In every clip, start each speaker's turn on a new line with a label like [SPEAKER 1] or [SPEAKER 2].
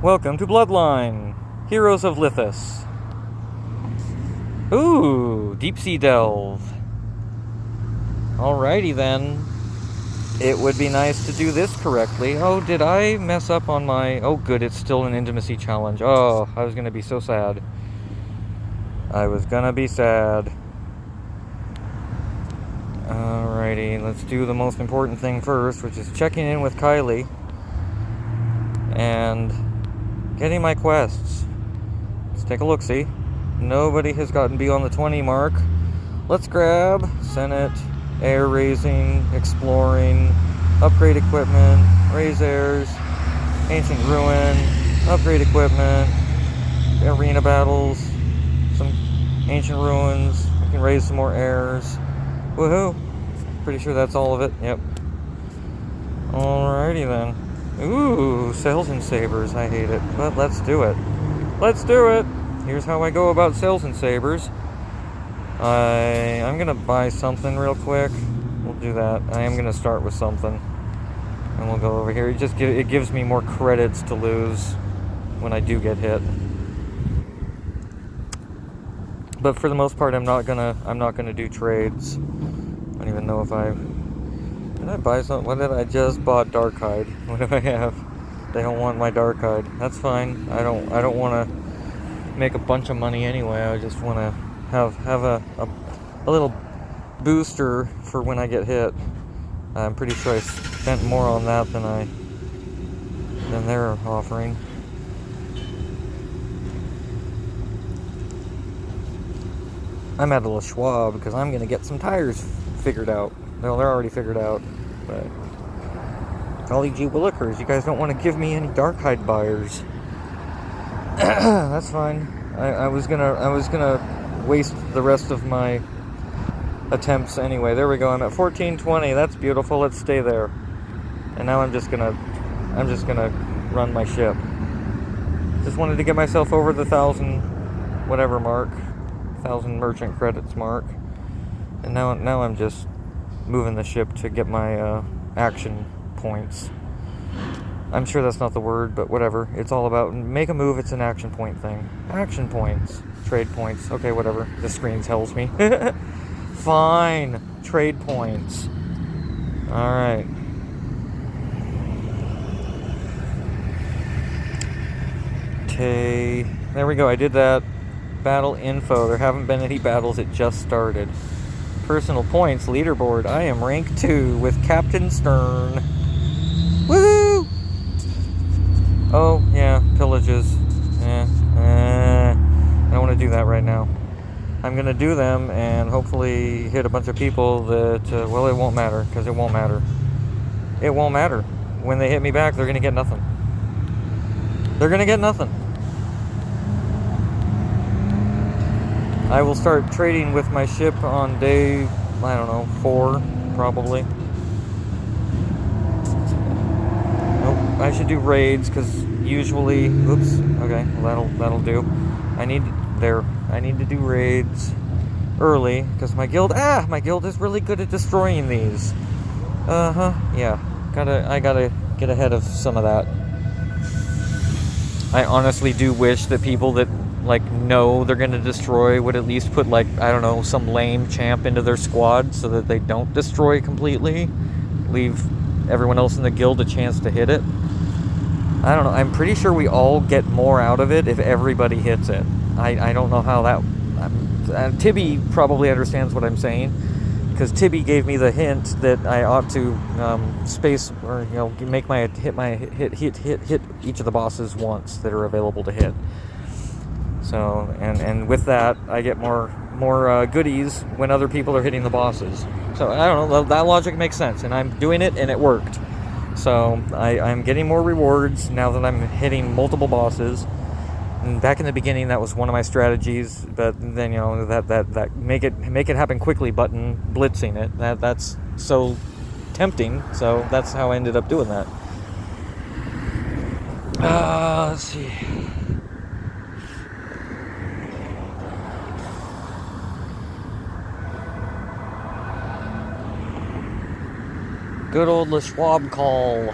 [SPEAKER 1] Welcome to Bloodline, Heroes of Lithus. Ooh, Deep Sea Delve. Alrighty then. It would be nice to do this correctly. Oh, did I mess up on my... Oh, good, it's still an intimacy challenge. Oh, I was gonna be so sad. I was gonna be sad. Alrighty, let's do the most important thing first, which is checking in with Kylie and getting my quests. Let's take a look-see. Nobody has gotten beyond the 20 mark. Let's grab Senate, air raising, exploring, upgrade equipment, raise airs, ancient ruin, upgrade equipment, arena battles, some ancient ruins. We can raise some more airs. Woohoo! Pretty sure that's all of it. Yep. Alrighty then. Ooh, Sails and Sabers. I hate it, but let's do it. Let's do it! Here's how I go about Sails and Sabers. I'm gonna buy something real quick. We'll do that. I am gonna start with something. And we'll go over here. It gives me more credits to lose when I do get hit. But for the most part, I'm not gonna do trades. I don't even know if did I buy something? What did I just bought? Darkhide. What do I have? They don't want my Darkhide. That's fine. I don't want to make a bunch of money anyway. I just want to have a little booster for when I get hit. I'm pretty sure I spent more on that than they're offering. I'm at a Schwab because I'm gonna get some tires figured out. No, they're already figured out. But golly gee willikers, you guys don't want to give me any Darkhide buyers. That's fine. I was gonna waste the rest of my attempts anyway. There we go. I'm at 1420. That's beautiful. Let's stay there. And now I'm just gonna run my ship. Just wanted to get myself over the 1,000 whatever mark, 1,000 merchant credits mark. And now I'm just moving the ship to get my action points. I'm sure that's not the word, but whatever. It's all about make a move. It's an action point thing. Action points, trade points. Okay, whatever. The screen tells me. Fine, trade points. All right. Okay, there we go. I did that. Battle info. There haven't been any battles. It just started. Personal points leaderboard. I am rank 2 with Captain Stern. Woohoo! Oh yeah, pillages. I don't want to do that right now. I'm gonna do them and hopefully hit a bunch of people that well, it won't matter because it won't matter. It won't matter. When they hit me back, they're gonna get nothing. They're gonna get nothing. I will start trading with my ship on day, I don't know, 4, probably. Nope, I should do raids, because usually, oops, okay, well that'll do. I need to do raids early, because my guild is really good at destroying these. Yeah, I gotta get ahead of some of that. I honestly do wish that people that know they're gonna destroy would at least put I don't know, some lame champ into their squad so that they don't destroy completely. Leave everyone else in the guild a chance to hit it. I don't know. I'm pretty sure we all get more out of it if everybody hits it. I don't know how that... Tibby probably understands what I'm saying, because Tibby gave me the hint that I ought to space or hit each of the bosses once that are available to hit. So, and with that, I get more goodies when other people are hitting the bosses. So, I don't know, that logic makes sense, and I'm doing it, and it worked. So, I'm getting more rewards now that I'm hitting multiple bosses. And back in the beginning, that was one of my strategies, but then, that make it happen quickly button, blitzing it, that's so tempting, so that's how I ended up doing that. Let's see... Good old Le Schwab call.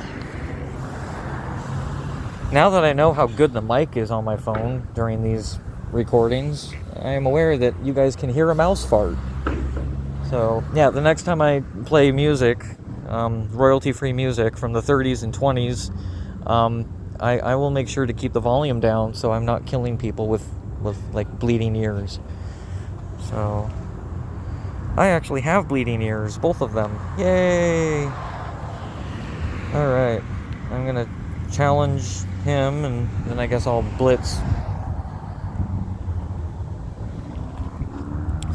[SPEAKER 1] Now that I know how good the mic is on my phone during these recordings, I am aware that you guys can hear a mouse fart. So, yeah, the next time I play music, royalty-free music from the 30s and 20s, I will make sure to keep the volume down so I'm not killing people with like, bleeding ears. So, I actually have bleeding ears, both of them. Yay! Alright, I'm gonna challenge him, and then I guess I'll blitz.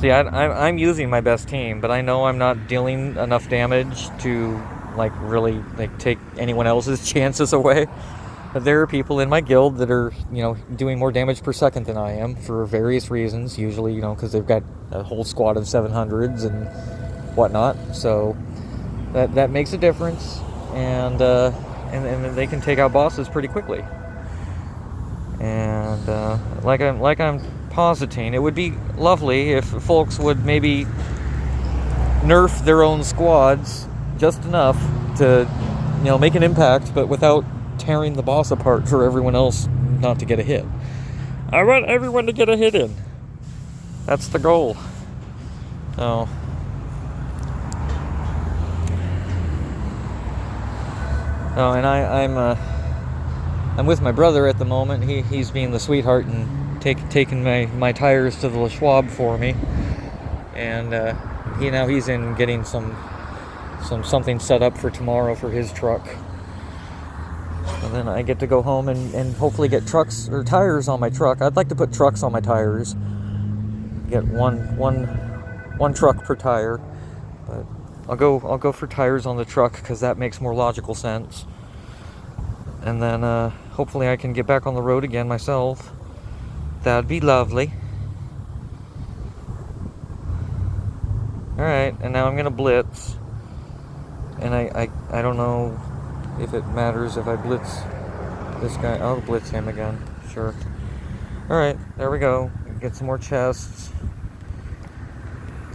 [SPEAKER 1] See, I'm using my best team, but I know I'm not dealing enough damage to, like, really, like, take anyone else's chances away. But there are people in my guild that are, doing more damage per second than I am for various reasons. Usually, because they've got a whole squad of 700s and whatnot. So that makes a difference, and they can take out bosses pretty quickly. And like I'm positing, it would be lovely if folks would maybe nerf their own squads just enough to, make an impact, but without tearing the boss apart for everyone else not to get a hit. I want everyone to get a hit in. That's the goal. So, and I'm with my brother at the moment. He's being the sweetheart and taking my tires to the Schwab for me, and he's in getting something set up for tomorrow for his truck. And then I get to go home and hopefully get trucks or tires on my truck. I'd like to put trucks on my tires. Get one truck per tire, but I'll go for tires on the truck because that makes more logical sense. And then hopefully I can get back on the road again myself. That'd be lovely. Alright, and now I'm gonna blitz. And I don't know if it matters if I blitz this guy. I'll blitz him again, sure. Alright, there we go. Get some more chests.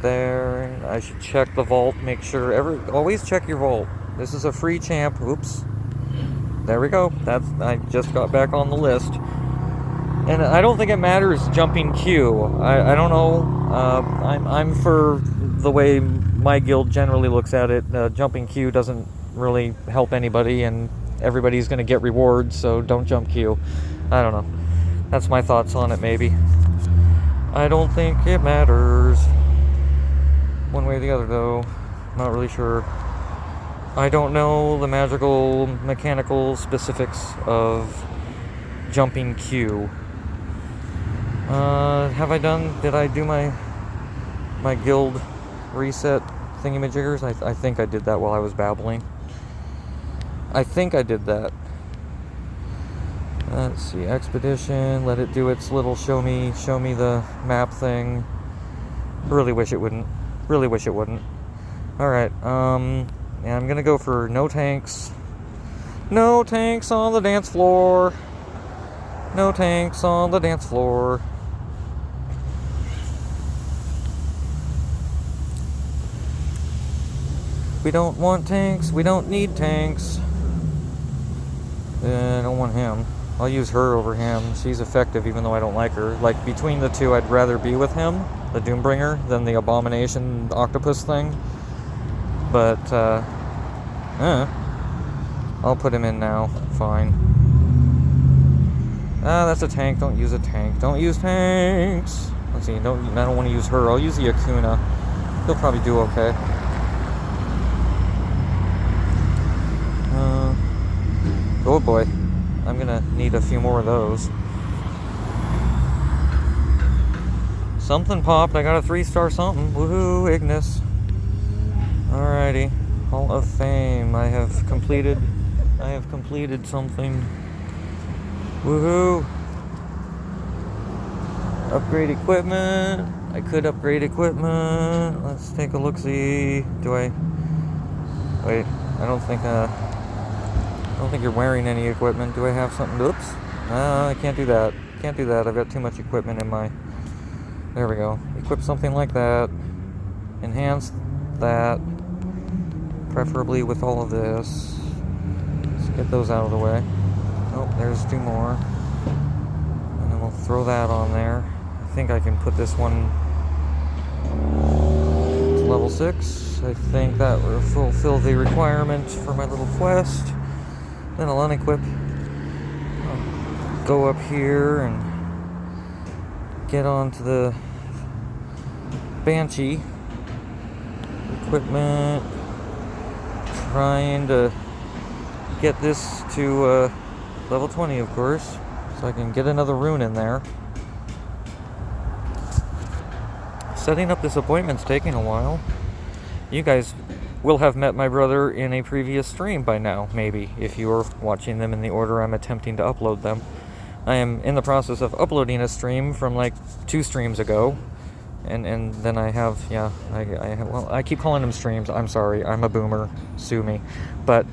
[SPEAKER 1] There, I should check the vault, make sure, always check your vault. This is a free champ. Oops. There we go. I just got back on the list. And I don't think it matters jumping queue. I don't know. I'm for the way my guild generally looks at it. Jumping queue doesn't really help anybody, and everybody's going to get rewards, so don't jump queue. I don't know. That's my thoughts on it, maybe. I don't think it matters one way or the other, though. Not really sure. I don't know the magical, mechanical specifics of jumping queue. Did I do my guild reset thingamajiggers? I think I did that while I was babbling. I think I did that. Let's see, expedition, let it do its little show me the map thing. Really wish it wouldn't. Alright, yeah, I'm gonna go for no tanks. No tanks on the dance floor. No tanks on the dance floor. We don't want tanks. We don't need tanks. I don't want him. I'll use her over him. She's effective even though I don't like her. Like, between the two, I'd rather be with him, the Doombringer, than the Abomination octopus thing. But, I'll put him in now. Fine. That's a tank. Don't use a tank. Don't use tanks. Let's see. I don't want to use her. I'll use the Akuna. He'll probably do okay. Oh boy. I'm gonna need a few more of those. Something popped. I got a 3-star something. Woohoo, Ignis. Alrighty. Hall of Fame. I have completed something. Woohoo. Upgrade equipment. I could upgrade equipment. Let's take a look-see. Wait, I don't think you're wearing any equipment. Do I have something? Oops. I can't do that. I've got too much equipment in my... There we go. Equip something like that. Enhance that. Preferably with all of this. Let's get those out of the way. Oh, there's 2 more. And then we'll throw that on there. I think I can put this one to level 6. I think that will fulfill the requirement for my little quest. Then I'll unequip. I'll go up here and get onto the Banshee. Equipment. Trying to get this to level 20, of course, so I can get another rune in there. Setting up this appointment's taking a while. You guys will have met my brother in a previous stream by now, maybe, if you are watching them in the order I'm attempting to upload them. I am in the process of uploading a stream from like 2 streams ago. And then I have, yeah, I keep calling them streams. I'm sorry, I'm a boomer, sue me. But,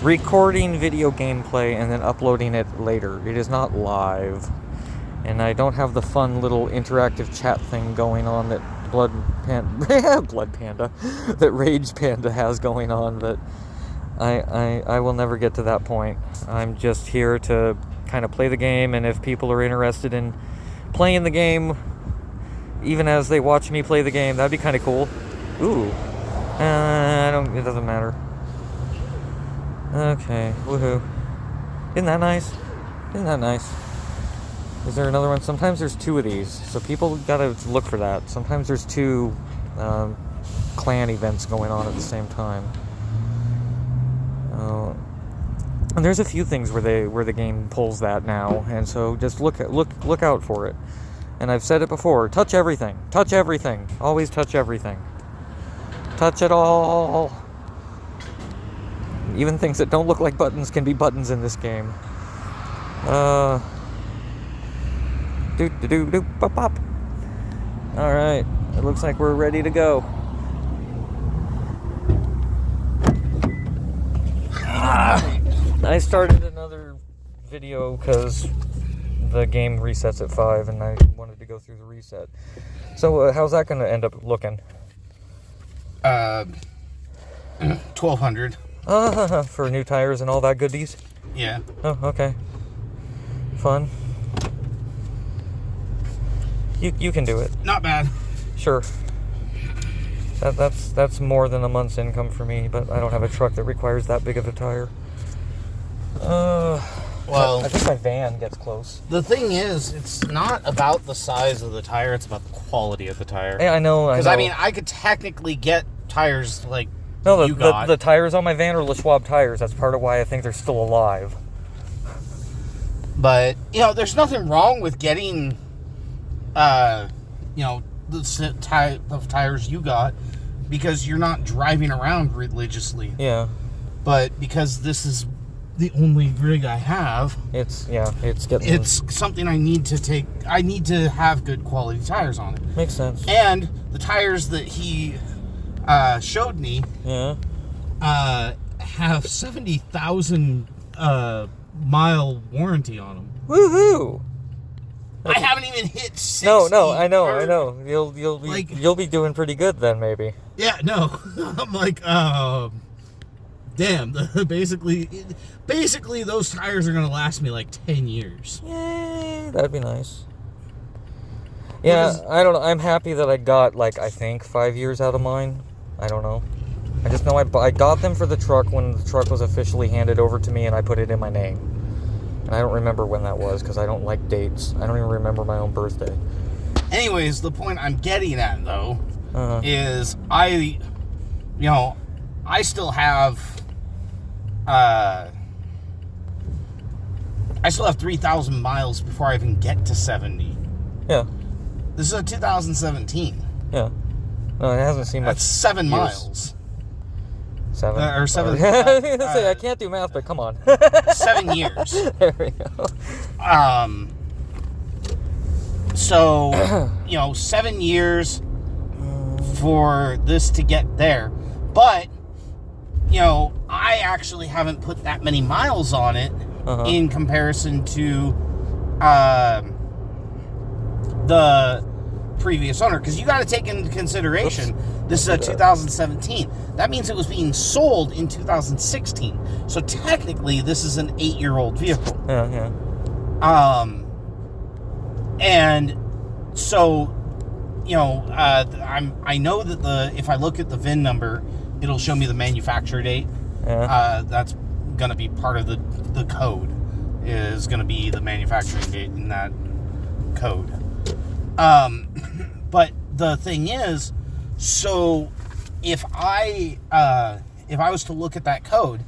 [SPEAKER 1] recording video gameplay and then uploading it later. It is not live. And I don't have the fun little interactive chat thing going on that Blood Panda, that Rage Panda has going on, that I will never get to that point. I'm just here to kind of play the game, and if people are interested in playing the game even as they watch me play the game, that'd be kind of cool. Ooh. It doesn't matter. Okay, woohoo. Isn't that nice? Isn't that nice? Is there another one? Sometimes there's 2 of these, so people gotta look for that. Sometimes there's 2 clan events going on at the same time. And there's a few things where the game pulls that now, and so just look out for it. And I've said it before: touch everything, always touch everything, touch it all. Even things that don't look like buttons can be buttons in this game. Pop. All right, it looks like we're ready to go. I started another video because the game resets at 5 and I wanted to go through the reset. So how's that going to end up looking?
[SPEAKER 2] 1,200.
[SPEAKER 1] For new tires and all that goodies?
[SPEAKER 2] Yeah.
[SPEAKER 1] Oh, okay. Fun. You can do it.
[SPEAKER 2] Not bad.
[SPEAKER 1] Sure. That's more than a month's income for me, but I don't have a truck that requires that big of a tire. Well, I think my van gets close.
[SPEAKER 2] The thing is, it's not about the size of the tire, it's about the quality of the tire.
[SPEAKER 1] Yeah, I know.
[SPEAKER 2] Because, I mean, I could technically get tires like
[SPEAKER 1] the tires on my van are Schwab tires. That's part of why I think they're still alive.
[SPEAKER 2] But, there's nothing wrong with getting, the type of tires you got, because you're not driving around religiously.
[SPEAKER 1] Yeah.
[SPEAKER 2] But because this is the only rig I have,
[SPEAKER 1] it's
[SPEAKER 2] something I need to take. I need to have good quality tires on it.
[SPEAKER 1] Makes sense.
[SPEAKER 2] And the tires that he showed me, have 70,000 mile warranty on them.
[SPEAKER 1] Woohoo!
[SPEAKER 2] I haven't even hit 60.
[SPEAKER 1] No, I know. You'll be doing pretty good then, maybe.
[SPEAKER 2] Yeah, no. I'm like, damn. Basically, those tires are gonna last me like 10 years.
[SPEAKER 1] Yay, that'd be nice. Yeah, I don't know. I'm happy that I got, I think 5 years out of mine. I don't know. I just know I got them for the truck when the truck was officially handed over to me, and I put it in my name. And I don't remember when that was, because I don't like dates. I don't even remember my own birthday.
[SPEAKER 2] Anyways, the point I'm getting at, though, is I still have 3,000 miles before I even get to 70.
[SPEAKER 1] Yeah.
[SPEAKER 2] This is a 2017.
[SPEAKER 1] Yeah. No, it hasn't seemed much.
[SPEAKER 2] That's 7 miles.
[SPEAKER 1] 7?
[SPEAKER 2] Or 7.
[SPEAKER 1] I can't do math, but come on.
[SPEAKER 2] 7 years.
[SPEAKER 1] There we go.
[SPEAKER 2] So, 7 years for this to get there. But, I actually haven't put that many miles on it in comparison to the previous owner, because you got to take into consideration this is a 2017. That means it was being sold in 2016. So technically, this is an 8-year-old vehicle.
[SPEAKER 1] Yeah.
[SPEAKER 2] And so, I know that if I look at the VIN number, it'll show me the manufacturer date.
[SPEAKER 1] Yeah.
[SPEAKER 2] That's going to be part of the code. Is going to be the manufacturing date in that code. But the thing is, so if I was to look at that code,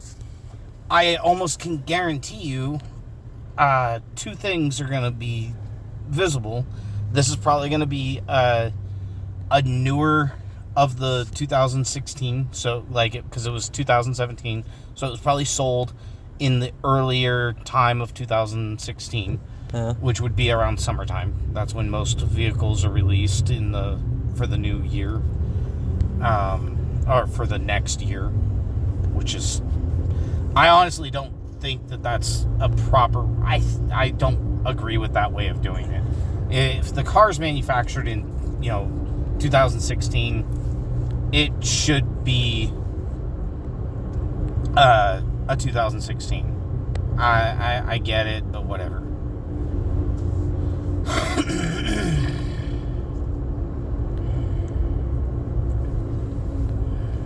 [SPEAKER 2] I almost can guarantee you 2 things are going to be visible. This is probably going to be a newer of the 2016, so because it was 2017, so it was probably sold in the earlier time of 2016, which would be around summertime. That's when most vehicles are released for the new year, or for the next year, which is, I honestly don't think that that's a proper. I don't agree with that way of doing it. If the car's manufactured in 2016, it should be a 2016. I get it, but whatever.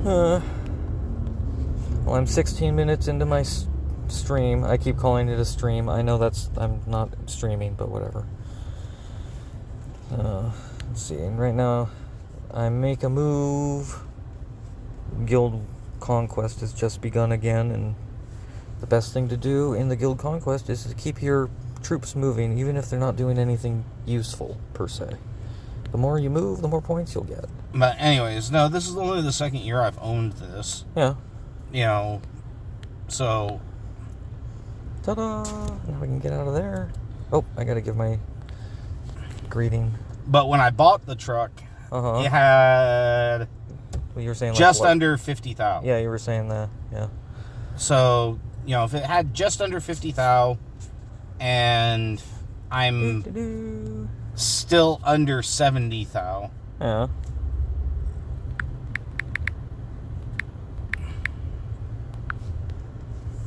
[SPEAKER 1] Well, I'm 16 minutes into my stream. I keep calling it a stream. I know I'm not streaming, but whatever. Let's see. And right now, I make a move. Guild Conquest has just begun again, and the best thing to do in the Guild Conquest is to keep your troops moving, even if they're not doing anything useful, per se. The more you move, the more points you'll get.
[SPEAKER 2] But anyways, no, this is only the second year I've owned this.
[SPEAKER 1] Yeah.
[SPEAKER 2] So...
[SPEAKER 1] Ta-da! Now we can get out of there. Oh, I gotta give my greeting.
[SPEAKER 2] But when I bought the truck, it had...
[SPEAKER 1] Well, you were saying
[SPEAKER 2] just under 50,000.
[SPEAKER 1] Yeah, you were saying that, yeah.
[SPEAKER 2] So, if it had just under 50,000, and I'm still under 70,000.
[SPEAKER 1] Yeah.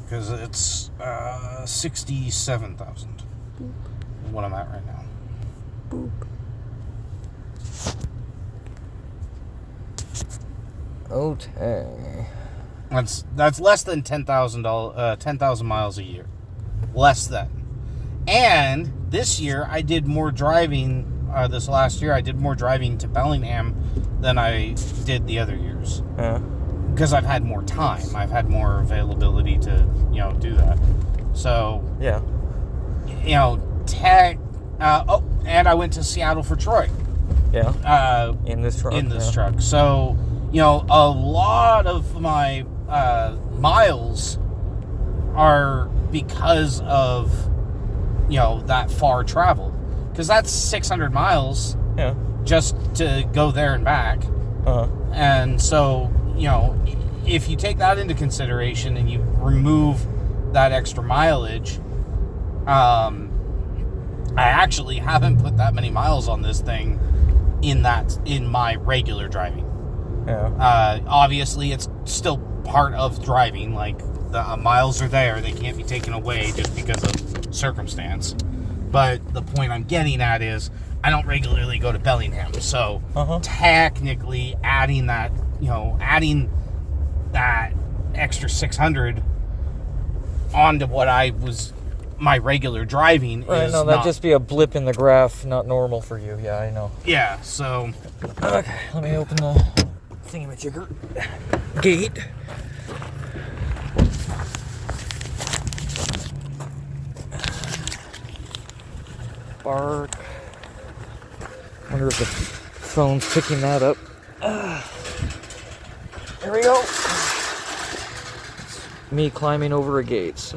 [SPEAKER 2] Because it's 67,000 is what I'm at right now.
[SPEAKER 1] Boop. Okay.
[SPEAKER 2] That's less than 10,000 miles a year. Less than. And this year I did more driving. This last year I did more driving to Bellingham than I did the other years.
[SPEAKER 1] Yeah.
[SPEAKER 2] Because I've had more time. I've had more availability to do that. So
[SPEAKER 1] yeah.
[SPEAKER 2] And I went to Seattle for Troy.
[SPEAKER 1] Yeah. In this truck.
[SPEAKER 2] So, a lot of my miles are because of, that far travel. Because that's 600 miles just to go there and back. And so, if you take that into consideration and you remove that extra mileage, I actually haven't put that many miles on this thing in my regular driving.
[SPEAKER 1] Yeah.
[SPEAKER 2] Obviously, it's still part of driving. Like, the miles are there. They can't be taken away just because of circumstance. But the point I'm getting at is I don't regularly go to Bellingham. So, technically, adding that extra 600 onto what my regular driving is
[SPEAKER 1] no, that'd just be a blip in the graph, not normal for you. Yeah, I know.
[SPEAKER 2] Yeah, so...
[SPEAKER 1] Okay, let me open the thingamajigger gate. Bark. Wonder if the phone's picking that up. Here we go. It's me climbing over a gate.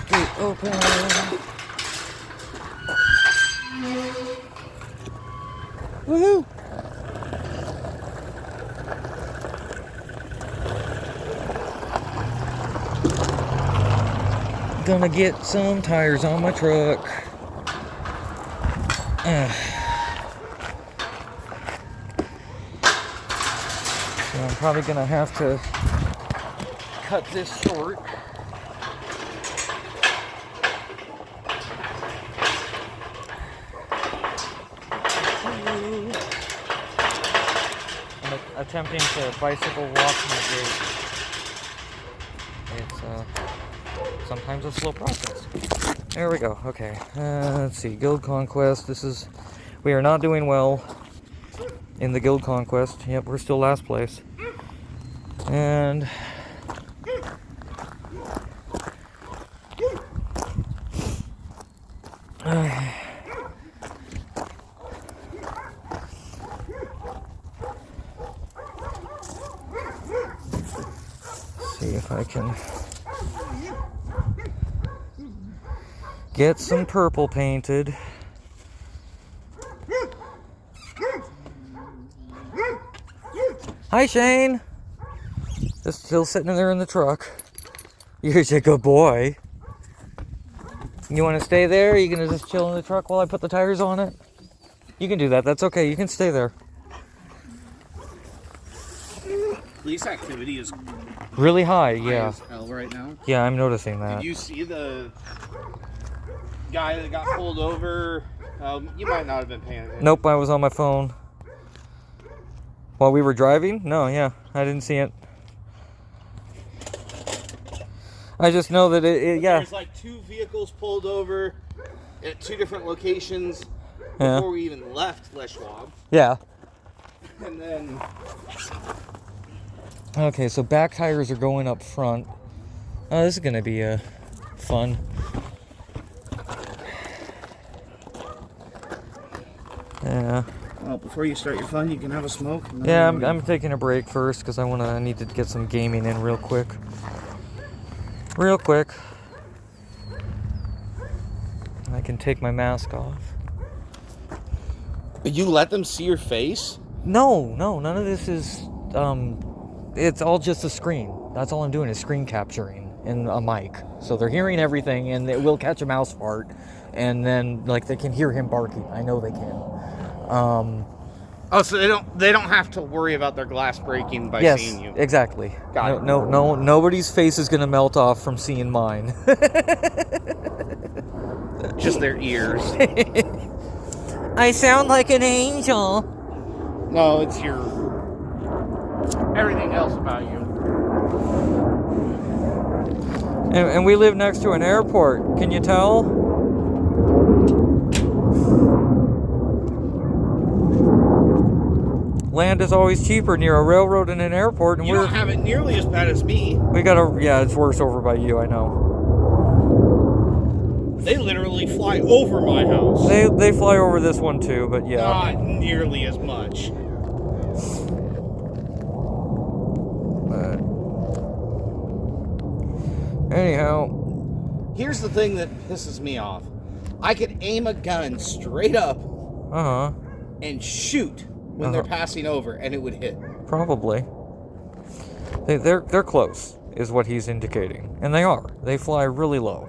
[SPEAKER 1] Gate open. Woohoo! Gonna get some tires on my truck. So I'm probably gonna have to cut this short. I'm attempting to bicycle walk my gate. It's sometimes a slow process. There we go. Okay. Let's see. Guild Conquest. We are not doing well in the Guild Conquest. Yep, we're still last place. And see if I can get some purple painted. Hi, Shane. Just still sitting there in the truck. You're a good boy. You want to stay there? Or are you going to just chill in the truck while I put the tires on it? You can do that. That's okay. You can stay there.
[SPEAKER 2] Police activity is
[SPEAKER 1] really high,
[SPEAKER 2] high
[SPEAKER 1] yeah.
[SPEAKER 2] as hell right now.
[SPEAKER 1] Yeah, I'm noticing that.
[SPEAKER 2] Did you see the guy that got pulled over? You might not have been paying attention.
[SPEAKER 1] Nope, I was on my phone. While we were driving? No, yeah, I didn't see it. I just know that yeah.
[SPEAKER 2] There's like 2 vehicles pulled over at 2 different locations
[SPEAKER 1] Yeah.
[SPEAKER 2] before we even left Les Schwab.
[SPEAKER 1] Yeah.
[SPEAKER 2] And then...
[SPEAKER 1] Okay, so back tires are going up front. Oh, this is going to be fun. Yeah.
[SPEAKER 2] Well, before you start your fun, you can have a smoke.
[SPEAKER 1] Yeah, I'm taking a break first because I need to get some gaming in real quick. Real quick. I can take my mask off.
[SPEAKER 2] You let them see your face?
[SPEAKER 1] No, none of this is, it's all just a screen. That's all I'm doing is screen capturing in a mic. So they're hearing everything and it will catch a mouse fart. And then, like, they can hear him barking. I know they can.
[SPEAKER 2] Oh, so they don't have to worry about their glass breaking by seeing you.
[SPEAKER 1] Yes, exactly.
[SPEAKER 2] Got it.
[SPEAKER 1] No, nobody's face is gonna melt off from seeing mine.
[SPEAKER 2] Just their ears.
[SPEAKER 1] I sound like an angel.
[SPEAKER 2] No, it's your... everything else about you.
[SPEAKER 1] And we live next to an airport. Can you tell? Land is always cheaper near a railroad and an airport, and
[SPEAKER 2] You don't have it nearly as bad as me.
[SPEAKER 1] yeah, it's worse over by you, I know.
[SPEAKER 2] They literally fly over my house.
[SPEAKER 1] They fly over this one too, but yeah.
[SPEAKER 2] Not nearly as much.
[SPEAKER 1] But anyhow.
[SPEAKER 2] Here's the thing that pisses me off. I could aim a gun straight up and shoot when they're passing over, and it would hit.
[SPEAKER 1] Probably. They're close, is what he's indicating. And they are. They fly really low.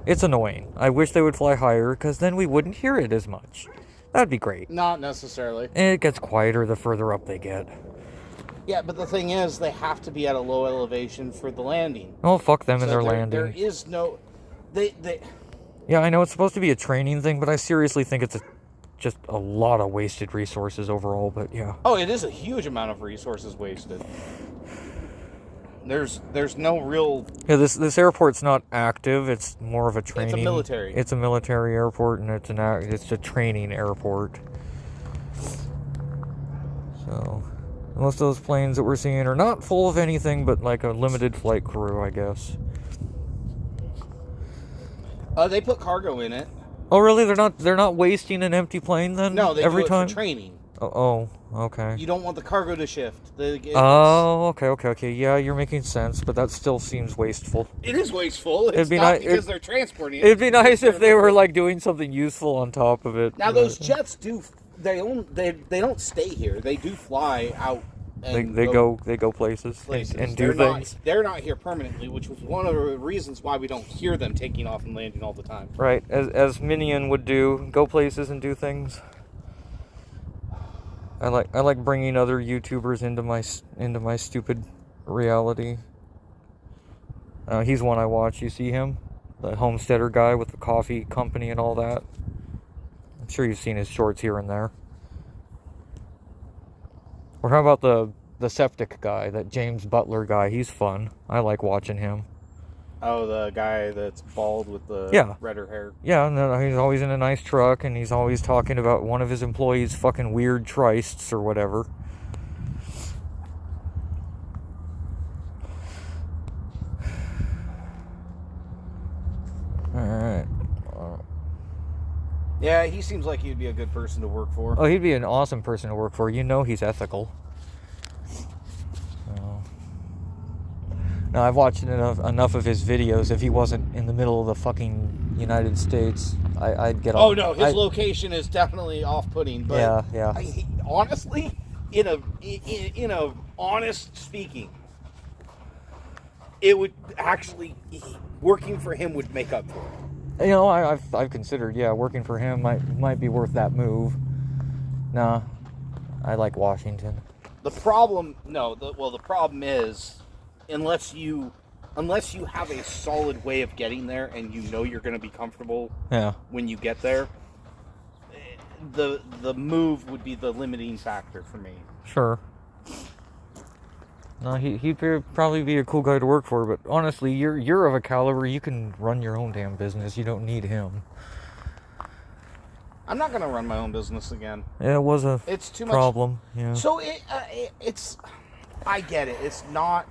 [SPEAKER 1] It's annoying. I wish they would fly higher, because then we wouldn't hear it as much. That'd be great.
[SPEAKER 2] Not necessarily.
[SPEAKER 1] And it gets quieter the further up they get.
[SPEAKER 2] Yeah, but the thing is, they have to be at a low elevation for the landing.
[SPEAKER 1] Oh, fuck them and their
[SPEAKER 2] There
[SPEAKER 1] landing.
[SPEAKER 2] is no... They...
[SPEAKER 1] Yeah, I know it's supposed to be a training thing, but I seriously think it's just a lot of wasted resources overall, but yeah.
[SPEAKER 2] Oh, it is a huge amount of resources wasted. There's no real...
[SPEAKER 1] Yeah, this airport's not active. It's more of a training.
[SPEAKER 2] It's a military.
[SPEAKER 1] It's a military airport, and it's a training airport. So most of those planes that we're seeing are not full of anything but like a limited flight crew, I guess.
[SPEAKER 2] They put cargo in it.
[SPEAKER 1] Oh, really? They're not wasting an empty plane then?
[SPEAKER 2] No, they
[SPEAKER 1] every
[SPEAKER 2] do it
[SPEAKER 1] time
[SPEAKER 2] for training.
[SPEAKER 1] Oh, okay.
[SPEAKER 2] You don't want the cargo to shift.
[SPEAKER 1] Okay. Yeah, you're making sense, but that still seems wasteful.
[SPEAKER 2] It is wasteful. It's
[SPEAKER 1] It'd be
[SPEAKER 2] not because they're transporting it.
[SPEAKER 1] It'd be nice if they were like doing something useful on top of it.
[SPEAKER 2] Now those jets do. They don't stay here. They do fly out and
[SPEAKER 1] they go places and do things.
[SPEAKER 2] They're not here permanently, which was one of the reasons why we don't hear them taking off and landing all the time.
[SPEAKER 1] Right, as Minion would do, go places and do things. I like bringing other YouTubers into my stupid reality. He's one I watch. You see him, the homesteader guy with the coffee company and all that. I'm sure you've seen his shorts here and there. Or how about the septic guy, that James Butler guy? He's fun. I like watching him.
[SPEAKER 2] Oh, the guy that's bald with the redder hair.
[SPEAKER 1] Yeah, no, he's always in a nice truck, and he's always talking about one of his employees' fucking weird trysts or whatever. Alright.
[SPEAKER 2] Yeah, he seems like he'd be a good person to work for.
[SPEAKER 1] Oh, he'd be an awesome person to work for. You know he's ethical. Now, I've watched enough of his videos. If he wasn't in the middle of the fucking United States, I'd get off.
[SPEAKER 2] Oh, no, his location is definitely off-putting. But
[SPEAKER 1] yeah.
[SPEAKER 2] Honestly, in a honest speaking, it would actually, working for him would make up for it.
[SPEAKER 1] You know, I've considered, working for him might be worth that move. Nah, I like Washington.
[SPEAKER 2] The problem is, unless you have a solid way of getting there and you know you're going to be comfortable when you get there, the move would be the limiting factor for me.
[SPEAKER 1] Sure. No, he'd probably be a cool guy to work for, but honestly, you're of a caliber, you can run your own damn business. You don't need him.
[SPEAKER 2] I'm not going to run my own business again.
[SPEAKER 1] Yeah, it was
[SPEAKER 2] it's too
[SPEAKER 1] problem.
[SPEAKER 2] Much.
[SPEAKER 1] Yeah.
[SPEAKER 2] So it's, I get it. It's not.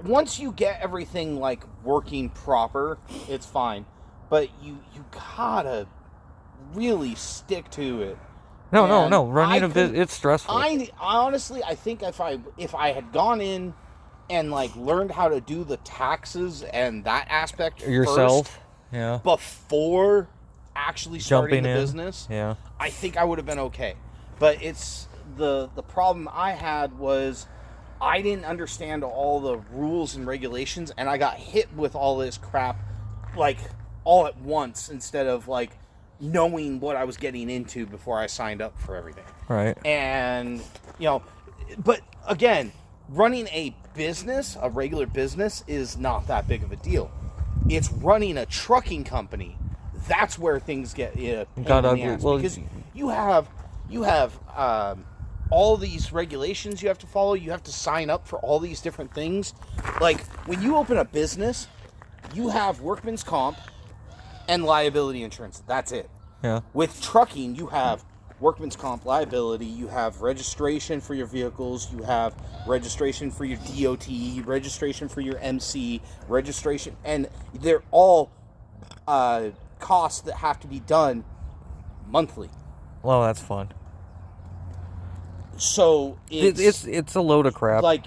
[SPEAKER 2] Once you get everything like working proper, it's fine. But you gotta really stick to it.
[SPEAKER 1] No. Running a business, it's stressful.
[SPEAKER 2] I honestly, I think if I had gone in and like learned how to do the taxes and that aspect
[SPEAKER 1] yourself,
[SPEAKER 2] first, before actually starting the business, I think I would have been okay. But it's the problem I had was I didn't understand all the rules and regulations, and I got hit with all this crap like all at once instead of like knowing what I was getting into before I signed up for everything.
[SPEAKER 1] Right.
[SPEAKER 2] And but again, running a business, a regular business, is not that big of a deal. It's running a trucking company. That's where things get because you have all these regulations you have to follow. You have to sign up for all these different things. Like when you open a business, you have workman's comp and liability insurance. That's it.
[SPEAKER 1] Yeah.
[SPEAKER 2] With trucking, you have workman's comp, liability. You have registration for your vehicles. You have registration for your DOT, registration for your MC, registration, and they're all costs that have to be done monthly.
[SPEAKER 1] Well, that's fun.
[SPEAKER 2] So
[SPEAKER 1] it's a load of crap.
[SPEAKER 2] Like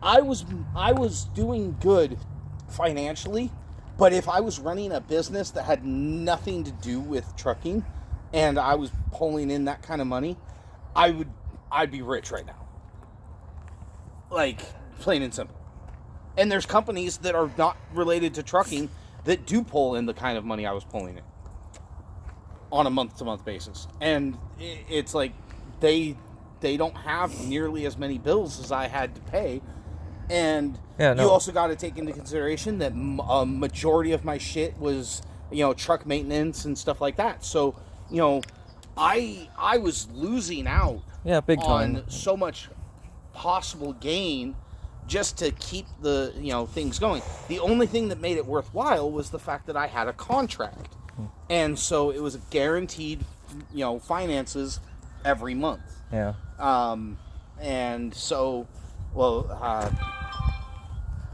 [SPEAKER 2] I was doing good financially, but if I was running a business that had nothing to do with trucking, and I was pulling in that kind of money, I'd be rich right now. Like plain and simple. And there's companies that are not related to trucking that do pull in the kind of money I was pulling in on a month-to-month basis. And it's like they don't have nearly as many bills as I had to pay. And you also got to take into consideration that a majority of my shit was, truck maintenance and stuff like that. So, I was losing out
[SPEAKER 1] big time
[SPEAKER 2] on so much possible gain just to keep the, things going. The only thing that made it worthwhile was the fact that I had a contract. And so it was guaranteed, finances every month.
[SPEAKER 1] Yeah.
[SPEAKER 2] And so,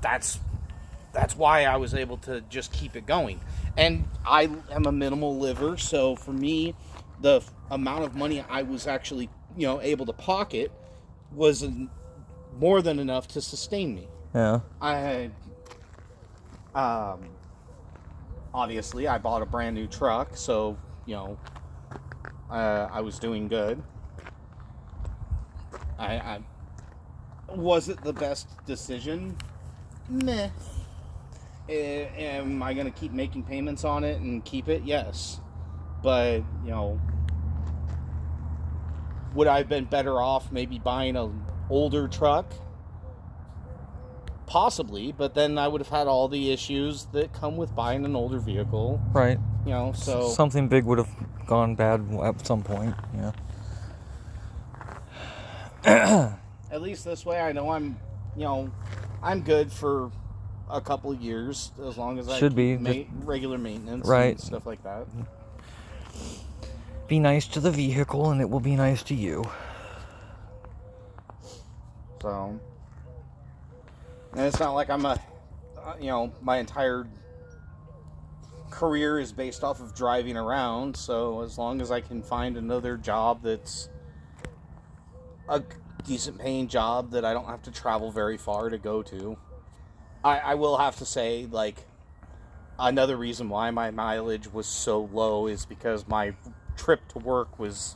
[SPEAKER 2] that's why I was able to just keep it going. And I am a minimal liver, so for me, the amount of money I was actually, able to pocket was more than enough to sustain me.
[SPEAKER 1] Yeah.
[SPEAKER 2] I had, obviously, I bought a brand new truck, so, I was doing good. I was it the best decision? Meh. Am I going to keep making payments on it and keep it? Yes. But, would I have been better off maybe buying an older truck? Possibly, but then I would have had all the issues that come with buying an older vehicle.
[SPEAKER 1] Right.
[SPEAKER 2] So...
[SPEAKER 1] Something big would have gone bad at some point,
[SPEAKER 2] At least this way I know I'm good for a couple of years as long as I keep regular maintenance and stuff like that.
[SPEAKER 1] Be nice to the vehicle and it will be nice to you.
[SPEAKER 2] So, and it's not like I'm my entire career is based off of driving around, so as long as I can find another job that's a decent paying job that I don't have to travel very far to go to. I will have to say, like, another reason why my mileage was so low is because my trip to work was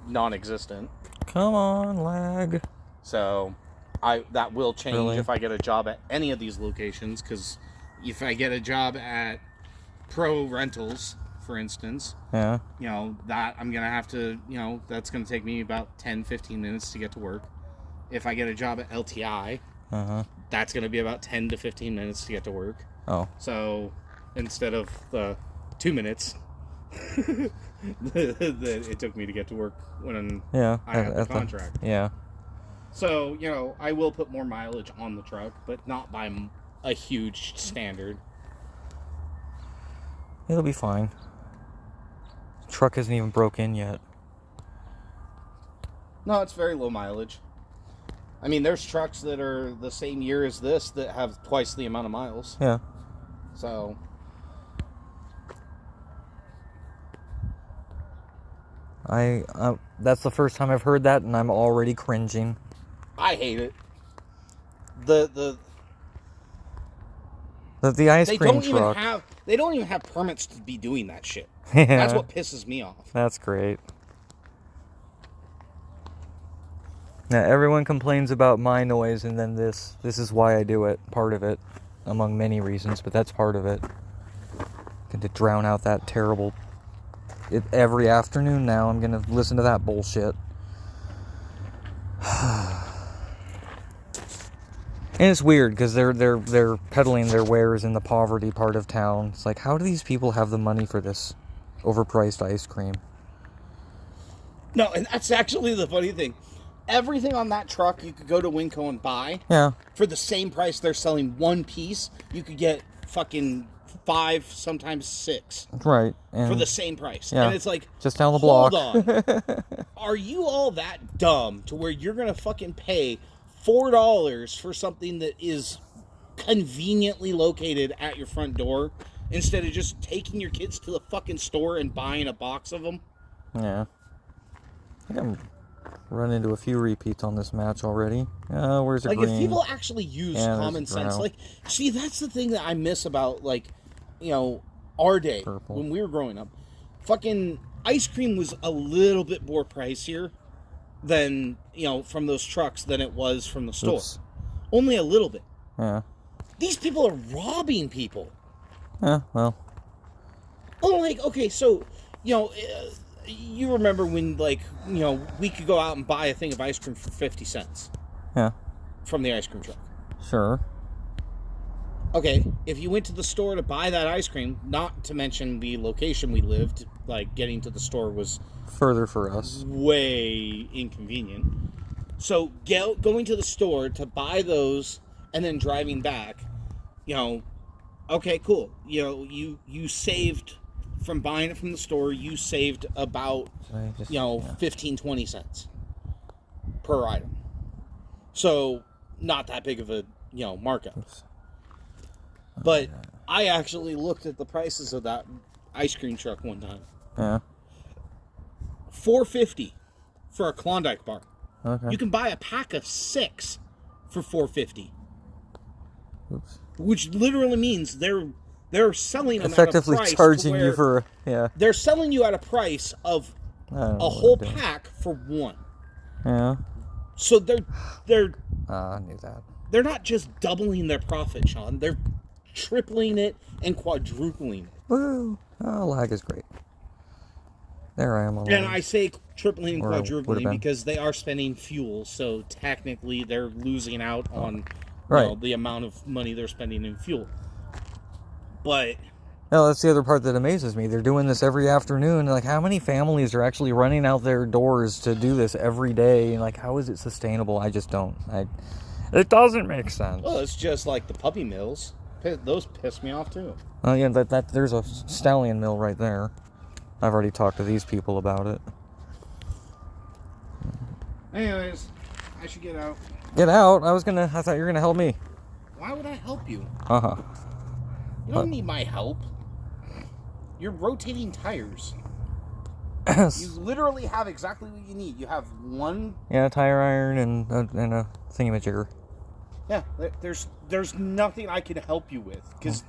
[SPEAKER 2] non-existent.
[SPEAKER 1] Come on, lag.
[SPEAKER 2] So, that will change if I get a job at any of these locations, because if I get a job at Pro Rentals, for instance, that I'm going to have to, that's going to take me about 10-15 minutes to get to work. If I get a job at LTI, that's going to be about 10 to 15 minutes to get to work.
[SPEAKER 1] Oh.
[SPEAKER 2] So, instead of the 2 minutes that it took me to get to work when I had the contract.
[SPEAKER 1] Yeah.
[SPEAKER 2] So, I will put more mileage on the truck, but not by a huge standard.
[SPEAKER 1] It'll be fine. Truck isn't even broke in yet.
[SPEAKER 2] No, it's very low mileage. I mean, there's trucks that are the same year as this that have twice the amount of miles.
[SPEAKER 1] Yeah.
[SPEAKER 2] So,
[SPEAKER 1] that's the first time I've heard that, and I'm already cringing.
[SPEAKER 2] I hate it. The
[SPEAKER 1] ice cream truck.
[SPEAKER 2] They don't even have permits to be doing that shit.
[SPEAKER 1] Yeah.
[SPEAKER 2] That's what pisses me off.
[SPEAKER 1] That's great. Now, everyone complains about my noise, and then this is why I do it. Part of it, among many reasons, but that's part of it. Going to drown out that terrible... every afternoon now, I'm going to listen to that bullshit. And it's weird, because they're peddling their wares in the poverty part of town. It's like, how do these people have the money for this overpriced ice cream?
[SPEAKER 2] No, and that's actually the funny thing. Everything on that truck you could go to Winco and buy.
[SPEAKER 1] Yeah.
[SPEAKER 2] For the same price they're selling one piece, you could get fucking 5, sometimes 6.
[SPEAKER 1] Right.
[SPEAKER 2] For the same price.
[SPEAKER 1] Yeah.
[SPEAKER 2] And it's like,
[SPEAKER 1] just down the block.
[SPEAKER 2] Hold on. Are you all that dumb to where you're going to fucking pay $4 for something that is conveniently located at your front door instead of just taking your kids to the fucking store and buying a box of them?
[SPEAKER 1] Yeah. I think I'm run into a few repeats on this match already. Where's the green?
[SPEAKER 2] Like, if people actually use common sense, like, see, that's the thing that I miss about, like, our day, when we were growing up. Fucking ice cream was a little bit more pricier than, from those trucks than it was from the store. Oops. Only a little bit.
[SPEAKER 1] Yeah.
[SPEAKER 2] These people are robbing people.
[SPEAKER 1] Yeah, well.
[SPEAKER 2] Oh, like, okay, so, you remember when, like, we could go out and buy a thing of ice cream for 50 cents.
[SPEAKER 1] Yeah.
[SPEAKER 2] From the ice cream truck.
[SPEAKER 1] Sure.
[SPEAKER 2] Okay, if you went to the store to buy that ice cream, not to mention the location we lived, like, getting to the store was...
[SPEAKER 1] further for us.
[SPEAKER 2] Way inconvenient. So, going to the store to buy those and then driving back, okay, cool. You saved... from buying it from the store, you saved about, 15, 20 cents per item. So, not that big of a, markup.
[SPEAKER 1] Oops.
[SPEAKER 2] But I actually looked at the prices of that ice cream truck one time.
[SPEAKER 1] Yeah.
[SPEAKER 2] $4.50 for a Klondike bar.
[SPEAKER 1] Okay.
[SPEAKER 2] You can buy a pack of 6 for $4.50.
[SPEAKER 1] Oops.
[SPEAKER 2] Which literally means they're selling them
[SPEAKER 1] effectively
[SPEAKER 2] at a price
[SPEAKER 1] charging you for
[SPEAKER 2] They're selling you at a price of a whole pack for 1.
[SPEAKER 1] Yeah.
[SPEAKER 2] So they're
[SPEAKER 1] I knew that.
[SPEAKER 2] they're not just doubling their profit, Sean. They're tripling it and quadrupling it.
[SPEAKER 1] Woo! Oh, lag is great. There I am.
[SPEAKER 2] And I say tripling and
[SPEAKER 1] Or it would've
[SPEAKER 2] quadrupling
[SPEAKER 1] been.
[SPEAKER 2] because they are spending fuel, so technically they're losing out on
[SPEAKER 1] Right.
[SPEAKER 2] the amount of money they're spending in fuel. But
[SPEAKER 1] No, that's the other part that amazes me. They're doing this every afternoon. Like, how many families are actually running out their doors to do this every day? And like, how is it sustainable? I just don't. It doesn't make sense.
[SPEAKER 2] well, it's just like the puppy mills. Those piss me off too.
[SPEAKER 1] Oh yeah, there's a stallion mill right there. I've already talked to these people about it.
[SPEAKER 2] Anyways, I should get out.
[SPEAKER 1] Get out! I thought you were gonna help me.
[SPEAKER 2] Why would I help you?
[SPEAKER 1] Uh-huh.
[SPEAKER 2] You don't need my help. You're rotating tires. You literally have exactly what you need. You have one.
[SPEAKER 1] Yeah, a tire iron and a thingamajigger.
[SPEAKER 2] Yeah, there's nothing I can help you with because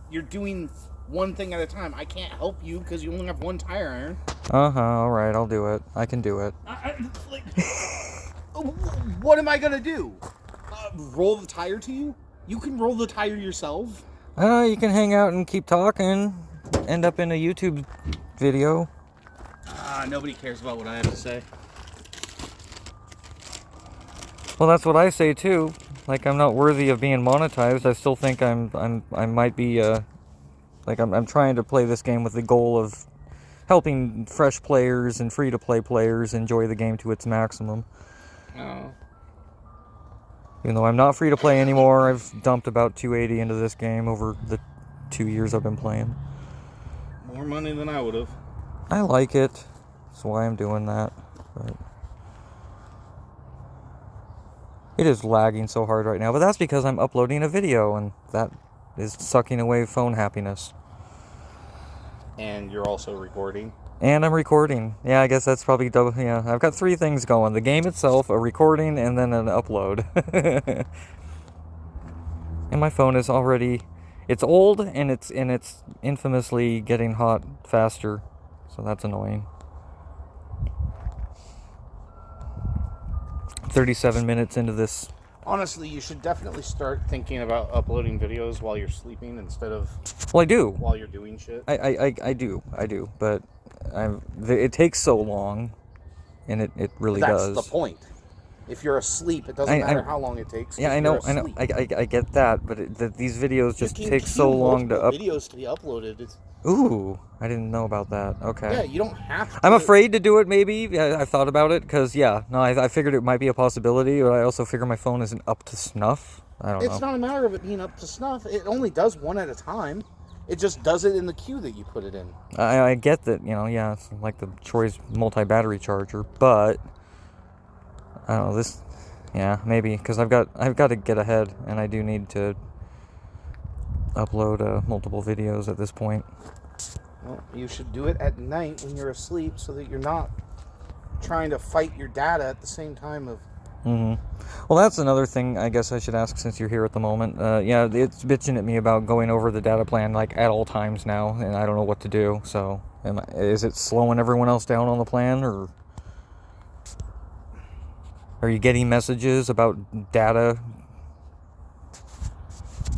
[SPEAKER 2] you're doing one thing at a time. I can't help you because you only have one tire iron.
[SPEAKER 1] Uh-huh, alright, I'll do it. I can do it.
[SPEAKER 2] What am I gonna do? Roll the tire to you? You can roll the tire yourself.
[SPEAKER 1] You can hang out and keep talking. End up in a YouTube video.
[SPEAKER 2] Nobody cares about what I have to say.
[SPEAKER 1] Well, that's what I say too. Like, I'm not worthy of being monetized. I still think I might be, like, I'm trying to play this game with the goal of helping fresh players and free-to-play players enjoy the game to its maximum.
[SPEAKER 2] Oh.
[SPEAKER 1] Even though I'm not free-to-play anymore, I've dumped about $280 into this game over the 2 years I've been playing.
[SPEAKER 2] More money than I would have.
[SPEAKER 1] I like it. That's why I'm doing that. But it is lagging so hard right now, but that's because I'm uploading a video, and that is sucking away phone happiness.
[SPEAKER 2] And you're also recording.
[SPEAKER 1] And I'm recording. Yeah, I guess that's probably double. Yeah, I've got 3 things going: the game itself, a recording, and then an upload. And my phone is already, it's old, and it's infamously getting hot faster, so that's annoying. 37 minutes into this.
[SPEAKER 2] Honestly, you should definitely start thinking about uploading videos while you're sleeping instead of
[SPEAKER 1] Well, I do.
[SPEAKER 2] while you're doing shit.
[SPEAKER 1] I do, but it takes so long, and it really does.
[SPEAKER 2] That's the point. If you're asleep, it doesn't matter how long it takes.
[SPEAKER 1] Yeah, I know. I get that, but these videos just take so
[SPEAKER 2] queue
[SPEAKER 1] long to
[SPEAKER 2] videos to be uploaded.
[SPEAKER 1] Ooh, I didn't know about that. Okay.
[SPEAKER 2] Yeah, you don't have to.
[SPEAKER 1] I'm afraid to do it, maybe. Yeah, I've thought about it, because, I figured it might be a possibility, but I also figure my phone isn't up to snuff. I don't know.
[SPEAKER 2] It's not a matter of it being up to snuff. It only does one at a time. It just does it in the queue that you put it in.
[SPEAKER 1] I get that, it's like the Troy's multi-battery charger, but I don't know, maybe, because I've got to get ahead, and I do need to upload multiple videos at this point.
[SPEAKER 2] Well, you should do it at night when you're asleep so that you're not trying to fight your data at the same time of...
[SPEAKER 1] Well, that's another thing I guess I should ask since you're here at the moment. It's bitching at me about going over the data plan like at all times now, and I don't know what to do. So, is it slowing everyone else down on the plan, or are you getting messages about data?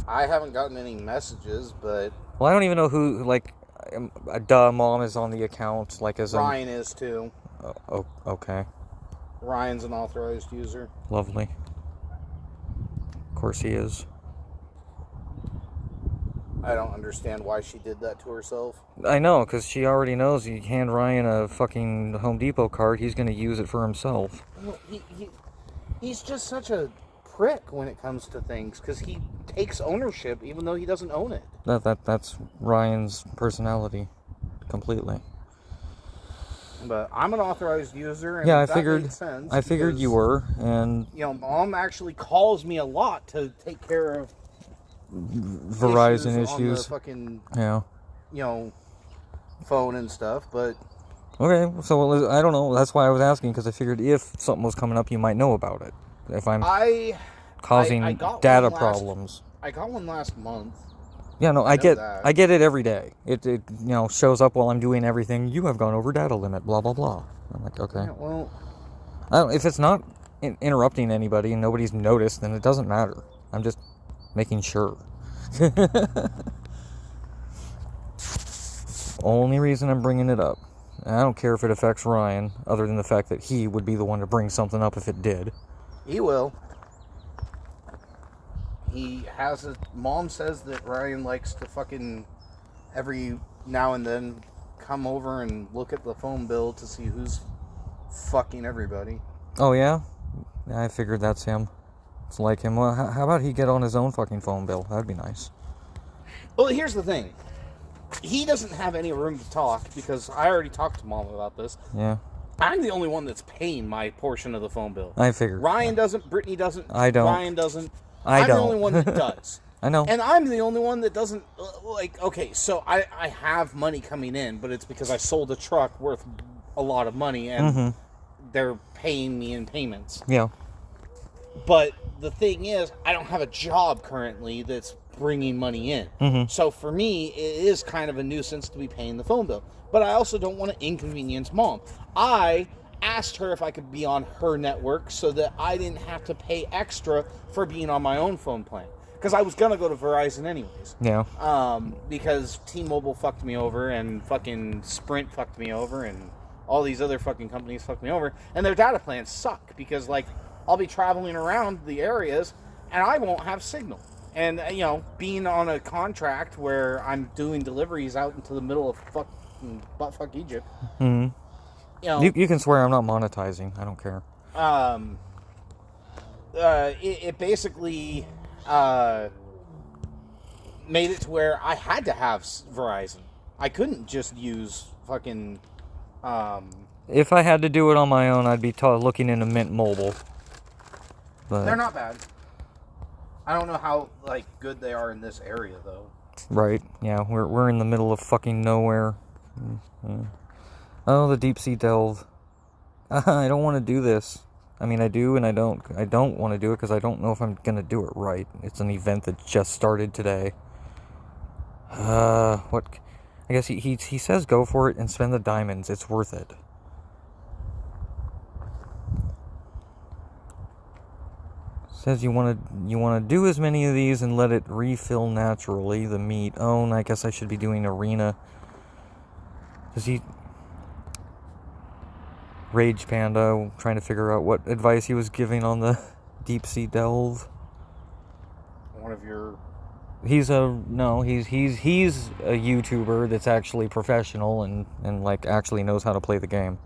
[SPEAKER 2] I haven't gotten any messages, but...
[SPEAKER 1] Well, I don't even know who, Mom is on the account,
[SPEAKER 2] Ryan is too.
[SPEAKER 1] Oh, okay.
[SPEAKER 2] Ryan's an authorized user.
[SPEAKER 1] Lovely. Of course he is.
[SPEAKER 2] I don't understand why she did that to herself.
[SPEAKER 1] I know, because she already knows you hand Ryan a fucking Home Depot card, he's going to use it for himself.
[SPEAKER 2] Well, he's just such a prick when it comes to things, because he takes ownership even though he doesn't own it.
[SPEAKER 1] That's Ryan's personality, completely.
[SPEAKER 2] But I'm an authorized user, and
[SPEAKER 1] yeah,
[SPEAKER 2] that made sense.
[SPEAKER 1] I figured you were, and
[SPEAKER 2] Mom actually calls me a lot to take care of
[SPEAKER 1] Verizon issues.
[SPEAKER 2] On the fucking, phone and stuff. But
[SPEAKER 1] okay, so I don't know. That's why I was asking, because I figured if something was coming up, you might know about it. If I'm causing data problems.
[SPEAKER 2] I got one last month.
[SPEAKER 1] Yeah, no, I get it every day. It shows up while I'm doing everything. You have gone over data limit, blah blah blah. I'm like, okay.
[SPEAKER 2] Yeah, well,
[SPEAKER 1] if it's not interrupting anybody and nobody's noticed, then it doesn't matter. I'm just making sure. Only reason I'm bringing it up. And I don't care if it affects Ryan, other than the fact that he would be the one to bring something up if it did.
[SPEAKER 2] He will. He has a... Mom says that Ryan likes to fucking every now and then come over and look at the phone bill to see who's fucking everybody.
[SPEAKER 1] Oh, yeah? I figured that's him. It's like him. Well, how about he get on his own fucking phone bill? That'd be nice.
[SPEAKER 2] Well, here's the thing. He doesn't have any room to talk because I already talked to Mom about this.
[SPEAKER 1] Yeah.
[SPEAKER 2] I'm the only one that's paying my portion of the phone bill.
[SPEAKER 1] I figured.
[SPEAKER 2] Ryan doesn't. Brittany doesn't.
[SPEAKER 1] I don't.
[SPEAKER 2] Ryan doesn't.
[SPEAKER 1] I'm
[SPEAKER 2] the only one that does.
[SPEAKER 1] I know.
[SPEAKER 2] And I'm the only one that doesn't, like, okay, so I have money coming in, but it's because I sold a truck worth a lot of money, and they're paying me in payments.
[SPEAKER 1] Yeah.
[SPEAKER 2] But the thing is, I don't have a job currently that's bringing money in. So for me, it is kind of a nuisance to be paying the phone bill. But I also don't want to inconvenience Mom. I asked her if I could be on her network so that I didn't have to pay extra for being on my own phone plan. Because I was going to go to Verizon anyways.
[SPEAKER 1] Yeah.
[SPEAKER 2] Because T-Mobile fucked me over, and fucking Sprint fucked me over, and all these other fucking companies fucked me over. And their data plans suck, because, like, I'll be traveling around the areas, and I won't have signal. And, you know, being on a contract where I'm doing deliveries out into the middle of fucking buttfuck Egypt.
[SPEAKER 1] You
[SPEAKER 2] know,
[SPEAKER 1] you can swear I'm not monetizing. I don't care.
[SPEAKER 2] It basically made it to where I had to have Verizon. I couldn't just use fucking...
[SPEAKER 1] If I had to do it on my own, I'd be looking into Mint Mobile. But
[SPEAKER 2] they're not bad. I don't know how, like, good they are in this area, though.
[SPEAKER 1] Right, yeah, we're in the middle of fucking nowhere. Oh, the deep sea delve. I don't want to do this. I mean, I do and I don't. I don't want to do it because I don't know if I'm going to do it right. It's an event that just started today. What? I guess he says go for it and spend the diamonds. It's worth it. Says you want to do as many of these and let it refill naturally, the meat. Oh, and I guess I should be doing arena. Does he... Rage Panda, trying to figure out what advice he was giving on the deep sea delve.
[SPEAKER 2] One of your...
[SPEAKER 1] He's a YouTuber that's actually professional and like actually knows how to play the game.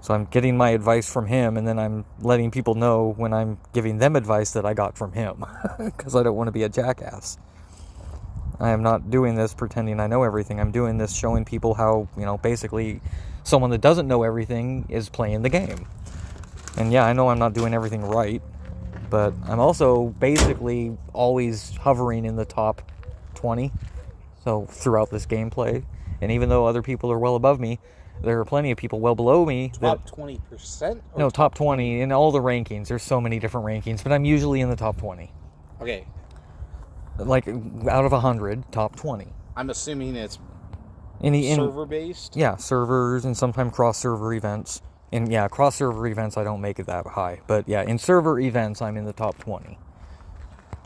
[SPEAKER 1] So I'm getting my advice from him, and then I'm letting people know when I'm giving them advice that I got from him, because I don't want to be a jackass. I am not doing this pretending I know everything. I'm doing this showing people how, you know, basically someone that doesn't know everything is playing the game. And yeah, I know I'm not doing everything right, but I'm also basically always hovering in the top 20, so throughout this gameplay. And even though other people are well above me, there are plenty of people well below me.
[SPEAKER 2] Top 20%?
[SPEAKER 1] No, top 20 in all the rankings. There's so many different rankings, but I'm usually in the top 20.
[SPEAKER 2] Okay.
[SPEAKER 1] Like, out of 100, top 20.
[SPEAKER 2] I'm assuming it's
[SPEAKER 1] server-based? Yeah, servers and sometimes cross-server events. And yeah, cross-server events, I don't make it that high. But yeah, in server events, I'm in the top 20.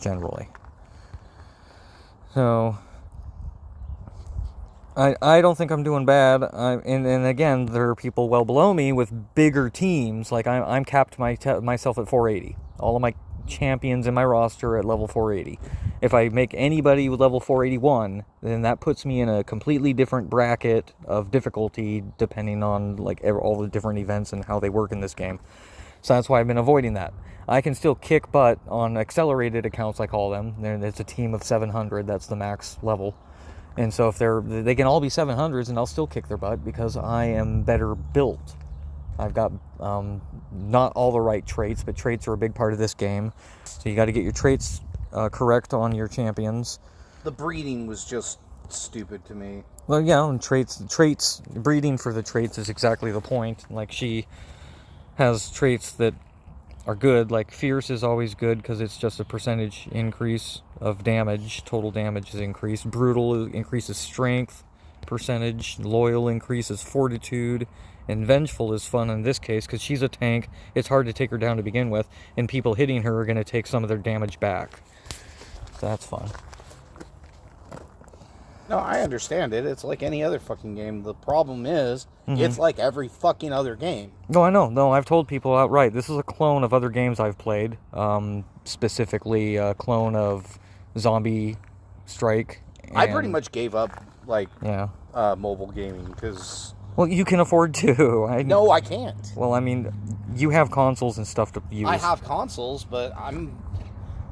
[SPEAKER 1] Generally. So... I don't think I'm doing bad. And again, there are people well below me with bigger teams. Like, I'm capped myself at 480. All of my champions in my roster at level 480. If I make anybody with level 481, then that puts me in a completely different bracket of difficulty depending on, like, all the different events and how they work in this game. So that's why I've been avoiding that. I can still kick butt on accelerated accounts, I call them. There's a team of 700. That's the max level. And so if they can all be 700s, and I'll still kick their butt because I am better built. I've got not all the right traits, but traits are a big part of this game. So you got to get your traits correct on your champions.
[SPEAKER 2] The breeding was just stupid to me.
[SPEAKER 1] Well, yeah, and traits, breeding for the traits is exactly the point. Like, she has traits that are good, like fierce is always good because it's just a percentage increase of damage. Total damage is increased. Brutal increases strength percentage. Loyal increases fortitude, And vengeful is fun in this case because she's a tank. It's hard to take her down to begin with, and people hitting her are going to take some of their damage back. So that's fun.
[SPEAKER 2] No, I understand it. It's like any other fucking game. The problem is, it's like every fucking other game.
[SPEAKER 1] No, I know. No, I've told people outright. This is a clone of other games I've played. Specifically, a clone of Zombie Strike.
[SPEAKER 2] I pretty much gave up, like,
[SPEAKER 1] yeah,
[SPEAKER 2] mobile gaming, because...
[SPEAKER 1] Well, you can afford to.
[SPEAKER 2] No, I can't.
[SPEAKER 1] Well, I mean, you have consoles and stuff to use.
[SPEAKER 2] I have consoles, but I'm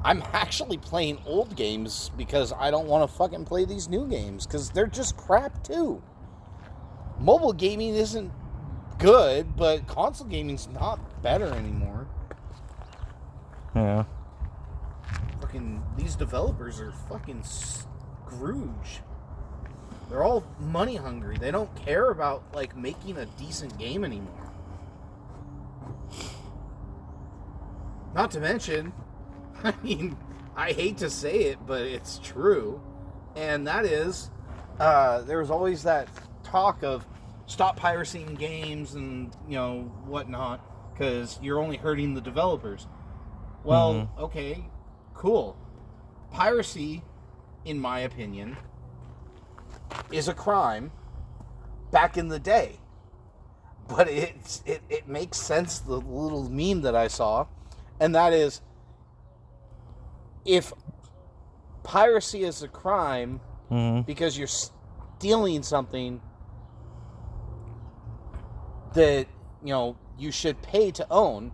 [SPEAKER 2] actually playing old games because I don't want to fucking play these new games because they're just crap too. Mobile gaming isn't good, but console gaming's not better anymore.
[SPEAKER 1] Yeah.
[SPEAKER 2] Fucking these developers are fucking Scrooge. They're all money hungry. They don't care about like making a decent game anymore. Not to mention, I mean, I hate to say it, but it's true. And that is, there's always that talk of stop piracying games and, you know, whatnot, because you're only hurting the developers. Well, okay, cool. Piracy, in my opinion, is a crime back in the day. But it makes sense, the little meme that I saw, and that is, if piracy is a crime because you're stealing something that, you know, you should pay to own,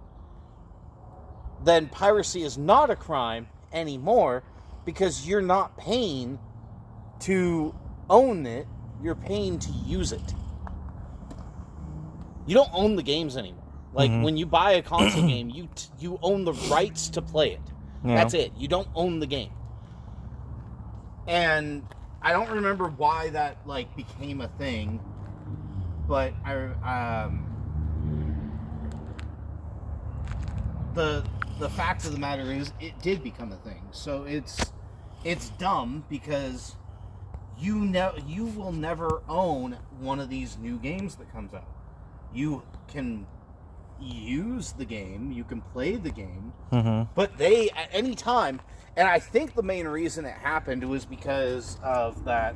[SPEAKER 2] then piracy is not a crime anymore because you're not paying to own it, you're paying to use it. You don't own the games anymore. Like, when you buy a console game, you own the rights to play it. Yeah. That's it. You don't own the game. And I don't remember why that, like, became a thing, but the fact of the matter is it did become a thing. So it's dumb because you will never own one of these new games that comes out. You can use the game, you can play the game, but they, at any time, and I think the main reason it happened was because of that,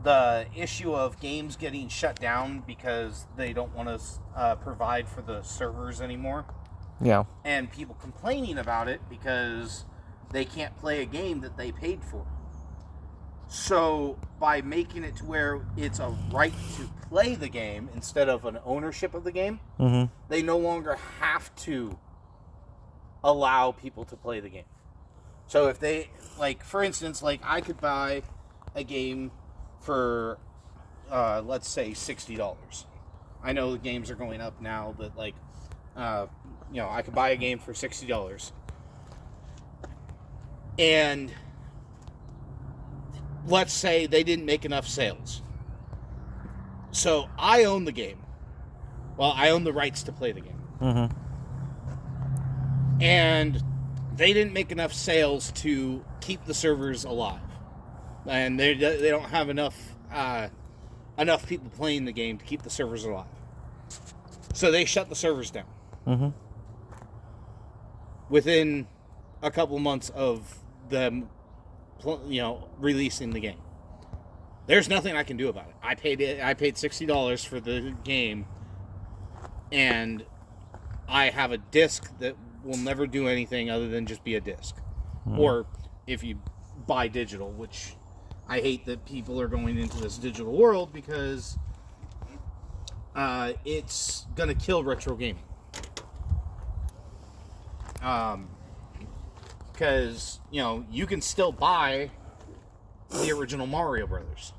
[SPEAKER 2] the issue of games getting shut down because they don't want to provide for the servers anymore.
[SPEAKER 1] Yeah.
[SPEAKER 2] And people complaining about it because they can't play a game that they paid for. So, by making it to where it's a right to play the game instead of an ownership of the game, they no longer have to allow people to play the game. So, if they, like, for instance, like, I could buy a game for, let's say, $60. I know the games are going up now, but, like, you know, I could buy a game for $60. And let's say they didn't make enough sales. So I own the game. Well, I own the rights to play the game. And they didn't make enough sales to keep the servers alive. And they don't have enough people playing the game to keep the servers alive. So they shut the servers down. Within a couple months of them, you know, releasing the game. There's nothing I can do about it. I paid $60 for the game, and I have a disc that will never do anything other than just be a disc. Or if you buy digital, which I hate that people are going into this digital world because it's gonna kill retro gaming. Because, you know, you can still buy the original Mario Brothers.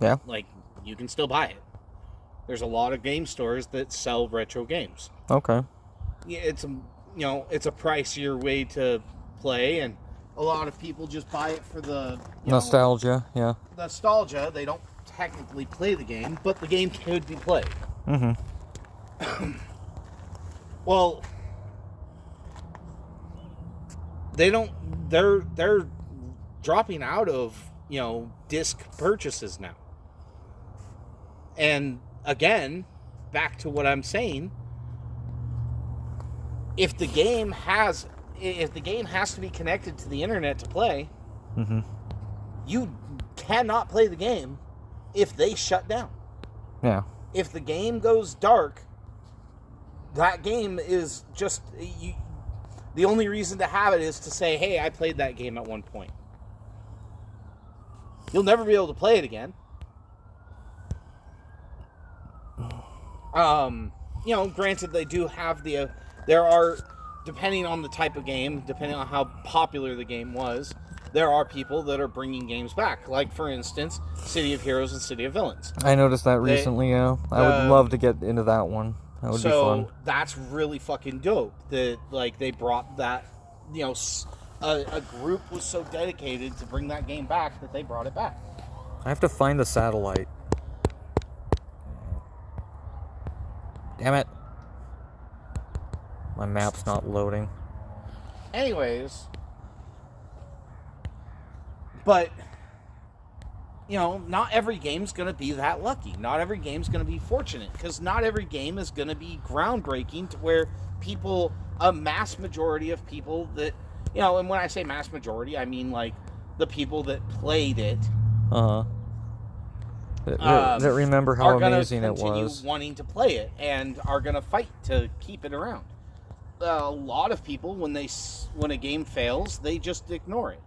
[SPEAKER 1] Yeah.
[SPEAKER 2] Like, you can still buy it. There's a lot of game stores that sell retro games.
[SPEAKER 1] Okay.
[SPEAKER 2] Yeah, it's a, you know, it's a pricier way to play, and a lot of people just buy it for the
[SPEAKER 1] nostalgia. Yeah.
[SPEAKER 2] Nostalgia. They don't technically play the game, but the game could be played. Well, they don't. They're dropping out of disc purchases now. And again, back to what I'm saying, if the game has to be connected to the internet to play, you cannot play the game if they shut down.
[SPEAKER 1] Yeah.
[SPEAKER 2] If the game goes dark, that game is just the only reason to have it is to say, hey, I played that game at one point. You'll never be able to play it again. Granted, they do have there are, depending on the type of game, depending on how popular the game was, there are people that are bringing games back. Like, for instance, City of Heroes and City of Villains.
[SPEAKER 1] I noticed that recently, yeah. I would love to get into that one. That would be fun.
[SPEAKER 2] So, that's really fucking dope. That, like, they brought that, a group was so dedicated to bring that game back that they brought it back.
[SPEAKER 1] I have to find the satellite. Damn it. My map's not loading.
[SPEAKER 2] Anyways, but, not every game's going to be that lucky. Not every game's going to be fortunate, because not every game is going to be groundbreaking to where a mass majority of people that, and when I say mass majority, I mean, like, the people that played it.
[SPEAKER 1] That remember how amazing it was.
[SPEAKER 2] Are going to continue wanting to play it and are going to fight to keep it around. A lot of people, when a game fails, they just ignore it.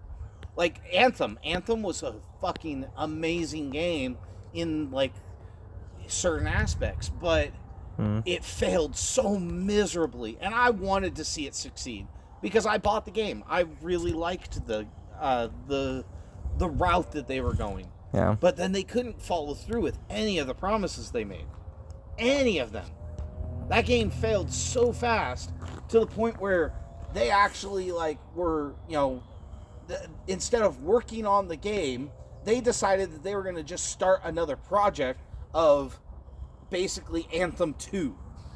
[SPEAKER 2] Like Anthem. Anthem was a fucking amazing game in, like, certain aspects, but it failed so miserably, and I wanted to see it succeed because I bought the game. I really liked the route that they were going.
[SPEAKER 1] Yeah.
[SPEAKER 2] But then they couldn't follow through with any of the promises they made. Any of them. That game failed so fast to the point where they actually, like, were, instead of working on the game, they decided that they were going to just start another project of basically Anthem 2.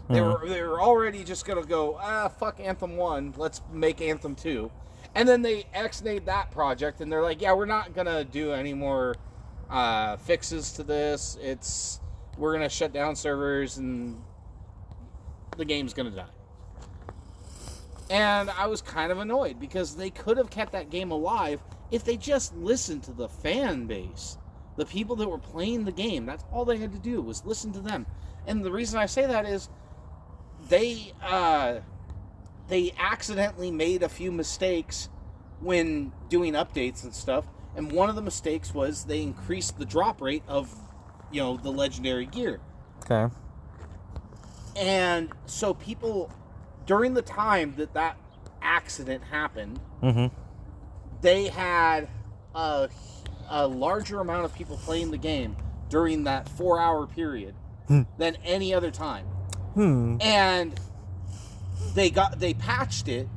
[SPEAKER 2] They were already just going to go, fuck Anthem 1, let's make Anthem 2. And then they ex-nayed that project, and they're like, yeah, we're not going to do any more fixes to this. We're going to shut down servers, and the game's going to die. And I was kind of annoyed because they could have kept that game alive if they just listened to the fan base. The people that were playing the game, that's all they had to do was listen to them. And the reason I say that is they accidentally made a few mistakes when doing updates and stuff. And one of the mistakes was they increased the drop rate of, the legendary gear.
[SPEAKER 1] Okay.
[SPEAKER 2] And so people, during the time that accident happened, they had a larger amount of people playing the game during that 4-hour period than any other time. And they patched it,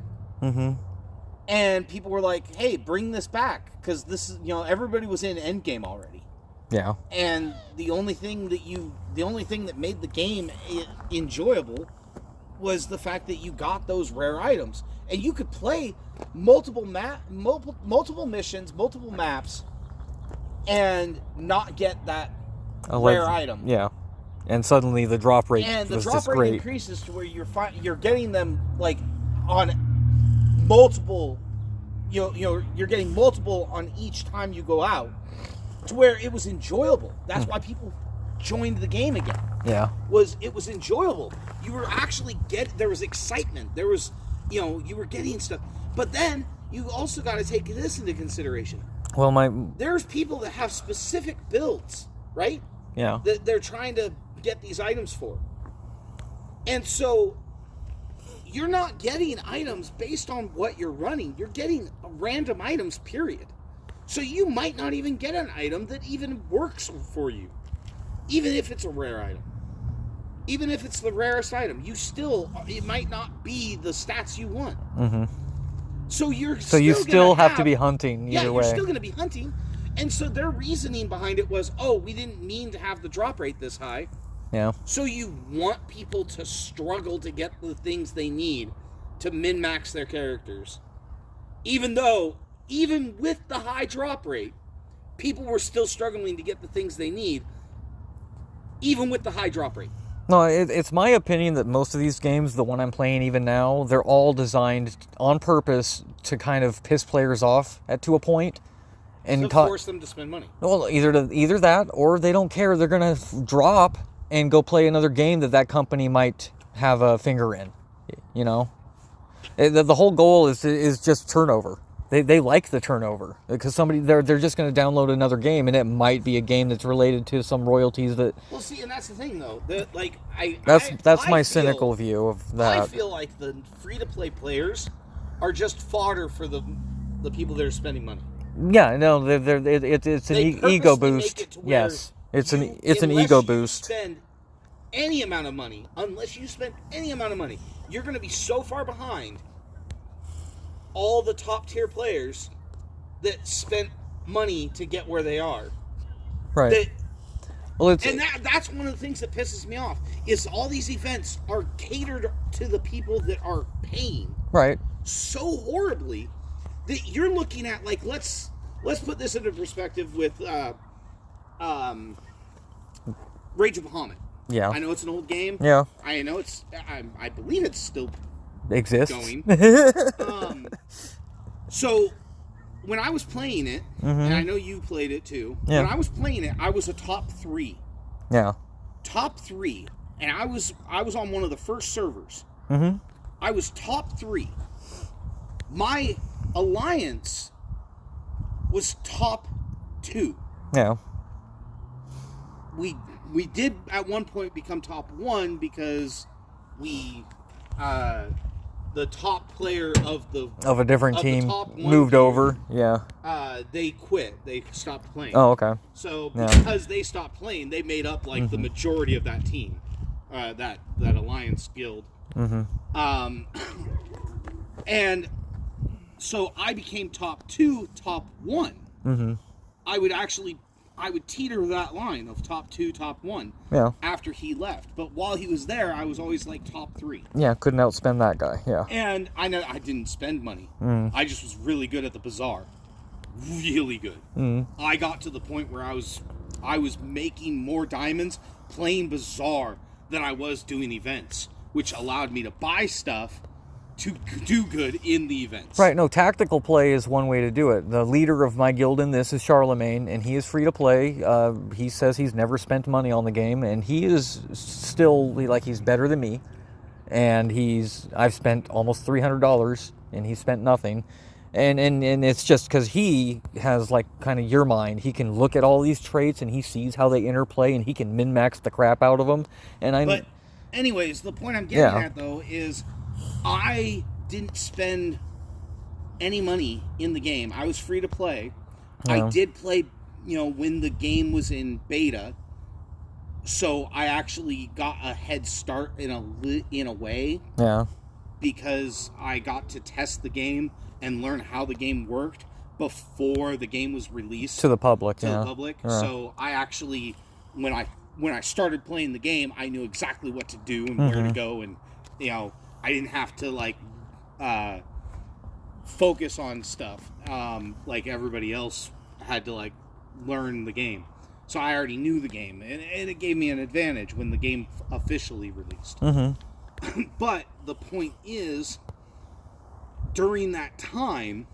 [SPEAKER 2] and people were like, hey, bring this back, because this is, everybody was in endgame already.
[SPEAKER 1] Yeah.
[SPEAKER 2] And the only thing that made the game enjoyable was the fact that you got those rare items, and you could play multiple missions, multiple maps, and not get that rare item.
[SPEAKER 1] Yeah. And suddenly the drop rate was just great.
[SPEAKER 2] Increases to where you're getting them, like, on multiple. You're getting multiple on each time you go out, to where it was enjoyable. That's why people joined the game again.
[SPEAKER 1] Yeah.
[SPEAKER 2] It was enjoyable. You were actually there was excitement. There was, you were getting stuff. But then you also got to take this into consideration.
[SPEAKER 1] Well,
[SPEAKER 2] there's people that have specific builds, right?
[SPEAKER 1] Yeah.
[SPEAKER 2] That they're trying to get these items for. And so you're not getting items based on what you're running. You're getting random items, period. So you might not even get an item that even works for you. Even if it's a rare item. Even if it's the rarest item. It might not be the stats you want. So you still
[SPEAKER 1] have to be hunting either way.
[SPEAKER 2] You're still going to be hunting. And so their reasoning behind it was, we didn't mean to have the drop rate this high.
[SPEAKER 1] Yeah.
[SPEAKER 2] So you want people to struggle to get the things they need to min-max their characters. Even with the high drop rate, people were still struggling to get the things they need, even with the high drop rate.
[SPEAKER 1] No, it's my opinion that most of these games, the one I'm playing even now, they're all designed on purpose to kind of piss players off to a point. And
[SPEAKER 2] force them to spend money.
[SPEAKER 1] Well, either that, or they don't care. They're going to drop and go play another game that company might have a finger in. You know? The whole goal is just turnover. They like the turnover because they're just going to download another game, and it might be a game that's related to some royalties that.
[SPEAKER 2] Well, see, and that's the thing, though.
[SPEAKER 1] That's my cynical view of that.
[SPEAKER 2] I feel like the free-to-play players are just fodder for the people that are spending money.
[SPEAKER 1] Yeah, no, it's an ego boost. Yes, it's an ego boost.
[SPEAKER 2] Spend any amount of money, unless you spend any amount of money, you're going to be so far behind all the top tier players that spent money to get where they are.
[SPEAKER 1] Right.
[SPEAKER 2] That's one of the things that pisses me off is all these events are catered to the people that are paying.
[SPEAKER 1] Right.
[SPEAKER 2] So horribly that you're looking at, like, let's put this into perspective with Rage of Bahamut.
[SPEAKER 1] Yeah.
[SPEAKER 2] I know it's an old game.
[SPEAKER 1] Yeah.
[SPEAKER 2] I know I believe it's still
[SPEAKER 1] exists.
[SPEAKER 2] Going. So when I was playing it, and I know you played it too.
[SPEAKER 1] Yeah.
[SPEAKER 2] When I was playing it, I was a top 3.
[SPEAKER 1] Yeah.
[SPEAKER 2] Top 3, and I was on one of the first servers.
[SPEAKER 1] Mm-hmm.
[SPEAKER 2] I was top 3. My alliance was top 2.
[SPEAKER 1] Yeah.
[SPEAKER 2] We did at one point become top 1 because we the top player of
[SPEAKER 1] a different team moved over. Yeah.
[SPEAKER 2] They quit. They stopped playing.
[SPEAKER 1] Oh, okay.
[SPEAKER 2] So because they stopped playing, they made up like the majority of that team, that alliance guild. Mm-hmm. And so I became top 2, top 1. Mm-hmm. I would teeter that line of top 2, top 1.
[SPEAKER 1] Yeah.
[SPEAKER 2] After he left, but while he was there, I was always like top 3.
[SPEAKER 1] Yeah, couldn't outspend that guy. Yeah.
[SPEAKER 2] And I know I didn't spend money. I just was really good at the bazaar, really good. I got to the point where I was making more diamonds playing bazaar than I was doing events, which allowed me to buy stuff to do good in the events.
[SPEAKER 1] Right, no, tactical play is one way to do it. The leader of my guild in this is Charlemagne, and he is free to play. He says he's never spent money on the game, and he is still, like, he's better than me. And I've spent almost $300, and he's spent nothing. And it's just because he has, like, kind of your mind. He can look at all these traits, and he sees how they interplay, and he can min-max the crap out of them. But
[SPEAKER 2] anyways, the point I'm getting at, though, is I didn't spend any money in the game. I was free to play. Yeah. I did play, when the game was in beta. So I actually got a head start in a way. Yeah. Because I got to test the game and learn how the game worked before the game was released
[SPEAKER 1] to the public.
[SPEAKER 2] Yeah. So I actually, when I started playing the game, I knew exactly what to do and where to go, and I didn't have to focus on stuff like everybody else had to learn the game. So I already knew the game, and it gave me an advantage when the game officially released. But the point is, during that time,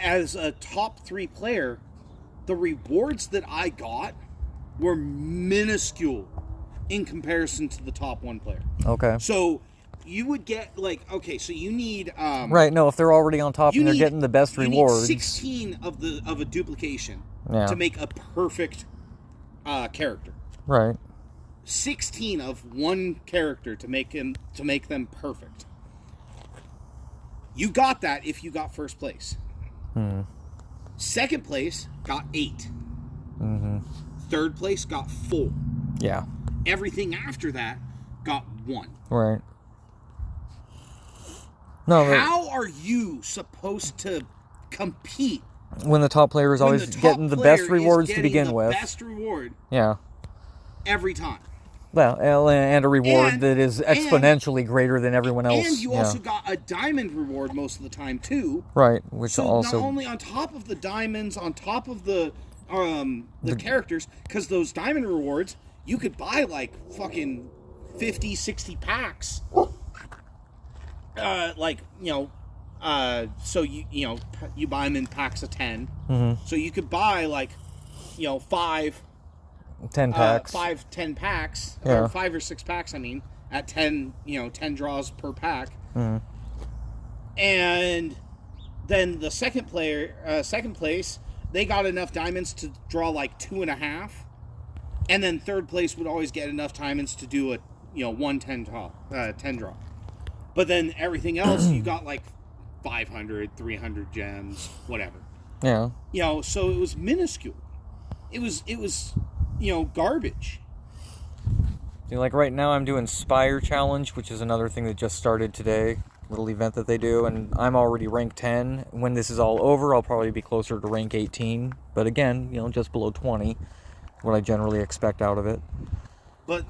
[SPEAKER 2] as a top 3 player, the rewards that I got were minuscule in comparison to the top 1 player. Okay. So you would get so you need
[SPEAKER 1] right. No, if they're already on top and they're getting the best rewards,
[SPEAKER 2] you need 16 of a duplication to make a perfect character. Right. 16 of one character to make them perfect. You got that if you got first place. Second place got 8. Third place got 4. Yeah. Everything after that got 1. Right. No. How are you supposed to compete
[SPEAKER 1] when the top player is always getting the best rewards to begin with?
[SPEAKER 2] Best reward.
[SPEAKER 1] Yeah.
[SPEAKER 2] Every time.
[SPEAKER 1] Well, and a reward that is exponentially greater than everyone else.
[SPEAKER 2] And you also got a diamond reward most of the time too.
[SPEAKER 1] Right, which
[SPEAKER 2] so
[SPEAKER 1] also
[SPEAKER 2] not only on top of the diamonds, on top of the characters, because those diamond rewards, you could buy like fucking 50, 60 packs. So you buy them in packs of 10.
[SPEAKER 1] Mm-hmm.
[SPEAKER 2] So you could buy like,
[SPEAKER 1] 10 packs.
[SPEAKER 2] 10 packs,
[SPEAKER 1] Yeah.
[SPEAKER 2] or 5 or 6 packs, I mean, at 10, 10 draws per pack.
[SPEAKER 1] Mm-hmm.
[SPEAKER 2] And then the second place, they got enough diamonds to draw like 2.5. And then third place would always get enough diamonds to do a, 10 draw. But then everything else, you got like 500, 300 gems, whatever.
[SPEAKER 1] Yeah.
[SPEAKER 2] So it was minuscule. It was garbage.
[SPEAKER 1] See, like right now I'm doing Spire Challenge, which is another thing that just started today. Little event that they do, and I'm already rank 10. When this is all over, I'll probably be closer to rank 18. But again, just below 20, what I generally expect out of it.
[SPEAKER 2] But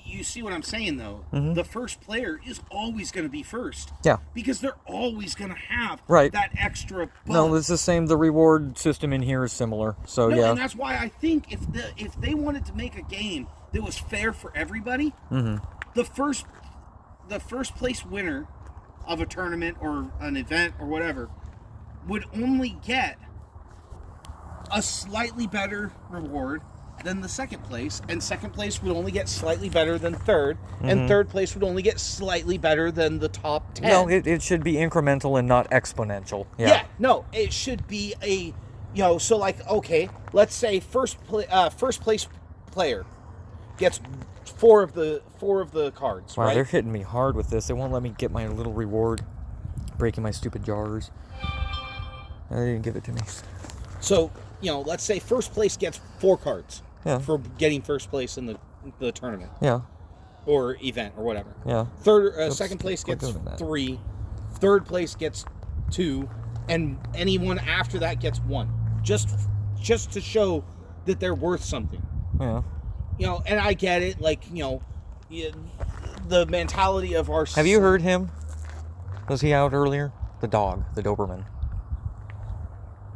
[SPEAKER 2] you see what I'm saying, though?
[SPEAKER 1] Mm-hmm.
[SPEAKER 2] The first player is always going to be first.
[SPEAKER 1] Yeah.
[SPEAKER 2] Because they're always going to have
[SPEAKER 1] right.
[SPEAKER 2] that extra bump.
[SPEAKER 1] No, it's the same. The reward system in here is similar. So,
[SPEAKER 2] no,
[SPEAKER 1] yeah.
[SPEAKER 2] And that's why I think if they wanted to make a game that was fair for everybody,
[SPEAKER 1] mm-hmm.
[SPEAKER 2] the first place winner of a tournament or an event or whatever would only get a slightly better reward than the second place, and second place would only get slightly better than third,
[SPEAKER 1] mm-hmm.
[SPEAKER 2] and third place would only get slightly better than the top 10.
[SPEAKER 1] No, it should be incremental and not exponential.
[SPEAKER 2] Yeah, no, it should be a, so like, okay, let's say first place player gets four of the cards.
[SPEAKER 1] Wow,
[SPEAKER 2] right?
[SPEAKER 1] They're hitting me hard with this. They won't let me get my little reward, breaking my stupid jars. They didn't give it to me.
[SPEAKER 2] So, let's say first place gets 4 cards.
[SPEAKER 1] Yeah.
[SPEAKER 2] For getting first place in the tournament.
[SPEAKER 1] Yeah.
[SPEAKER 2] Or event or whatever.
[SPEAKER 1] Yeah.
[SPEAKER 2] Second place gets 3. Third place gets 2, and anyone after that gets 1. Just to show that they're worth something.
[SPEAKER 1] Yeah.
[SPEAKER 2] And I get it, like, the mentality of our...
[SPEAKER 1] Have you heard him? Was he out earlier? The dog, the Doberman.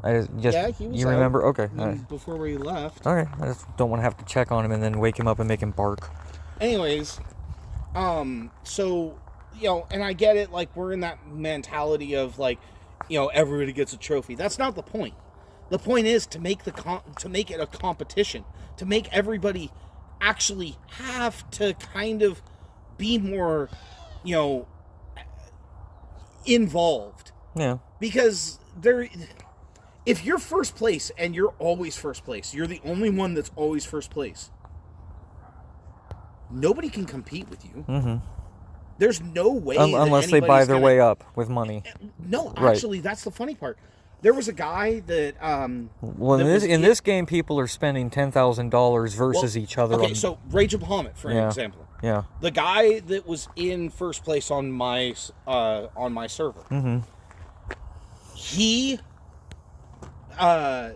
[SPEAKER 2] Yeah, he was
[SPEAKER 1] You
[SPEAKER 2] out
[SPEAKER 1] remember? Okay.
[SPEAKER 2] before we left.
[SPEAKER 1] Okay. I just don't want to have to check on him and then wake him up and make him bark.
[SPEAKER 2] Anyways, so, and I get it, like, we're in that mentality of, like, everybody gets a trophy. That's not the point. The point is to make it a competition, to make everybody actually have to kind of be more, involved.
[SPEAKER 1] Yeah.
[SPEAKER 2] Because if you're first place and you're always first place, you're the only one that's always first place, nobody can compete with you.
[SPEAKER 1] Mm-hmm.
[SPEAKER 2] There's no way
[SPEAKER 1] unless they buy their way up with money.
[SPEAKER 2] No, actually, that's the funny part. There was a guy that
[SPEAKER 1] well, in this game, people are spending $10,000 versus each other.
[SPEAKER 2] Okay, so Rage of Bahamut, for example.
[SPEAKER 1] Yeah.
[SPEAKER 2] The guy that was in first place on my server.
[SPEAKER 1] Mm-hmm.
[SPEAKER 2] He I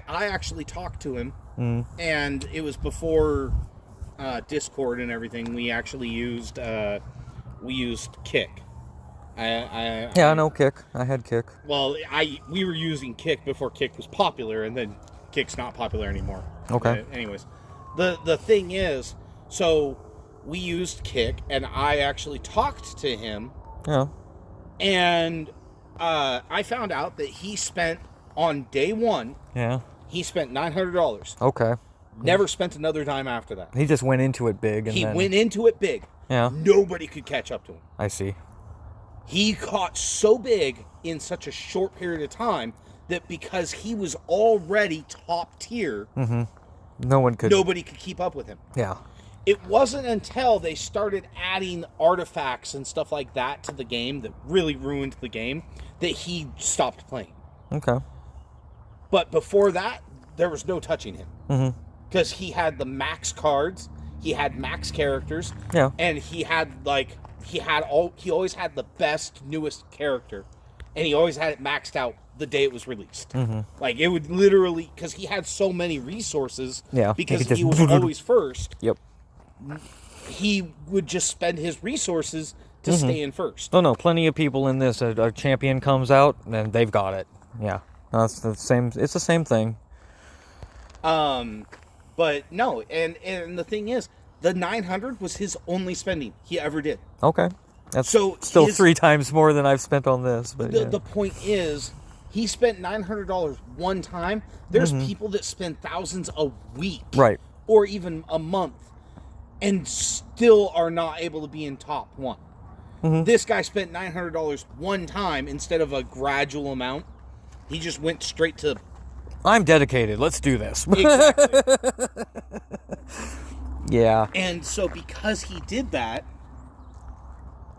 [SPEAKER 2] actually talked to him, and it was before Discord and everything. We actually used Kick. I
[SPEAKER 1] know Kick. I had Kick.
[SPEAKER 2] Well, we were using Kick before Kick was popular, and then Kick's not popular anymore.
[SPEAKER 1] Okay.
[SPEAKER 2] Anyways, the thing is, so we used Kick, and I actually talked to him.
[SPEAKER 1] Yeah.
[SPEAKER 2] And I found out that he spent on day 1.
[SPEAKER 1] Yeah.
[SPEAKER 2] He spent $900.
[SPEAKER 1] Okay.
[SPEAKER 2] Never spent another dime after that.
[SPEAKER 1] He just went into it big.
[SPEAKER 2] He went into it big.
[SPEAKER 1] Yeah.
[SPEAKER 2] Nobody could catch up to him.
[SPEAKER 1] I see.
[SPEAKER 2] He caught so big in such a short period of time that because he was already top tier, nobody could keep up with him.
[SPEAKER 1] Yeah.
[SPEAKER 2] It wasn't until they started adding artifacts and stuff like that to the game that really ruined the game that he stopped playing.
[SPEAKER 1] Okay.
[SPEAKER 2] But before that, there was no touching him. Because he had the max cards, he had max characters, and he always had the best, newest character, and he always had it maxed out the day it was released. Like, it would literally, because he had so many resources, because he was always first.
[SPEAKER 1] Yep.
[SPEAKER 2] he would just spend his resources to stay in first.
[SPEAKER 1] Oh no, plenty of people in this. A champion comes out and they've got it. Yeah, that's the same. It's the same thing.
[SPEAKER 2] But no, and the thing is, the 900 was his only spending he ever did.
[SPEAKER 1] Okay, that's
[SPEAKER 2] so
[SPEAKER 1] still 3 times more than I've spent on this. But
[SPEAKER 2] the point is, he spent $900 one time. There's people that spend thousands a week,
[SPEAKER 1] right,
[SPEAKER 2] or even a month, and still are not able to be in top 1. This guy spent $900 one time instead of a gradual amount. He just went straight to,
[SPEAKER 1] I'm dedicated. Let's do this.
[SPEAKER 2] Exactly.
[SPEAKER 1] Yeah.
[SPEAKER 2] And so because he did that,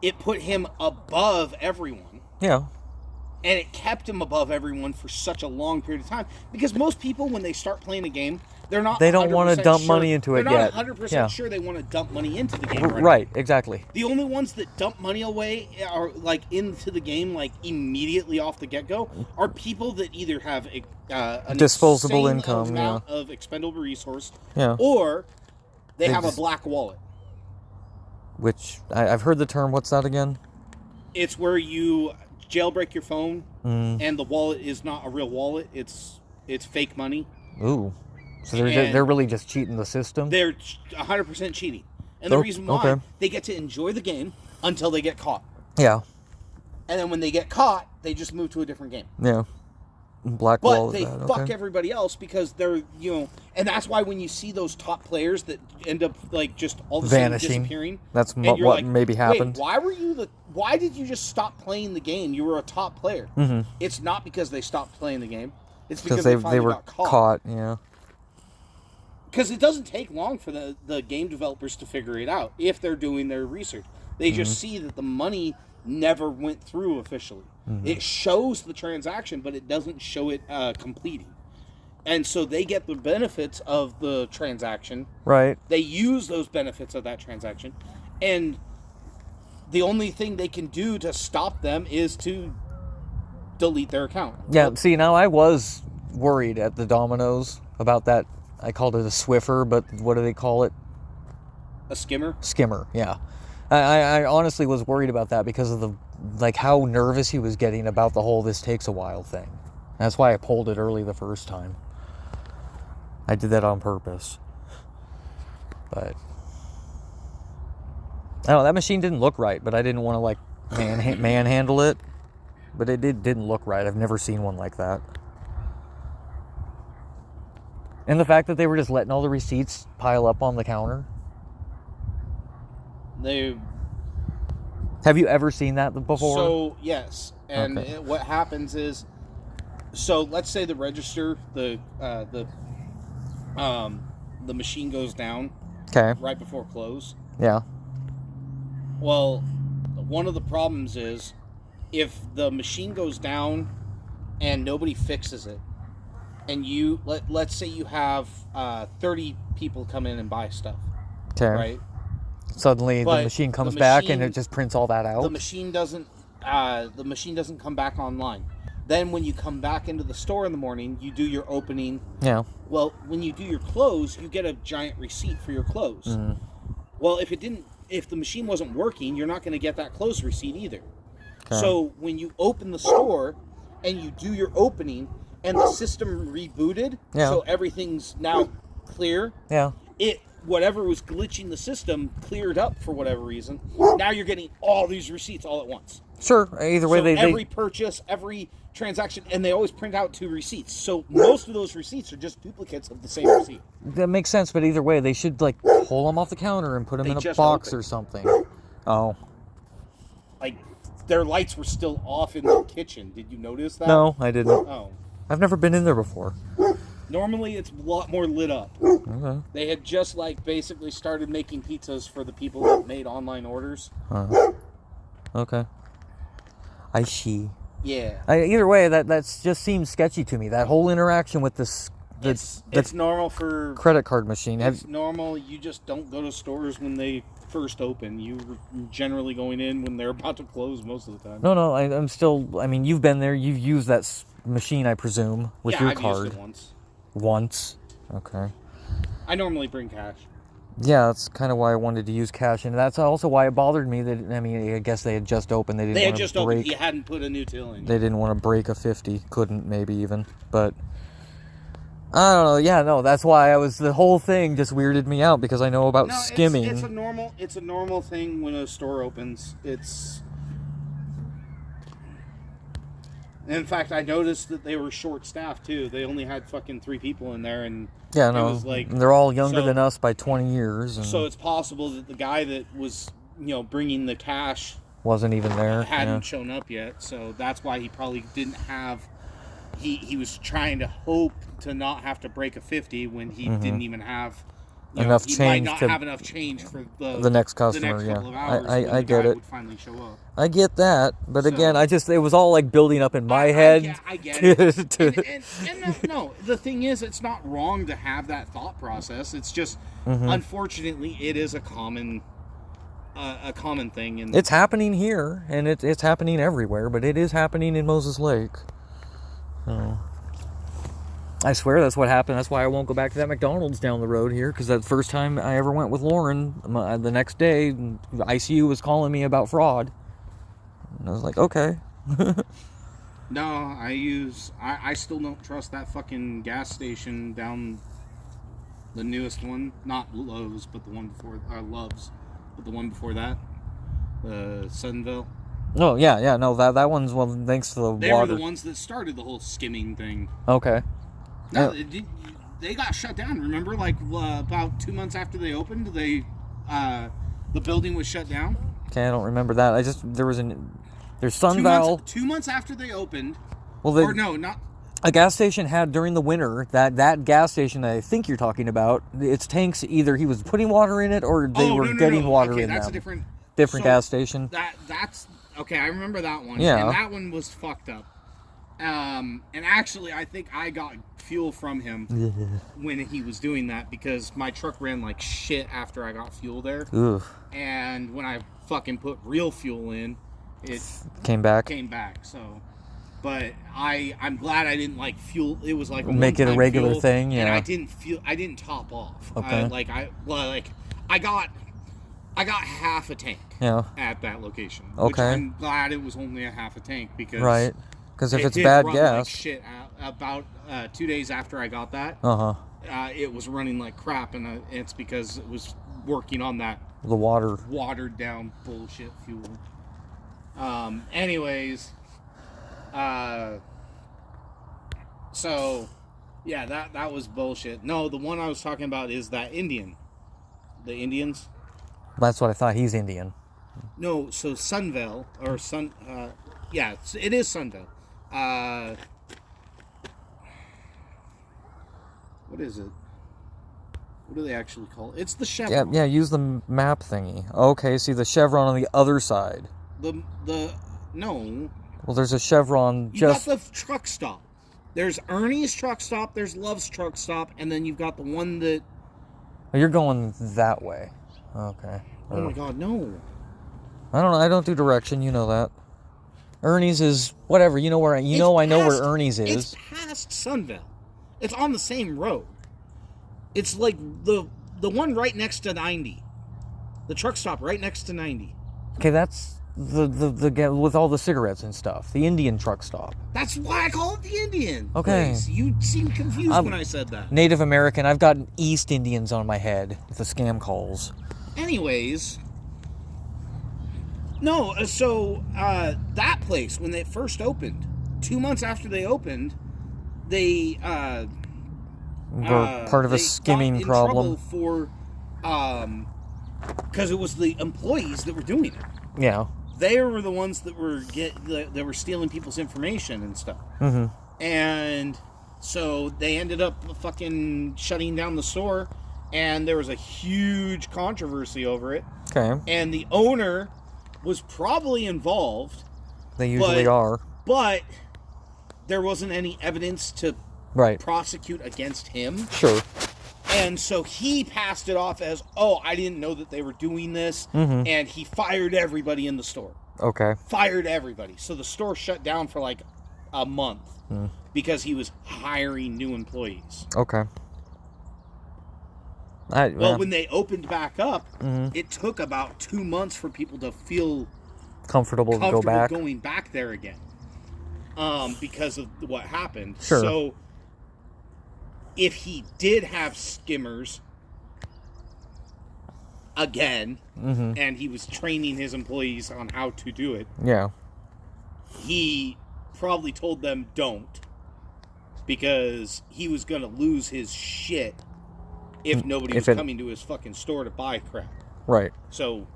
[SPEAKER 2] it put him above everyone.
[SPEAKER 1] Yeah.
[SPEAKER 2] And it kept him above everyone for such a long period of time. Because most people, when they start playing a game, they don't want to
[SPEAKER 1] dump money into it yet.
[SPEAKER 2] They're not 100% sure they want to dump money into the game.
[SPEAKER 1] Right, exactly.
[SPEAKER 2] The only ones that dump money away are like into the game, like immediately off the get-go, are people that either have a
[SPEAKER 1] disposable income,
[SPEAKER 2] amount of expendable resource,
[SPEAKER 1] yeah,
[SPEAKER 2] or they have a black wallet.
[SPEAKER 1] Which I've heard the term. What's that again?
[SPEAKER 2] It's where you jailbreak your phone, and the wallet is not a real wallet. It's fake money.
[SPEAKER 1] Ooh. So they're really just cheating the system?
[SPEAKER 2] They're 100% cheating. And the reason why, they get to enjoy the game until they get caught.
[SPEAKER 1] Yeah.
[SPEAKER 2] And then when they get caught, they just move to a different game.
[SPEAKER 1] Yeah. Black
[SPEAKER 2] But they fuck everybody else because they're, and that's why when you see those top players that end up like just all of a sudden disappearing.
[SPEAKER 1] That's what maybe happened.
[SPEAKER 2] Wait, why did you just stop playing the game? You were a top player. It's not because they stopped playing the game. It's because they were got caught.
[SPEAKER 1] Yeah.
[SPEAKER 2] Because it doesn't take long for the game developers to figure it out if they're doing their research. They just see that the money never went through officially. It shows the transaction, but it doesn't show it completing. And so they get the benefits of the transaction.
[SPEAKER 1] Right.
[SPEAKER 2] They use those benefits of that transaction. And the only thing they can do to stop them is to delete their account.
[SPEAKER 1] Yeah, see, now I was worried at the Domino's about that. I called it a Swiffer, but what do they call it?
[SPEAKER 2] A skimmer?
[SPEAKER 1] Skimmer, yeah. I honestly was worried about that because of how nervous he was getting about the whole this takes a while thing. That's why I pulled it early the first time. I did that on purpose. But I don't know, that machine didn't look right, but I didn't want to manhandle it. But it didn't look right. I've never seen one like that. And the fact that they were just letting all the receipts pile up on the counter. Have you ever seen that before?
[SPEAKER 2] So, yes. And what happens is, so let's say the register, the machine goes down right before close.
[SPEAKER 1] Yeah.
[SPEAKER 2] Well, one of the problems is if the machine goes down and nobody fixes it, and let's say you have 30 people come in and buy stuff. Okay. Right?
[SPEAKER 1] Suddenly the machine comes back and it just prints all that out.
[SPEAKER 2] The machine doesn't come back online. Then when you come back into the store in the morning, you do your opening. Yeah. Well, when you do your close, you get a giant receipt for your close. Well, if the machine wasn't working, you're not going to get that close receipt either. Okay. So when you open the store and you do your opening and the system rebooted, so everything's now clear. Yeah. Whatever was glitching the system cleared up for whatever reason. Now you're getting all these receipts all at once.
[SPEAKER 1] Sure. Either way,
[SPEAKER 2] every purchase, every transaction, and they always print out 2 receipts. So most of those receipts are just duplicates of the same receipt.
[SPEAKER 1] That makes sense, but either way, they should pull them off the counter and put them in a box or something. Oh.
[SPEAKER 2] Their lights were still off in the kitchen. Did you notice that?
[SPEAKER 1] No, I didn't.
[SPEAKER 2] Oh.
[SPEAKER 1] I've never been in there before.
[SPEAKER 2] Normally, it's a lot more lit up. Okay. They had just basically started making pizzas for the people that made online orders.
[SPEAKER 1] Okay. I see.
[SPEAKER 2] Yeah.
[SPEAKER 1] Either way, that just seems sketchy to me. That whole interaction with this.
[SPEAKER 2] It's normal for
[SPEAKER 1] credit card machine.
[SPEAKER 2] It's normal. You just don't go to stores when they first open. You're generally going in when they're about to close most of the time.
[SPEAKER 1] No. I'm still. I mean, you've been there. You've used that machine, I presume, with your card.
[SPEAKER 2] I've used it once.
[SPEAKER 1] Once? Okay.
[SPEAKER 2] I normally bring cash.
[SPEAKER 1] Yeah, that's kind of why I wanted to use cash, and that's also why it bothered me that, I mean, I guess they had just opened. They didn't want to break.
[SPEAKER 2] Opened. He hadn't put a new till in.
[SPEAKER 1] They didn't want to break a 50. Couldn't, maybe even. But I don't know. Yeah, no, that's why the whole thing just weirded me out, because I know about skimming.
[SPEAKER 2] It's a normal thing when a store opens. In fact, I noticed that they were short-staffed, too. They only had fucking 3 people in there, and
[SPEAKER 1] yeah, no,
[SPEAKER 2] it was like...
[SPEAKER 1] They're all younger than us by 20 years. And
[SPEAKER 2] so it's possible that the guy that was, bringing the cash...
[SPEAKER 1] wasn't even there.
[SPEAKER 2] Hadn't shown up yet, so that's why he probably didn't have... He was trying to hope to not have to break a 50 when he didn't even have...
[SPEAKER 1] enough
[SPEAKER 2] he
[SPEAKER 1] change
[SPEAKER 2] might not have enough change for the
[SPEAKER 1] next customer.
[SPEAKER 2] The next couple of hours
[SPEAKER 1] I get it.
[SPEAKER 2] would finally show up.
[SPEAKER 1] I get that, but again, it was all like building up in my head.
[SPEAKER 2] I get it. And no, the thing is, it's not wrong to have that thought process. It's just, unfortunately, it is a common thing. And
[SPEAKER 1] it's happening here, and it's happening everywhere, but it is happening in Moses Lake. So I swear that's what happened. That's why I won't go back to that McDonald's down the road here, because that first time I ever went with Lauren, the next day, the ICU was calling me about fraud. And I was like, okay.
[SPEAKER 2] No, I still don't trust that fucking gas station down the newest one. Not Lowe's, but the one before, Love's, but the one before that, Suttonville.
[SPEAKER 1] Oh, yeah, no, that one's, well, thanks to the water.
[SPEAKER 2] They were the ones that started the whole skimming thing.
[SPEAKER 1] Okay.
[SPEAKER 2] No, they got shut down. Remember, like about 2 months after they opened, the building was shut down.
[SPEAKER 1] Okay, I don't remember that. There's Sunval.
[SPEAKER 2] 2 months after they opened.
[SPEAKER 1] Well,
[SPEAKER 2] not.
[SPEAKER 1] A gas station had during the winter, that gas station that I think you're talking about, its tanks, either he was putting water in it or they were getting water in
[SPEAKER 2] that's
[SPEAKER 1] them.
[SPEAKER 2] a
[SPEAKER 1] different gas station.
[SPEAKER 2] That's okay. I remember that one.
[SPEAKER 1] Yeah,
[SPEAKER 2] and that one was fucked up. And actually, I think I got fuel from him when he was doing that, because my truck ran like shit after I got fuel there.
[SPEAKER 1] Ugh.
[SPEAKER 2] And when I fucking put real fuel in, it
[SPEAKER 1] came back.
[SPEAKER 2] So, but I'm glad I didn't like fuel. It was like
[SPEAKER 1] make it a regular
[SPEAKER 2] fuel,
[SPEAKER 1] thing. Yeah.
[SPEAKER 2] And I didn't top off.
[SPEAKER 1] Okay.
[SPEAKER 2] I got half a tank.
[SPEAKER 1] Yeah.
[SPEAKER 2] At that location.
[SPEAKER 1] Okay.
[SPEAKER 2] Which I'm glad it was only a half a tank, because
[SPEAKER 1] right. Because if it's bad gas,
[SPEAKER 2] like shit. About 2 days after I got that, it was running like crap, and it's because it was working on that watered down bullshit fuel. Anyways, so yeah, that was bullshit. No, the one I was talking about is that Indian. The Indians.
[SPEAKER 1] That's what I thought. He's Indian.
[SPEAKER 2] No, so Sunvale or yeah, it is Sunvale. What is it? What do they actually call it? It's the chevron.
[SPEAKER 1] Yeah, use the map thingy. Okay, see the chevron on the other side.
[SPEAKER 2] No.
[SPEAKER 1] Well, there's a chevron
[SPEAKER 2] You got the truck stop. There's Ernie's truck stop, there's Love's truck stop, and then you've got the one that...
[SPEAKER 1] Oh, you're going that way. Okay.
[SPEAKER 2] Oh my god, no.
[SPEAKER 1] I don't know. I don't do direction. You know that. Ernie's is whatever. You know where I know where Ernie's is.
[SPEAKER 2] It's past Sunvale. It's on the same road. It's like the one right next to 90. The truck stop right next to 90.
[SPEAKER 1] Okay, that's the with all the cigarettes and stuff. The Indian truck stop.
[SPEAKER 2] That's why I call it the Indian.
[SPEAKER 1] Okay.
[SPEAKER 2] Place. You seemed confused when I said that.
[SPEAKER 1] Native American. I've got East Indians on my head with the scam calls.
[SPEAKER 2] Anyways, no, so that place, when they first opened, 2 months after they opened, they
[SPEAKER 1] were part of a skimming problem.
[SPEAKER 2] For because it was the employees that were doing it.
[SPEAKER 1] Yeah,
[SPEAKER 2] they were the ones that were stealing people's information and stuff.
[SPEAKER 1] Mm-hmm.
[SPEAKER 2] And so they ended up fucking shutting down the store. And there was a huge controversy over it.
[SPEAKER 1] Okay.
[SPEAKER 2] And the owner was probably involved.
[SPEAKER 1] They usually are.
[SPEAKER 2] But there wasn't any evidence to prosecute against him.
[SPEAKER 1] Sure.
[SPEAKER 2] And so he passed it off as, I didn't know that they were doing this.
[SPEAKER 1] Mm-hmm.
[SPEAKER 2] And he fired everybody in the store.
[SPEAKER 1] Okay.
[SPEAKER 2] Fired everybody. So the store shut down for like a month because he was hiring new employees.
[SPEAKER 1] Okay.
[SPEAKER 2] Well, when they opened back up,
[SPEAKER 1] Mm-hmm.
[SPEAKER 2] it took about 2 months for people to feel
[SPEAKER 1] comfortable to go back.
[SPEAKER 2] going back there again. Because of what happened.
[SPEAKER 1] Sure.
[SPEAKER 2] So, if he did have skimmers again,
[SPEAKER 1] Mm-hmm.
[SPEAKER 2] and he was training his employees on how to do it,
[SPEAKER 1] Yeah.
[SPEAKER 2] he probably told them don't, because he was going to lose his shit if nobody was coming to his fucking store to buy crap.
[SPEAKER 1] Right.
[SPEAKER 2] So,